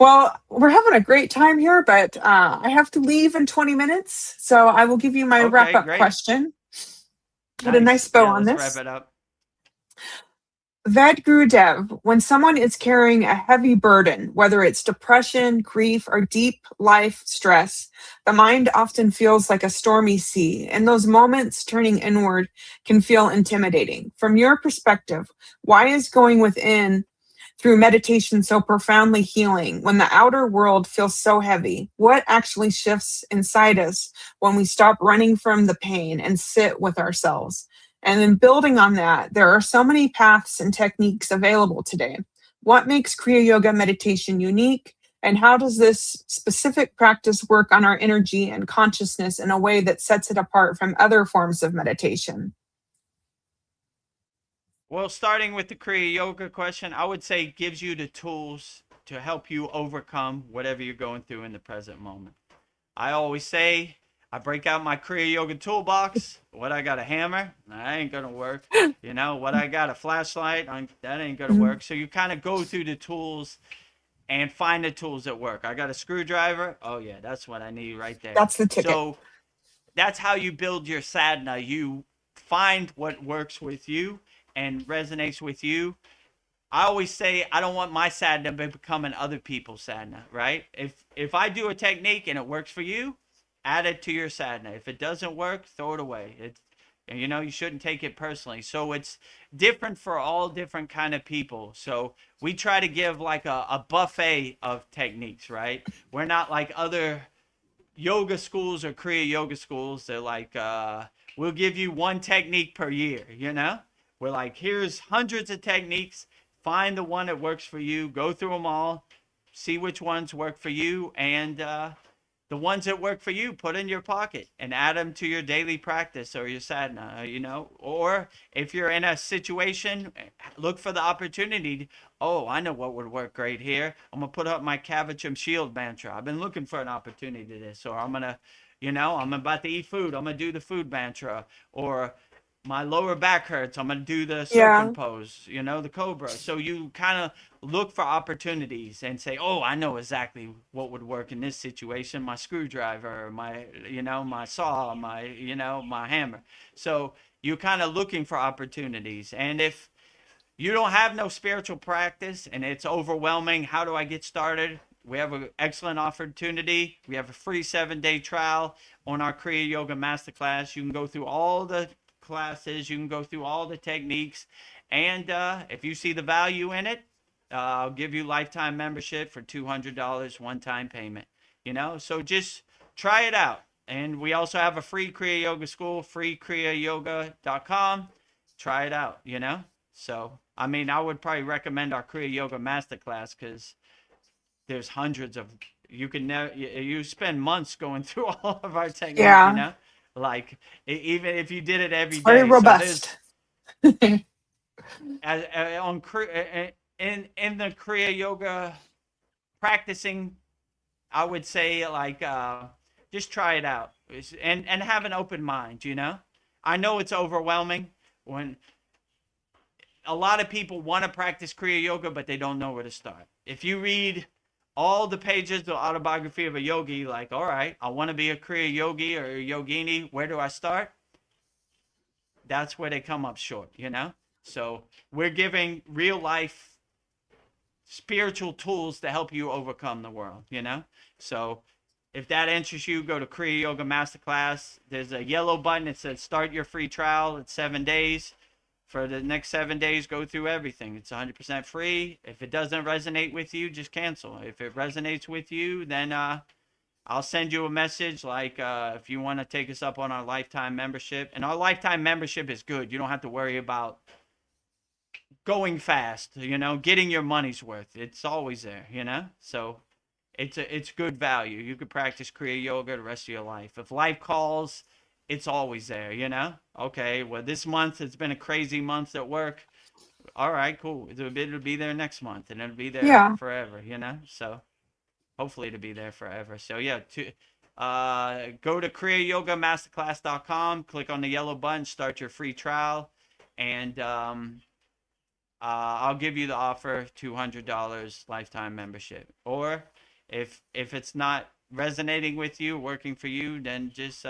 Speaker 2: Well, we're having a great time here, but I have to leave in 20 minutes. So I will give you my wrap-up question. Put a nice bow on this.
Speaker 1: Let's wrap it up.
Speaker 2: Vedagurudev, when someone is carrying a heavy burden, whether it's depression, grief, or deep life stress, the mind often feels like a stormy sea. In those moments, turning inward can feel intimidating. From your perspective, why is going within through meditation so profoundly healing? When the outer world feels so heavy, what actually shifts inside us when we stop running from the pain and sit with ourselves? And then building on that, there are so many paths and techniques available today. What makes Kriya Yoga meditation unique? And how does this specific practice work on our energy and consciousness in a way that sets it apart from other forms of meditation?
Speaker 1: Well, starting with the Kriya Yoga question, I would say it gives you the tools to help you overcome whatever you're going through in the present moment. I always say, I break out my Kriya Yoga toolbox. What I got, a hammer? That ain't gonna work. You know, what I got, a flashlight? That ain't gonna
Speaker 2: Mhm.
Speaker 1: work. So you kind of go through the tools and find the tools that work. I got a screwdriver. Oh yeah, that's what I need right there.
Speaker 2: That's the ticket.
Speaker 1: So that's how you build your sadhana. You find what works with you and resonates with you. I always say I don't want my sadhana becoming other people's sadhana, right? If I do a technique and it works for you, add it to your sadhana. If it doesn't work, throw it away. It's, you know, you shouldn't take it personally. So it's different for all different kind of people. So we try to give like a buffet of techniques, right? We're not like other yoga schools or Kriya yoga schools. They're like, we'll give you one technique per year, you know? We're like, here's hundreds of techniques. Find the one that works for you. Go through them all. See which ones work for you. And the ones that work for you, put in your pocket and add them to your daily practice or your sadhana, you know? Or if you're in a situation, look for the opportunity. Oh, I know what would work great here. I'm going to put up my Kavacham Shield mantra. I've been looking for an opportunity to this. Or I'm going to, you know, I'm about to eat food. I'm going to do the food mantra. Or my lower back hurts. I'm going to do the
Speaker 2: Yeah.
Speaker 1: serpent pose, you know, the cobra. So you kind of look for opportunities and say, oh, I know exactly what would work in this situation. My screwdriver, my, you know, my saw, my, you know, my hammer. So you're kind of looking for opportunities. And if you don't have no spiritual practice and it's overwhelming, how do I get started? We have an excellent opportunity. We have a free 7-day trial on our Kriya Yoga Masterclass. You can go through all the classes, you can go through all the techniques, and if you see the value in it, I'll give you lifetime membership for $200 one-time payment. You know, so just try it out. And we also have a free Kriya Yoga school, freekriyayogamasterclass.com. Try it out, you know? So, I mean, I would probably recommend our Kriya Yoga Masterclass because there's hundreds of, you can never, you spend months going through all of our technique, you
Speaker 2: Yeah.
Speaker 1: know? Like, even if you did it every
Speaker 2: It's very
Speaker 1: day. So there's,
Speaker 2: robust.
Speaker 1: on in the Kriya Yoga practicing, I would say like just try it out and have an open mind. You know, I know it's overwhelming when a lot of people want to practice Kriya Yoga, but they don't know where to start. If you read all the pages of the autobiography of a yogi, like, all right, I want to be a Kriya yogi or a yogini. Where do I start? That's where they come up short. You know. So we're giving real life spiritual tools to help you overcome the world, you know? So if that interests you, go to Kriya Yoga Masterclass. There's a yellow button that says start your free trial. It's 7 days. For the next 7 days, go through everything. It's 100% free. If it doesn't resonate with you, just cancel. If it resonates with you, then I'll send you a message like if you want to take us up on our lifetime membership. And our lifetime membership is good. You don't have to worry about going fast, you know, getting your money's worth. It's always there, you know? So it's good value. You could practice Kriya Yoga the rest of your life. If life calls, it's always there, you know? Okay, well, this month it's been a crazy month at work. All right, cool. It'll be there next month and it'll be there
Speaker 2: Yeah.
Speaker 1: forever, you know? So hopefully it'll be there forever. So yeah, go to kriyayogamasterclass.com, click on the yellow button, start your free trial, and I'll give you the offer, $200 lifetime membership. Or if it's not resonating with you, working for you, then just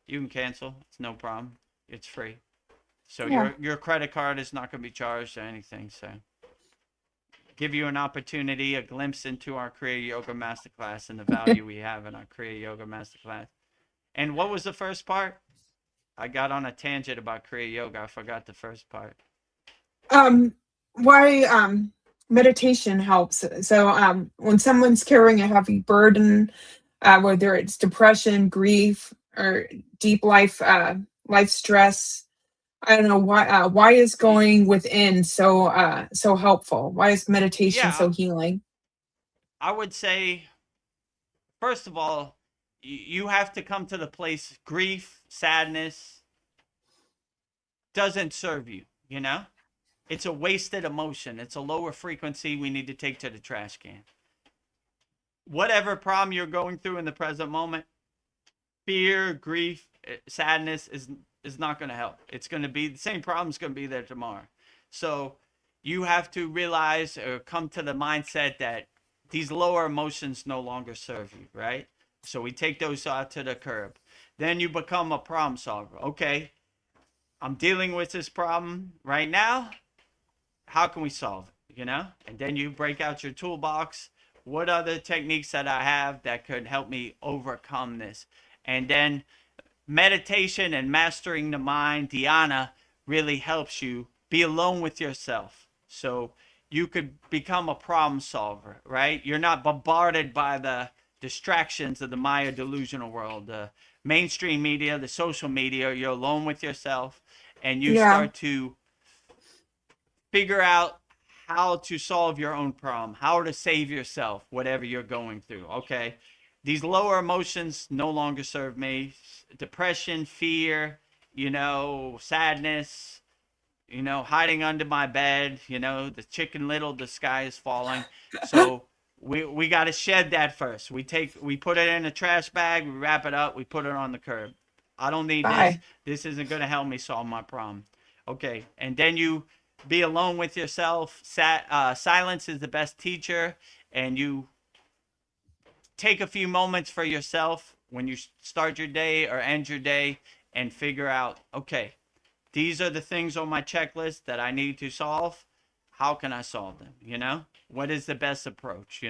Speaker 1: you can cancel. It's no problem. It's free. So
Speaker 2: Yeah.
Speaker 1: your credit card is not going to be charged or anything. So give you an opportunity, a glimpse into our Kriya Yoga Masterclass and the value we have in our Kriya Yoga Masterclass. And what was the first part? I got on a tangent about Kriya Yoga. I forgot the first part.
Speaker 2: Um, why meditation helps. So when someone's carrying a heavy burden, whether it's depression, grief, or deep life stress, I don't know why is going within so helpful? Why is meditation
Speaker 1: Yeah,
Speaker 2: so healing?
Speaker 1: I would say, first of all, you have to come to the place grief, sadness doesn't serve you, you know? It's a wasted emotion. It's a lower frequency we need to take to the trash can. Whatever problem you're going through in the present moment, fear, grief, sadness is not going to help. It's going to be the same problem's going to be there tomorrow. So you have to realize or come to the mindset that these lower emotions no longer serve you, right? So we take those out to the curb. Then you become a problem solver. Okay, I'm dealing with this problem right now. How can we solve it? You know? And then you break out your toolbox. What other techniques that I have that could help me overcome this? And then meditation and mastering the mind, dhyana, really helps you be alone with yourself. So you could become a problem solver, right? You're not bombarded by the distractions of the Maya delusional world, the mainstream media, the social media. You're alone with yourself and you
Speaker 2: Yeah.
Speaker 1: start to figure out how to solve your own problem, how to save yourself, whatever you're going through. Okay. These lower emotions no longer serve me. Depression, fear, sadness, hiding under my bed, the chicken little, the sky is falling. So we got to shed that first. We put it in a trash bag, we wrap it up, we put it on the curb. I don't need this.
Speaker 2: Bye.
Speaker 1: This isn't going to help me solve my problem. Okay. And then you be alone with yourself. Silence is the best teacher. And you take a few moments for yourself when you start your day or end your day and figure out, okay, these are the things on my checklist that I need to solve. How can I solve them? What is the best approach?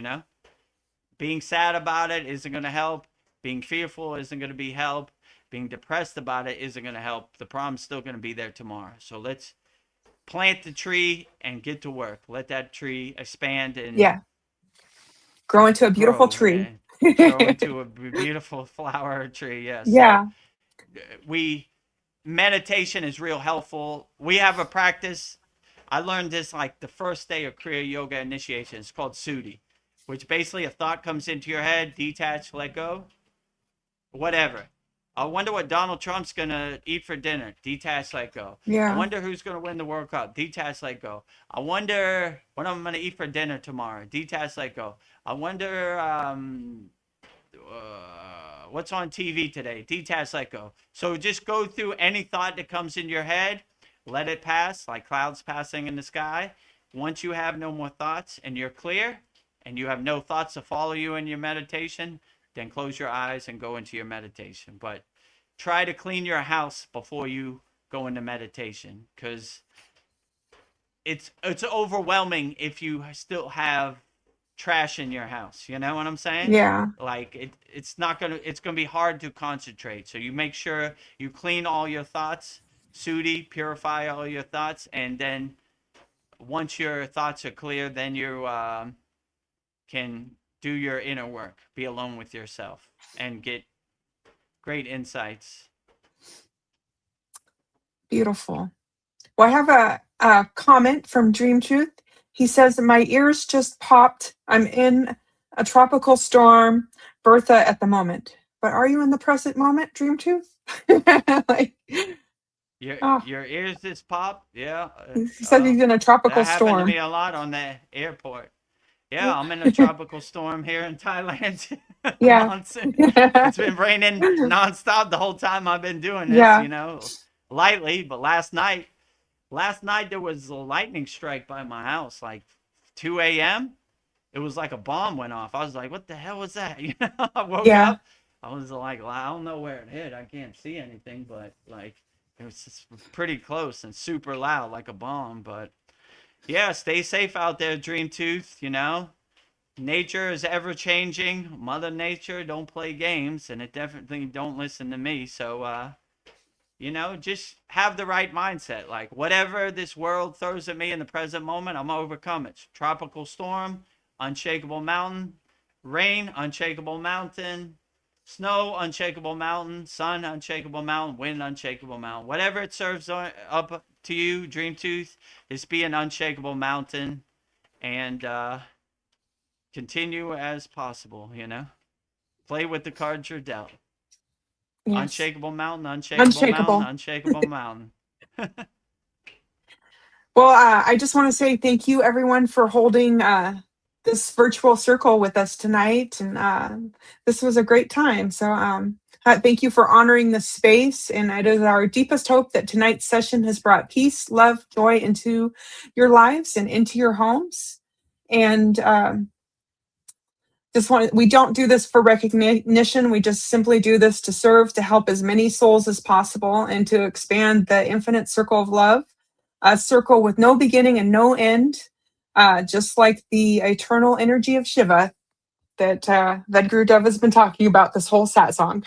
Speaker 1: Being sad about it isn't going to help. Being fearful isn't going to be help. Being depressed about it isn't going to help. The problem's still going to be there tomorrow. So let's plant the tree and get to work. Let that tree expand and
Speaker 2: Yeah. Grow into a beautiful
Speaker 1: grow
Speaker 2: tree.
Speaker 1: and grow into a beautiful flower tree. Yeah. So
Speaker 2: Yeah.
Speaker 1: we meditation is real helpful. We have a practice. I learned this like the first day of Kriya Yoga initiation. It's called Sudi, which basically a thought comes into your head, detach, let go, whatever. I wonder what Donald Trump's gonna eat for dinner. Detach, let go. I
Speaker 2: Yeah.
Speaker 1: wonder who's gonna win the World Cup. Detach, let go. I wonder what I'm gonna eat for dinner tomorrow. Detach, let go. I wonder what's on TV today. Detach, let go. So just go through any thought that comes in your head, let it pass, like clouds passing in the sky. Once you have no more thoughts and you're clear, and you have no thoughts to follow you in your meditation, then close your eyes and go into your meditation. But try to clean your house before you go into meditation, because it's overwhelming if you still have trash in your house. You know what I'm saying?
Speaker 2: Yeah.
Speaker 1: Like it's gonna be hard to concentrate. So you make sure you clean all your thoughts, Sudi, purify all your thoughts, and then once your thoughts are clear, then you can do your inner work, be alone with yourself, and get great insights.
Speaker 2: Beautiful. Well, I have a comment from Dream Truth. He says, my ears just popped. I'm in a tropical storm, Bertha, at the moment. But are you in the present moment, Dream Truth? like,
Speaker 1: Your
Speaker 2: oh,
Speaker 1: your ears just pop, yeah.
Speaker 2: he says he's in a tropical
Speaker 1: That happened to
Speaker 2: storm.
Speaker 1: me a lot on the airport. Yeah, I'm in a tropical storm here in Thailand.
Speaker 2: Yeah.
Speaker 1: Monsoon. It's been raining nonstop the whole time I've been doing this,
Speaker 2: Yeah.
Speaker 1: lightly. But last night there was a lightning strike by my house, like 2 a.m. It was like a bomb went off. I was like, what the hell was that? I woke
Speaker 2: Yeah.
Speaker 1: up. I was like, well, I don't know where it hit. I can't see anything, but like it was just pretty close and super loud, like a bomb. But yeah, stay safe out there, Dream Tooth. Nature is ever changing. Mother Nature don't play games, and it definitely don't listen to me. So you know, just have the right mindset. Like whatever this world throws at me in the present moment, I'm gonna overcome it. Tropical storm, unshakable mountain, rain, unshakable mountain, snow, unshakable mountain, sun, unshakable mountain, wind, unshakable mountain. Whatever it serves up to you, Dream Tooth, is be an unshakable mountain and continue as possible, you know? Play with the cards you're dealt.
Speaker 2: Yes.
Speaker 1: Unshakable mountain, unshakable mountain, unshakable mountain.
Speaker 2: Well, I just want to say thank you, everyone, for holding this virtual circle with us tonight. And this was a great time. So thank you for honoring this space. And it is our deepest hope that tonight's session has brought peace, love, joy into your lives and into your homes. And we don't do this for recognition. We just simply do this to serve, to help as many souls as possible, and to expand the infinite circle of love, a circle with no beginning and no end, just like the eternal energy of Shiva that Vedagurudev has been talking about this whole satsang.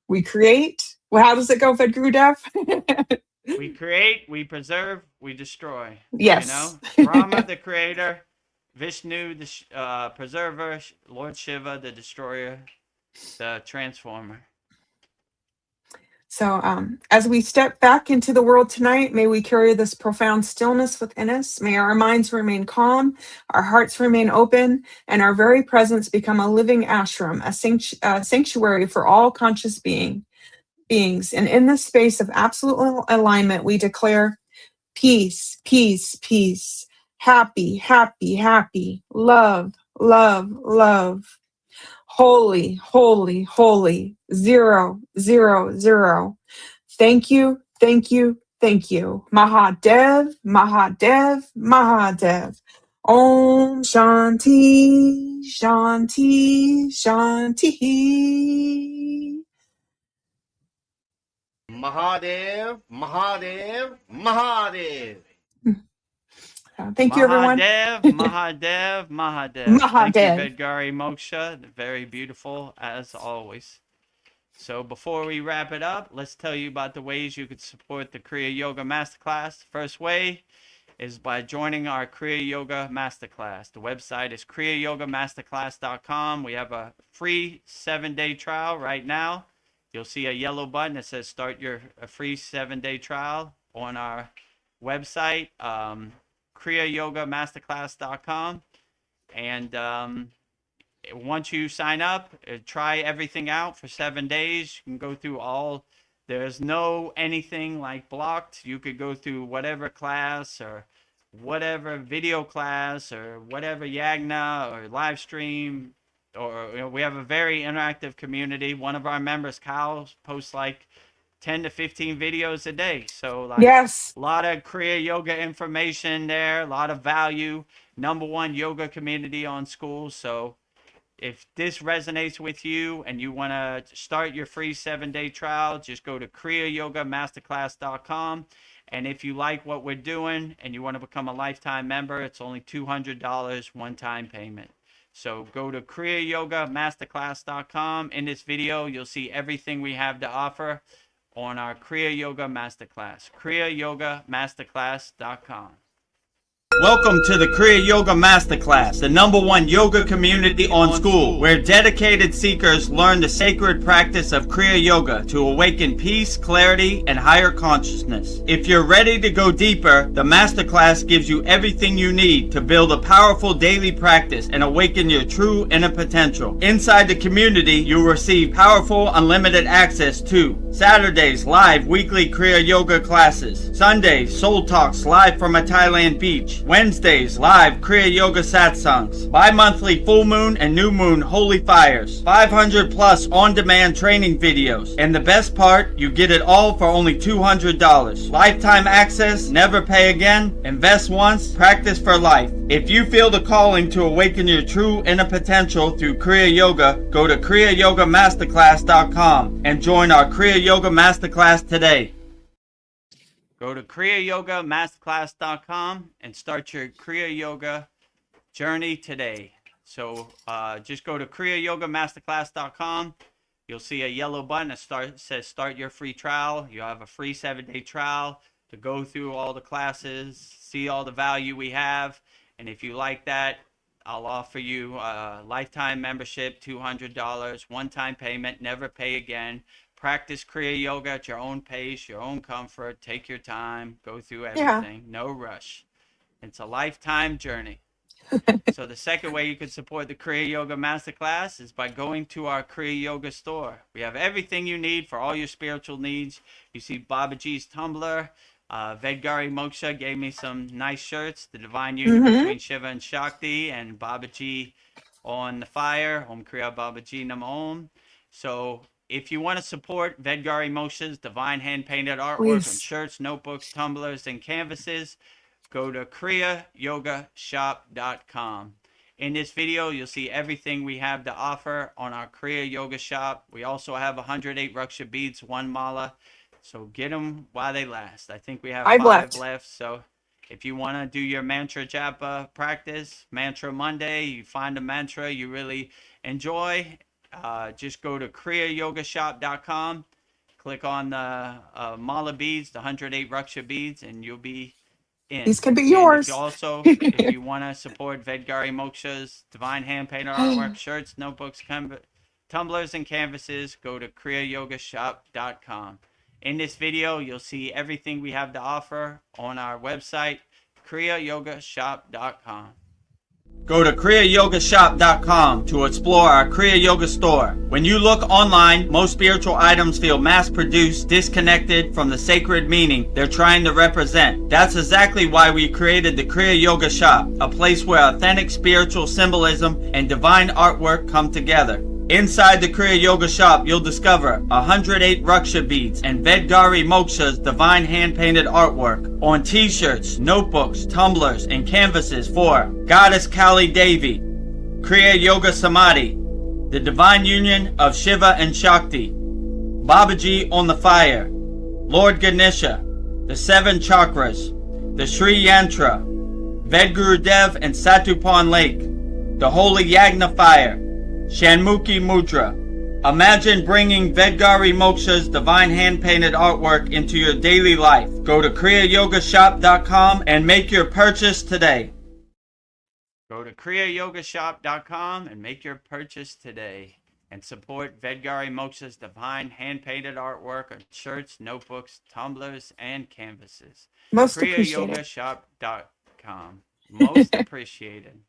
Speaker 2: We create. Well, how does it go, Vedagurudev?
Speaker 1: We create, we preserve, we destroy.
Speaker 2: Yes.
Speaker 1: You know, Brahma, the creator, Vishnu, the preserver, Lord Shiva, the destroyer, the transformer.
Speaker 2: So as we step back into the world tonight, may we carry this profound stillness within us. May our minds remain calm, our hearts remain open, and our very presence become a living ashram, a sanctuary for all conscious beings. And in this space of absolute alignment, we declare peace, peace, peace, happy, happy, happy, love, love, love. Holy, holy, holy, 0, 0, 0. Thank you, thank you, thank you. Mahadev, Mahadev, Mahadev. Om Shanti, Shanti, Shanti.
Speaker 3: Mahadev, Mahadev, Mahadev.
Speaker 2: Thank you, everyone.
Speaker 1: Mahadev, Mahadev, Mahadev. Thank you, Vedgari Moksha. Very beautiful, as always. So before we wrap it up, let's tell you about the ways you could support the Kriya Yoga Masterclass. First way is by joining our Kriya Yoga Masterclass. The website is kriyayogamasterclass.com. We have a free 7-day trial right now. You'll see a yellow button that says start your free 7-day trial on our website, kriyayogamasterclass.com. And once you sign up, try everything out for 7 days. You can go through all. There's no anything like blocked. You could go through whatever class or whatever video class or whatever yagna or live stream. Or we have a very interactive community. One of our members, Kyle, posts like 10 to 15 videos a day. So like
Speaker 2: yes,
Speaker 1: a lot of Kriya Yoga information there, a lot of value. #1 yoga community on SKOOL. So if this resonates with you and you want to start your free 7-day trial, just go to kriyayogamasterclass.com. And if you like what we're doing and you want to become a lifetime member, it's only $200 one-time payment. So go to kriyayogamasterclass.com. In this video, you'll see everything we have to offer on our Kriya Yoga Masterclass, kriyayogamasterclass.com. Welcome to the Kriya Yoga Masterclass, the #1 yoga community on SKOOL, where dedicated seekers learn the sacred practice of Kriya Yoga to awaken peace, clarity, and higher consciousness. If you're ready to go deeper, the Masterclass gives you everything you need to build a powerful daily practice and awaken your true inner potential. Inside the community, you'll receive powerful, unlimited access to Saturdays, live weekly Kriya Yoga classes. Sundays, Soul Talks live from a Thailand beach. Wednesdays, live Kriya Yoga Satsangs. Bi-monthly full moon and new moon holy fires. 500 plus on-demand training videos. And the best part, you get it all for only $200. Lifetime access, never pay again, invest once, practice for life. If you feel the calling to awaken your true inner potential through Kriya Yoga, go to kriyayogamasterclass.com and join our Kriya Yoga Masterclass today. Go to kriyayogamasterclass.com and start your Kriya Yoga journey today. So just go to kriyayogamasterclass.com, you'll see a yellow button that says start your free trial. You'll have a free 7-day trial to go through all the classes, see all the value we have. And if you like that, I'll offer you a lifetime membership, $200, one-time payment, never pay again. Practice Kriya Yoga at your own pace, your own comfort. Take your time, go through
Speaker 2: Yeah.
Speaker 1: everything, no rush. It's a lifetime journey. So the second way you can support the Kriya Yoga Masterclass is by going to our Kriya Yoga store. We have everything you need for all your spiritual needs. You see Babaji's tumbler. Vedgari Moksha gave me some nice shirts. The divine union between Shiva and Shakti, and Babaji on the fire. Om Kriya Babaji Nam Om. So if you want to support Vedgari Moksha's divine hand-painted artwork on
Speaker 2: Please.
Speaker 1: shirts, notebooks, tumblers, and canvases, go to kriyayogamasterclass.com. In this video, you'll see everything we have to offer on our Kriya Yoga shop. We also have 108 Raksha beads, one mala. So get them while they last. I think we have
Speaker 2: I've
Speaker 1: 5
Speaker 2: left.
Speaker 1: left. So if you want to do your mantra japa practice, Mantra Monday, you find a mantra you really enjoy, just go to kriyayogashop.com, click on the mala beads, the 108 Raksha beads, and you'll be in.
Speaker 2: These can be
Speaker 1: And if you
Speaker 2: yours.
Speaker 1: also, if you want to support Vedgari Moksha's divine hand painted artwork, shirts, notebooks, tumblers, and canvases, go to kriyayogashop.com. In this video, you'll see everything we have to offer on our website, kriyayogashop.com. Go to kriyayogashop.com to explore our Kriya Yoga store. When you look online, most spiritual items feel mass-produced, disconnected from the sacred meaning they're trying to represent. That's exactly why we created the Kriya Yoga shop, a place where authentic spiritual symbolism and divine artwork come together. Inside the Kriya Yoga shop, you'll discover 108 Raksha beads and Vedgari Moksha's divine hand-painted artwork on t-shirts, notebooks, tumblers, and canvases for Goddess Kali Devi, Kriya Yoga Samadhi, the divine union of Shiva and Shakti, Babaji on the fire, Lord Ganesha, the 7 chakras, the Sri Yantra, Vedagurudev and Satupan Lake, the holy Yagna fire, Shanmukhi Mudra. Imagine bringing Vedgari Moksha's divine hand-painted artwork into your daily life. Go to kriyayogashop.com and make your purchase today. Go to kriyayogashop.com and make your purchase today. And support Vedgari Moksha's divine hand-painted artwork on shirts, notebooks, tumblers, and canvases.
Speaker 2: Most appreciated.
Speaker 1: kriyayogashop.com. Most appreciated.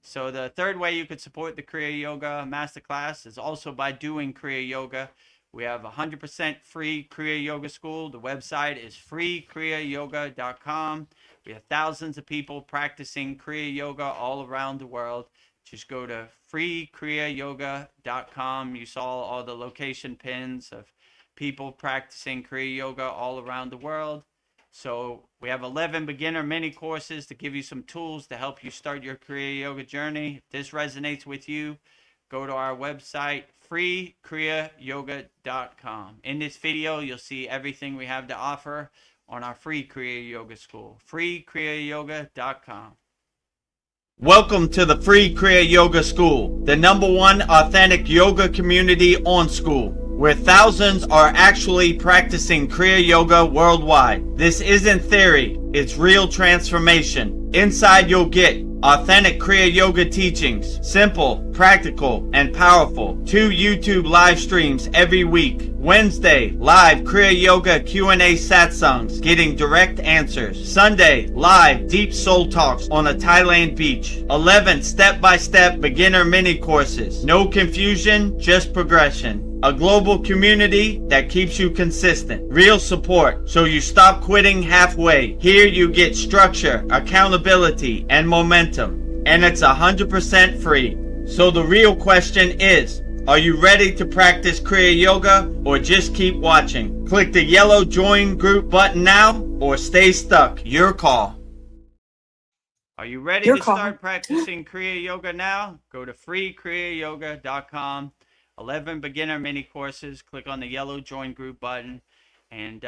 Speaker 1: So the third way you could support the Kriya Yoga Masterclass is also by doing Kriya Yoga. We have 100% free Kriya Yoga school. The website is freekriyayoga.com. We have thousands of people practicing Kriya Yoga all around the world. Just go to freekriyayoga.com. You saw all the location pins of people practicing Kriya Yoga all around the world. So we have 11 beginner mini courses to give you some tools to help you start your Kriya Yoga journey. If this resonates with you, go to our website, freekriyayoga.com. In this video, you'll see everything we have to offer on our free Kriya Yoga school, freekriyayoga.com. Welcome to the free Kriya Yoga School, the #1 authentic yoga community on School, where thousands are actually practicing Kriya Yoga worldwide. This isn't theory, it's real transformation. Inside you'll get authentic Kriya Yoga teachings, simple, practical, and powerful. 2 YouTube live streams every week. Wednesday, live Kriya Yoga Q&A satsangs, getting direct answers. Sunday, live deep soul talks on a Thailand beach. 11 step-by-step beginner mini courses. No confusion, just progression. A global community that keeps you consistent. Real support, so you stop quitting halfway. Here you get structure, accountability, and momentum. And it's 100% free. So the real question is, are you ready to practice Kriya Yoga or just keep watching? Click the yellow join group button now or stay stuck. Your call. Are you ready to start practicing Kriya Yoga now? Go to freekriyayoga.com. 11 beginner mini courses. Click on the yellow join group button and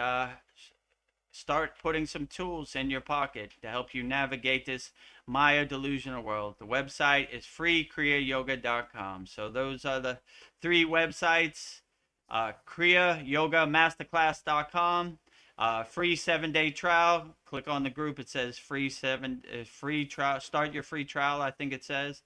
Speaker 1: start putting some tools in your pocket to help you navigate this Maya delusional world. The website is kriyayogamasterclass.com. So those are the 3 websites: kriyayogamasterclass.com. Free 7-day trial. Click on the group. It says free trial. Start your free trial, I think it says.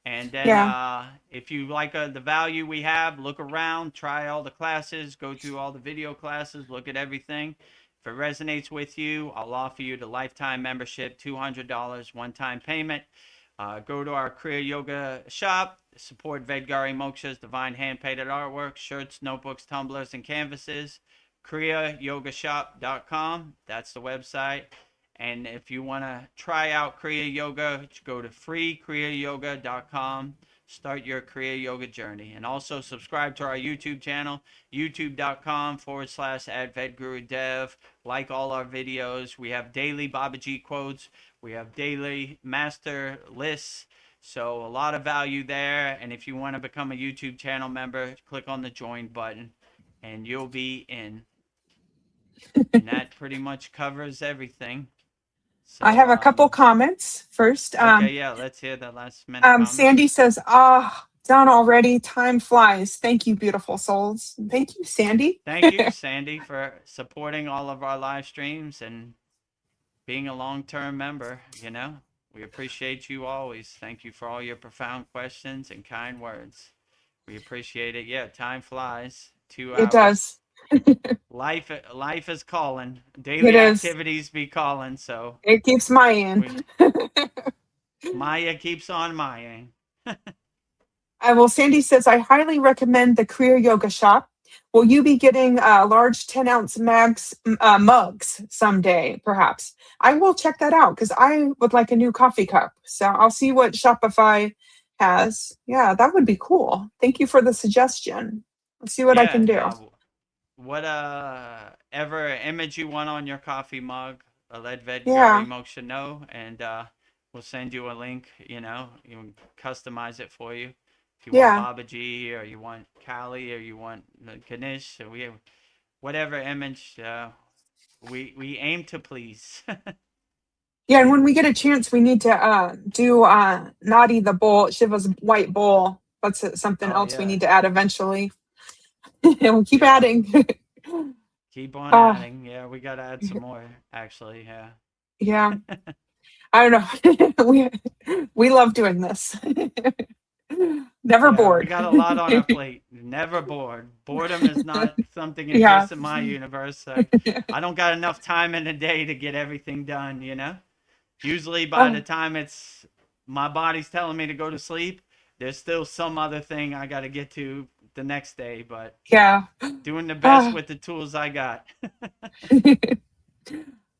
Speaker 1: And then
Speaker 2: Yeah.
Speaker 1: if you like the value we have, look around, try all the classes, go through all the video classes, look at everything. If it resonates with you, I'll offer you the lifetime membership, $200 one-time payment. Go to our Kriya Yoga shop, support Vedgari Moksha's divine hand-painted artwork, shirts, notebooks, tumblers, and canvases. kriyayogashop.com. That's the website. And if you want to try out Kriya Yoga, go to freekriyayoga.com. Start your Kriya Yoga journey. And also subscribe to our YouTube channel, youtube.com/@Vedagurudev. Like all our videos. We have daily Babaji quotes. We have daily master lists. So a lot of value there. And if you want to become a YouTube channel member, click on the join button and you'll be in. And that pretty much covers everything. So,
Speaker 2: I have a couple comments first.
Speaker 1: Okay, yeah, let's hear the last minute comments.
Speaker 2: Sandy says, done already. Time flies. Thank you, beautiful souls. Thank you, Sandy.
Speaker 1: Thank you, Sandy, for supporting all of our live streams and being a long-term member. We appreciate you always. Thank you for all your profound questions and kind words. We appreciate it. Yeah, time flies. 2 hours.
Speaker 2: It does.
Speaker 1: Life is calling. Daily
Speaker 2: It is.
Speaker 1: activities be calling. So
Speaker 2: it keeps Mayan.
Speaker 1: Maya keeps on Mayaing.
Speaker 2: Well, Sandy says, I highly recommend the Kriya Yoga shop. Will you be getting large 10-ounce mugs someday, perhaps? I will check that out because I would like a new coffee cup. So I'll see what Shopify has. Yeah, that would be cool. Thank you for the suggestion. I'll see what I can do.
Speaker 1: What ever image you want on your coffee mug, let
Speaker 2: Yeah.
Speaker 1: Vedgari Moksha know, and we'll send you a link. You can customize it for you. If you want Babaji, or you want Kali, or you want Ganesh, or we have whatever image, we aim to please.
Speaker 2: Yeah, and when we get a chance, we need to do Nadi the bowl, Shiva's white bowl. That's something else we need to add eventually. And we'll keep adding.
Speaker 1: Keep on adding. Yeah, we got to add some more, actually. Yeah.
Speaker 2: Yeah. I don't know. we love doing this. Never bored.
Speaker 1: We got a lot on our plate. Never bored. Boredom is not something that exists in my universe. I don't got enough time in a day to get everything done, Usually by the time my body's telling me to go to sleep, there's still some other thing I got to get to the next day, but doing the best with the tools I got.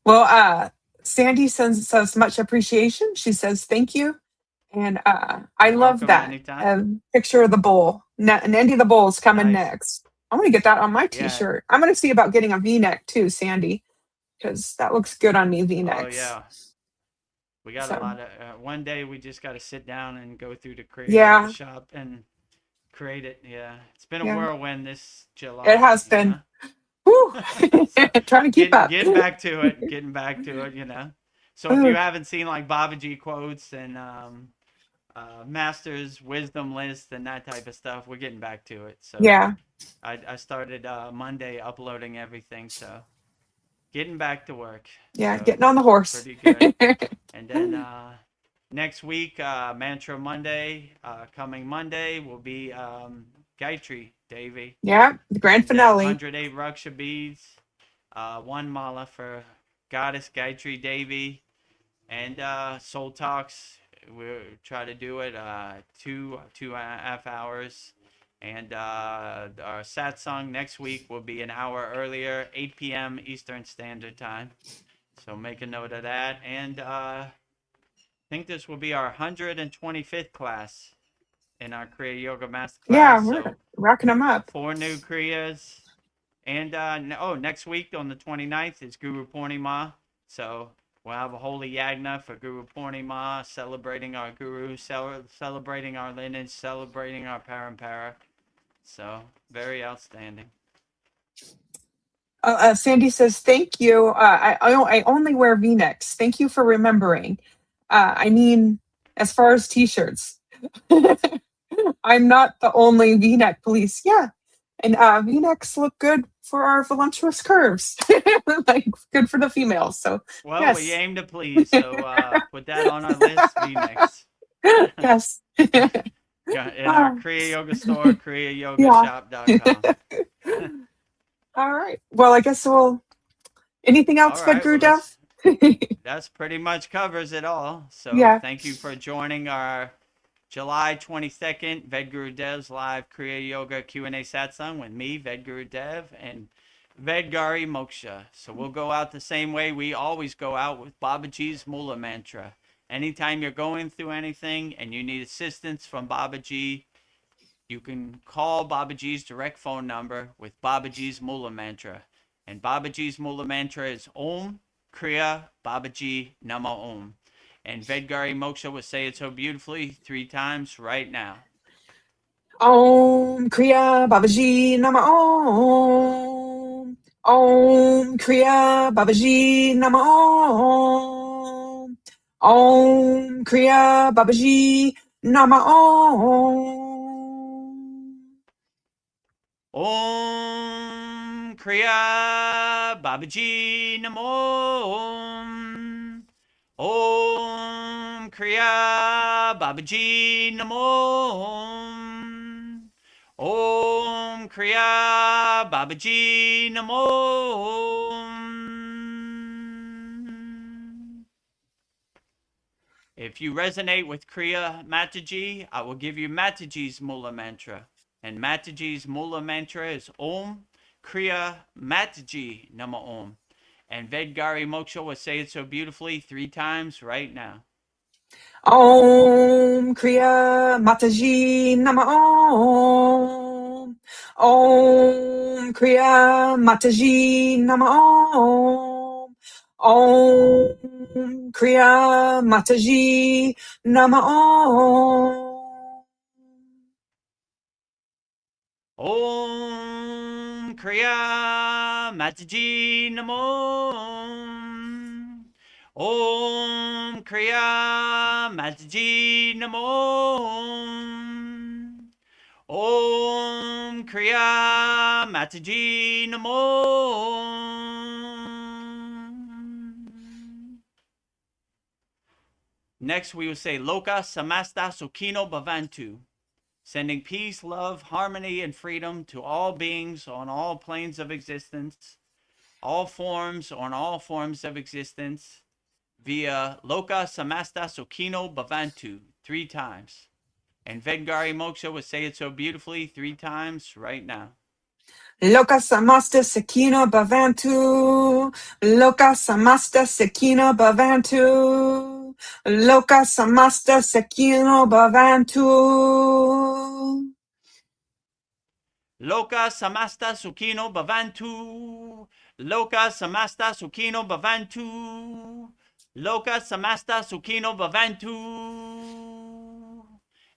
Speaker 2: Well, Sandy says much appreciation. She says thank you. And I love that picture of the bowl. And Andy the bowl is coming next. I'm going to get that on my t-shirt. I'm going to see about getting a v-neck too, Sandy, because that looks good on me, v-necks.
Speaker 1: Oh, yeah. We got a lot of, one day we just got to sit down and go through the Kriya shop and create it. Yeah. It's been a whirlwind this July.
Speaker 2: It has been. Woo. So trying to keep up.
Speaker 1: Getting back to it. So if you haven't seen like Babaji quotes and Master's wisdom list and that type of stuff, we're getting back to it. So I started Monday uploading everything. So getting back to work.
Speaker 2: Yeah,
Speaker 1: so
Speaker 2: getting on the horse.
Speaker 1: Pretty good. And then next week, Mantra Monday, coming Monday will be Gayatri Devi.
Speaker 2: Yeah, the grand finale.
Speaker 1: 108 Raksha beads, 1 mala for Goddess Gayatri Devi, and Soul Talks. We'll try to do it 2.5 hours. And our Satsang next week will be an hour earlier, 8 p.m. Eastern Standard Time. So make a note of that. And I think this will be our 125th class in our Kriya Yoga Masterclass.
Speaker 2: Yeah, we're racking them up.
Speaker 1: 4 new Kriyas. And next week on the 29th is Guru Purnima. So we'll have a holy yagna for Guru Purnima, celebrating our Guru, celebrating our lineage, celebrating our parampara. So very outstanding.
Speaker 2: Sandy says, thank you. I only wear V-necks. Thank you for remembering. I mean, as far as t-shirts, I'm not the only V-neck police. Yeah. And V-necks look good for our voluptuous curves. Like, good for the females. So,
Speaker 1: Well, we
Speaker 2: yes.
Speaker 1: aim to please, so put that on our list, V-necks.
Speaker 2: Yes.
Speaker 1: Yeah, in our
Speaker 2: Ah,
Speaker 1: Kriya Yoga store,
Speaker 2: yeah.
Speaker 1: kriyayogamasterclass.com.
Speaker 2: All right. Well, I guess anything
Speaker 1: All
Speaker 2: else,
Speaker 1: right, well,
Speaker 2: Vedagurudev?
Speaker 1: that's pretty much covers it all. So
Speaker 2: Yeah.
Speaker 1: thank you for joining our July 22nd Vedgurudev's live Kriya Yoga Q&A Satsang with me, Vedagurudev, and Vedgari Moksha. So we'll go out the same way we always go out with Babaji's Mula Mantra. Anytime you're going through anything and you need assistance from Babaji, you can call Babaji's direct phone number with Babaji's Mula Mantra. And Babaji's Mula Mantra is Om Kriya Babaji Nama Om. And Vedgari Moksha will say it so beautifully 3 times right now.
Speaker 2: Om Kriya Babaji Nama Om. Om Kriya Babaji Nama Om. Om Kriya Babaji Nama Om.
Speaker 1: Om Kriya Babaji Namo Om. Om Kriya Babaji Namo Om. Om Kriya Babaji Namo Om. If you resonate with Kriya Mataji, I will give you Mataji's Mula Mantra. And Mataji's Mula Mantra is Om Kriya Mataji Nama Om. And Vedgari Moksha will say it so beautifully 3 times right now.
Speaker 2: Om Kriya Mataji Nama Om. Om Kriya Mataji Nama Om. Om Kriya Mataji Nama Om.
Speaker 1: Om Kriya Mataji Namo Om. Om Kriya Mataji Namo Om. Om Kriya Mataji Namo Om. Next, we will say Loka Samasta Sukhino Bhavantu, sending peace, love, harmony, and freedom to all beings on all planes of existence, all forms on all forms of existence, via Loka Samasta Sukhino Bhavantu 3 times. And Vedgari Moksha will say it so beautifully 3 times right now.
Speaker 2: Loka Samasta Sakina Bhavantu. Loka Samasta Sakina Bhavantu. Loka Samasta Sakina Bhavantu.
Speaker 1: Loka Samasta Sukhino Bhavantu. Loka Samasta Sukhino Bhavantu. Loka Samasta Sukhino Bhavantu.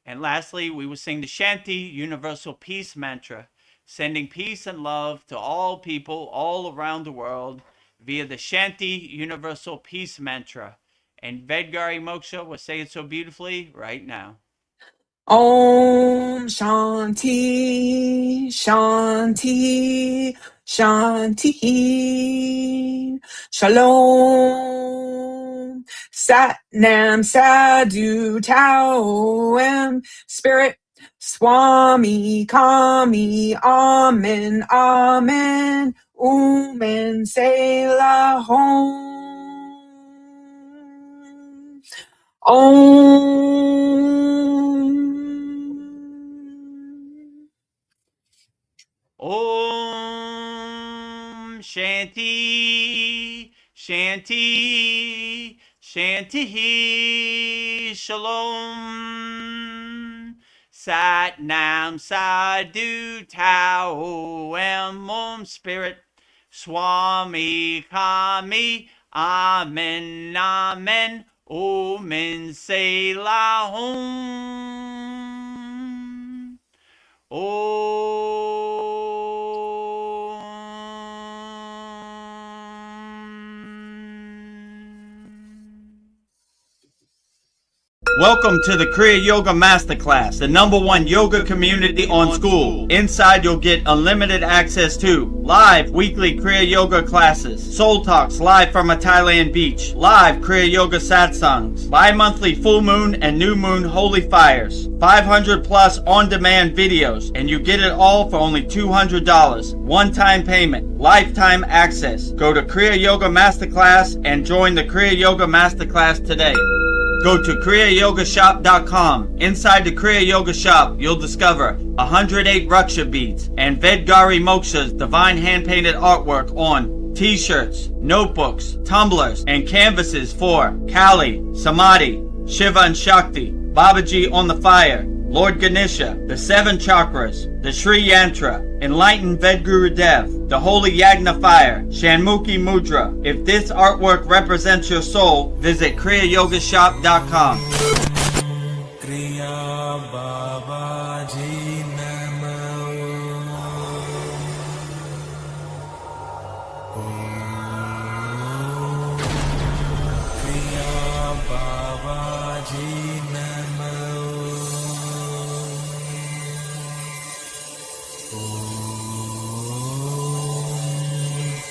Speaker 1: And lastly, we will sing the Shanti Universal Peace Mantra, sending peace and love to all people all around the world via the Shanti Universal Peace Mantra. And Vedgari Moksha will say it so beautifully right now.
Speaker 2: Om Shanti, Shanti, Shanti. Shalom. Sat Nam Sadhu Tao Em. Spirit Swami Kami Amen Amen. Umen Selah Hom.
Speaker 1: Om Shanti, Shanti, Shanti, Shalom. Sat Nam Sadhu Tao Om Spirit Swami Kami Amen Amen Omen Selah Hom. Om Welcome to the Kriya Yoga Masterclass, the #1 yoga community on SKOOL. Inside you'll get unlimited access to live weekly Kriya Yoga classes, soul talks live from a Thailand beach, live Kriya Yoga Satsangs, bi-monthly full moon and new moon holy fires, 500 plus on-demand videos, and you get it all for only $200. One-time payment, lifetime access. Go to Kriya Yoga Masterclass and join the Kriya Yoga Masterclass today. Go to kriyayogamasterclass.com. Inside the Kriya Yoga shop, you'll discover 108 Raksha beads and Vedagurudev divine hand-painted artwork on t-shirts, notebooks, tumblers, and canvases for Kali, Samadhi, Shiva and Shakti, Babaji on the fire, Lord Ganesha, the 7 chakras, the Sri Yantra, Enlightened Vedagurudev, the Holy Yagna Fire, Shanmukhi Mudra. If this artwork represents your soul, visit kriyayogashop.com.
Speaker 4: Kriya Babaji Namo. Kriya Babaji Namo.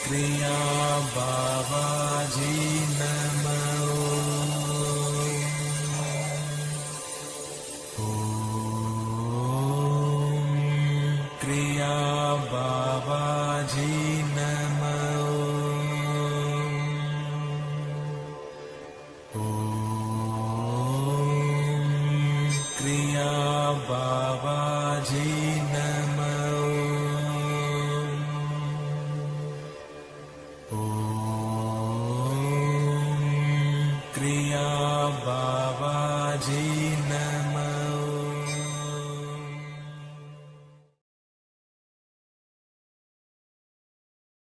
Speaker 4: Kriya Babaji Namo. Kriya Babaji Namo. Kriya Babaji Namo. Kriya Babaji Namo.